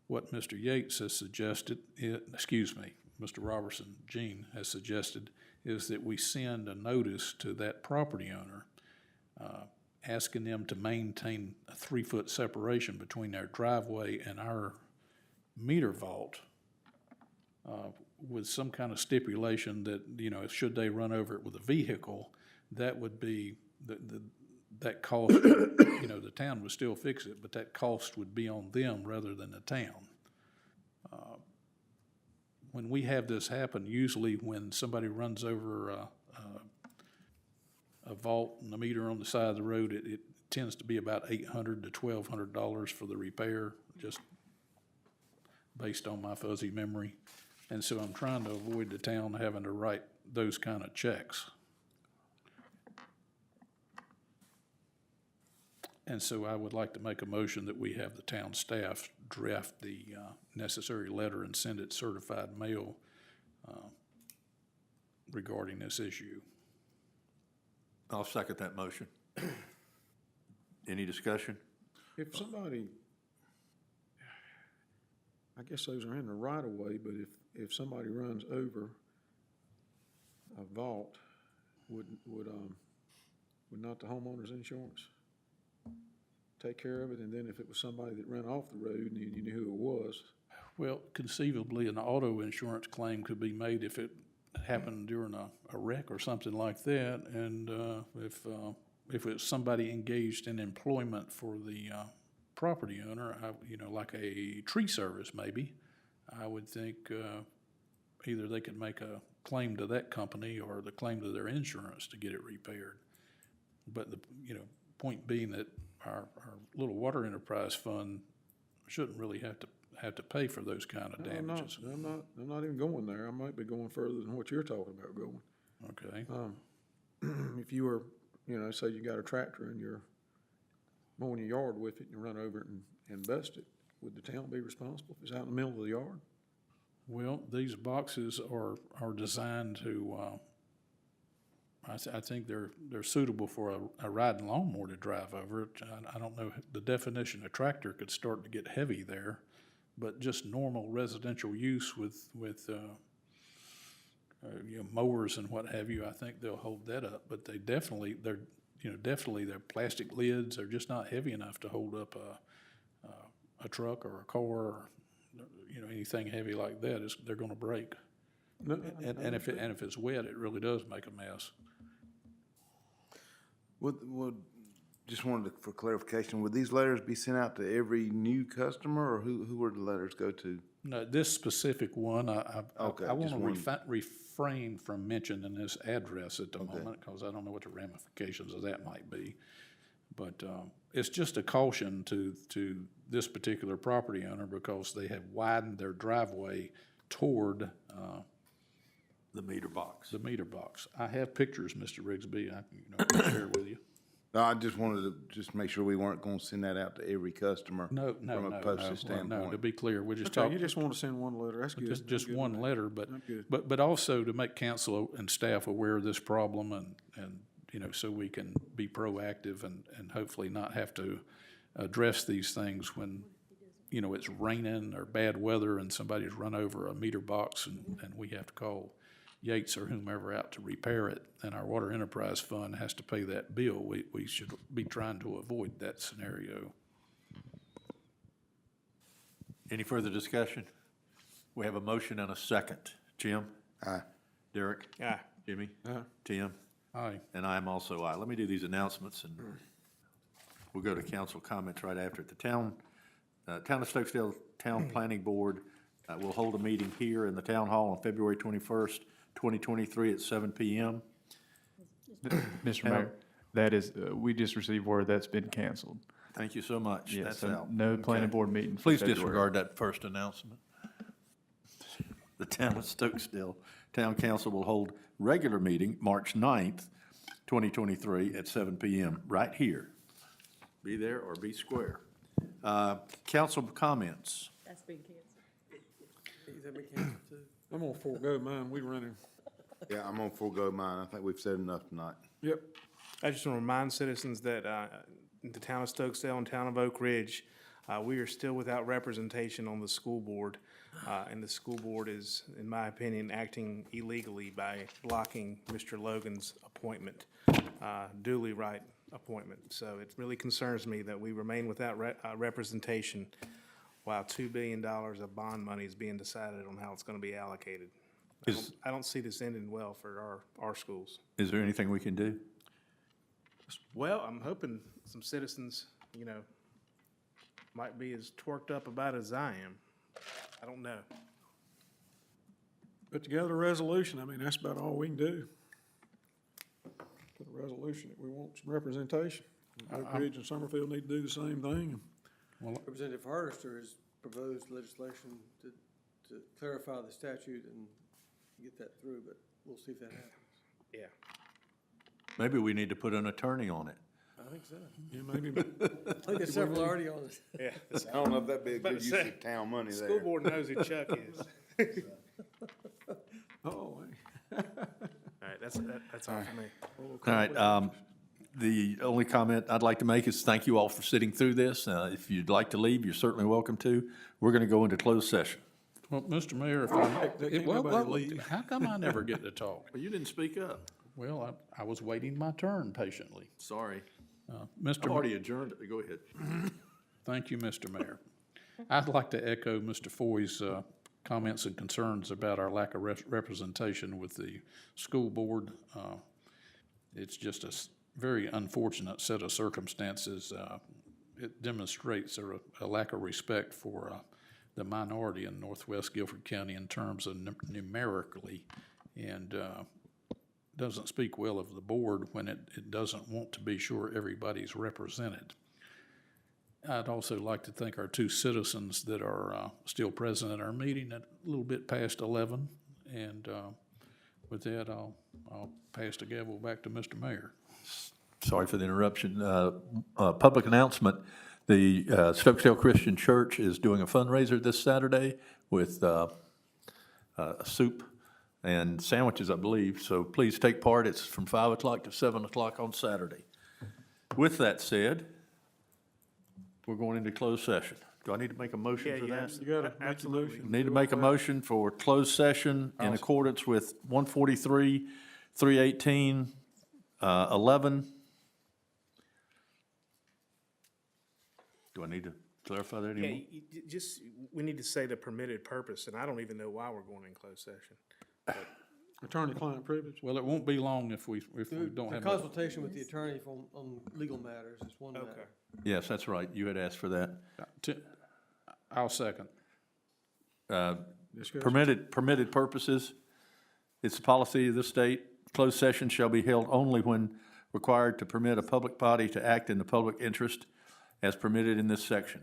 What Mr. Yates has suggested, Mr. Robertson, Gene, has suggested is that we send a notice to that property owner asking them to maintain a 3 foot separation between their driveway and our meter vault with some kind of stipulation that, you know, should they run over it with a vehicle, that would be that cost, you know, the town would still fix it, but that cost would be on them rather than the town. When we have this happen, usually when somebody runs over a vault and a meter on the side of the road, it tends to be about $800 to $1,200 for the repair, just based on my fuzzy memory. And so I'm trying to avoid the town having to write those kind of checks. And so I would like to make a motion that we have the town staff draft the necessary letter and send it certified mail regarding this issue. I'll second that motion. Any discussion? If somebody, I guess those are in the right of way, but if somebody runs over a vault, would not the homeowner's insurance take care of it? And then if it was somebody that ran off the road and you knew who it was? Well, conceivably, an auto insurance claim could be made if it happened during a wreck or something like that. And if it's somebody engaged in employment for the property owner, you know, like a tree service maybe, I would think either they could make a claim to that company or the claim to their insurance to get it repaired. But the, you know, point being that our little water enterprise fund shouldn't really have to pay for those kind of damages. I'm not even going there. I might be going further than what you're talking about going. Okay. If you were, you know, say you got a tractor and you're mowing your yard with it and you run over it and bust it, would the town be responsible if it's out in the middle of the yard? Well, these boxes are designed to, I think they're suitable for a riding lawnmower to drive over it. I don't know, the definition of tractor could start to get heavy there, but just normal residential use with you know, mowers and what have you, I think they'll hold that up. But they're their plastic lids are just not heavy enough to hold up a truck or a car or, you know, anything heavy like that they're gonna break. No, And if it's wet, it really does make a mess. Just wanted for clarification, would these letters be sent out to every new customer, or who would the letters go to? No, this specific one, I Okay, want just to one. refrain from mentioning this address at the moment, because I don't know what the ramifications of that might be. But it's just a caution to this particular property owner, because they have widened their driveway toward The meter box. the meter box. I have pictures, Mr. Rigsby, I can share with you. No, I just wanted to just make sure we weren't gonna send that out to every customer. No, From a postage standpoint. No, to be clear, we're just Okay, talking. you just want to send one letter, that's good. Just I'm good one with that. letter, I'm good. but also to make council and staff aware of this problem and, you know, so we can be proactive and hopefully not have to address these things when, you know, it's raining or bad weather and somebody's run over a meter box and we have to call Yates or whomever out to repair it, and our water enterprise fund has to pay that bill. We should be trying to avoid that scenario. Any further discussion? We have a motion and a second. Jim? Aye. Derek? Aye. Jimmy? Aye. Tim? Aye. And I am also aye. Let me do these announcements, and we'll go to council comments right after it. The Town of Stokesdale Town Planning Board will hold a meeting here in the Town Hall on February 21st, 2023 at 7 p.m. Mr. Mayor, that is, we just received word that's been canceled. Thank you so much. Yes, That's so out. no planning Okay. board meeting for Please February. disregard that first announcement. The Town of Stokesdale Town Council will hold regular meeting March 9th, 2023 at 7 p.m. right here. Be there or be square. Council comments. That's been canceled. I'm gonna forego mine, we running. Yeah, I'm gonna forego mine. I think we've said enough tonight. Yep. I just want to remind citizens that the town of Stokesdale and town of Oak Ridge, we are still without representation on the school board. And the school board is, in my opinion, acting illegally by blocking Mr. Logan's appointment, duly right appointment. So it really concerns me that we remain without representation while $2 billion of bond money is being decided on how it's going to be allocated. I don't see this ending well for our schools. Is there anything we can do? Well, I'm hoping some citizens, you know, might be as twerked up about it as I am. I don't know. Put together a resolution, I mean, that's about all we can do. Put a resolution that we want some representation. Oak Ridge and Summerfield need to do the same thing. Representative Hardister has proposed legislation to clarify the statute and get that through, but we'll see if that happens. Yeah. Maybe we need to put an attorney on it. I think so. Yeah, maybe. I think there's several already on it. Yeah. I don't know if that'd be a About good to use say, of town money there. School board knows who Chuck is. Oh, All right, that's all for me. All right, the only comment I'd like to make is thank you all for sitting through this. If you'd like to leave, you're certainly welcome to. We're going to go into closed session. Well, Mr. Mayor, if I, Can't nobody leave. how come I never get to talk? Well, you didn't speak up. Well, I was waiting my turn patiently. Sorry. Mr. I've already adjourned it. Go ahead. Thank you, Mr. Mayor. I'd like to echo Mr. Foy's comments and concerns about our lack of representation with the school board. It's just a very unfortunate set of circumstances. It demonstrates a lack of respect for the minority in Northwest Guilford County in terms of numerically, and doesn't speak well of the board when it doesn't want to be sure everybody's represented. I'd also like to thank our two citizens that are still present at our meeting at a little bit past 11. And with that, I'll pass the gavel back to Mr. Mayor. Sorry for the interruption. Public announcement. The Stokesdale Christian Church is doing a fundraiser this Saturday with soup and sandwiches, I believe. So please take part. It's from 5 o'clock to 7 o'clock on Saturday. With that said, we're going into closed session. Do I need to make a motion for that? You gotta make the Absolutely. motion. Need to make a motion for closed session in accordance with 143, 318, 11. Do I need to clarify that Yeah, anymore? just, we need to say the permitted purpose, and I don't even know why we're going in closed session. Attorney-client privilege. Well, it won't be long if we don't The have. consultation with the attorney on legal matters is one matter. Okay. Yes, that's right. You had asked for that. I'll second. Discussion. Permitted purposes. It's the policy of the state. Closed session shall be held only when required to permit a public body to act in the public interest as permitted in this section.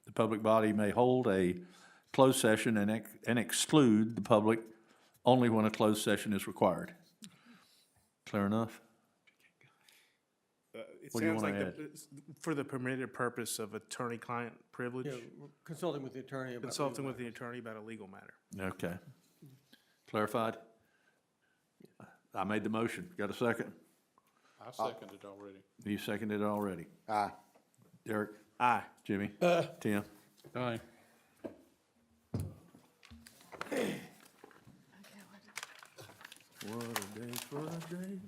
The public body may hold a closed session and exclude the public only when a closed session is required. Clear enough? It What do you sounds wanna like for the permitted purpose of attorney-client privilege, Yeah, consulting with the attorney about. consulting legal with the attorney about a legal matter. Okay. Clarified? I made the motion. Got a second? I seconded already. You seconded it already. Aye. Derek? Aye. Jimmy? Tim? Aye. What a day for a day.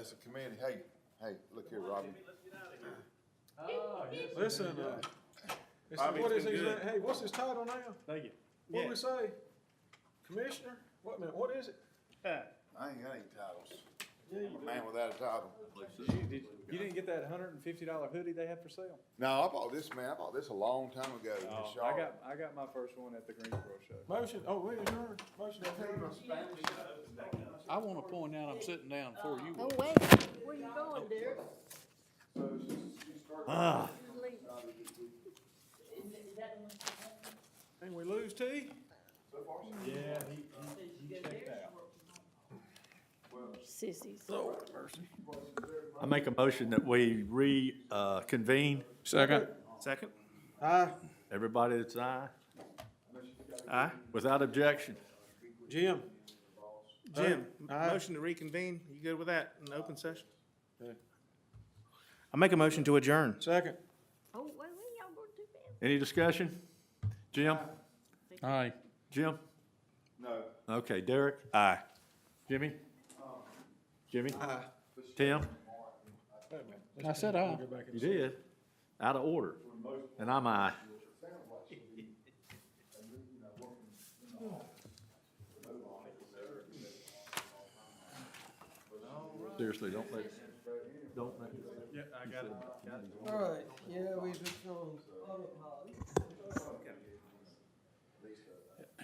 That's a committee. Hey, look here, Robbie. Listen, what is he, hey, what's his title now? Thank you. What do we say? Commissioner? What is it? I ain't got any titles. I'm a man without a title. You didn't get that $150 hoodie they had for sale? No, I bought this a long time ago in Charlotte. I got my first one at the Greensboro show. Motion, we adjourn. Motion to adjourn. I want to point out, I'm sitting down before you. Oh, wait, where you going, Derek? And we lose T? Yeah, he checked out. Sissies. I make a motion that we reconvene. Second. Second? Aye. Everybody that's aye, Aye. without objection. Jim? Jim, Aye. motion to reconvene, you good with that, in open session? I make a motion to adjourn. Second. Oh, wait, y'all going too fast. Any discussion? Jim? Aye. Jim? No. Okay, Derek? Aye. Jimmy? Jimmy? Tim? I said aye. You did? Out of order. And I'm aye. Seriously, don't let. All right, yeah, we've been on autopilot.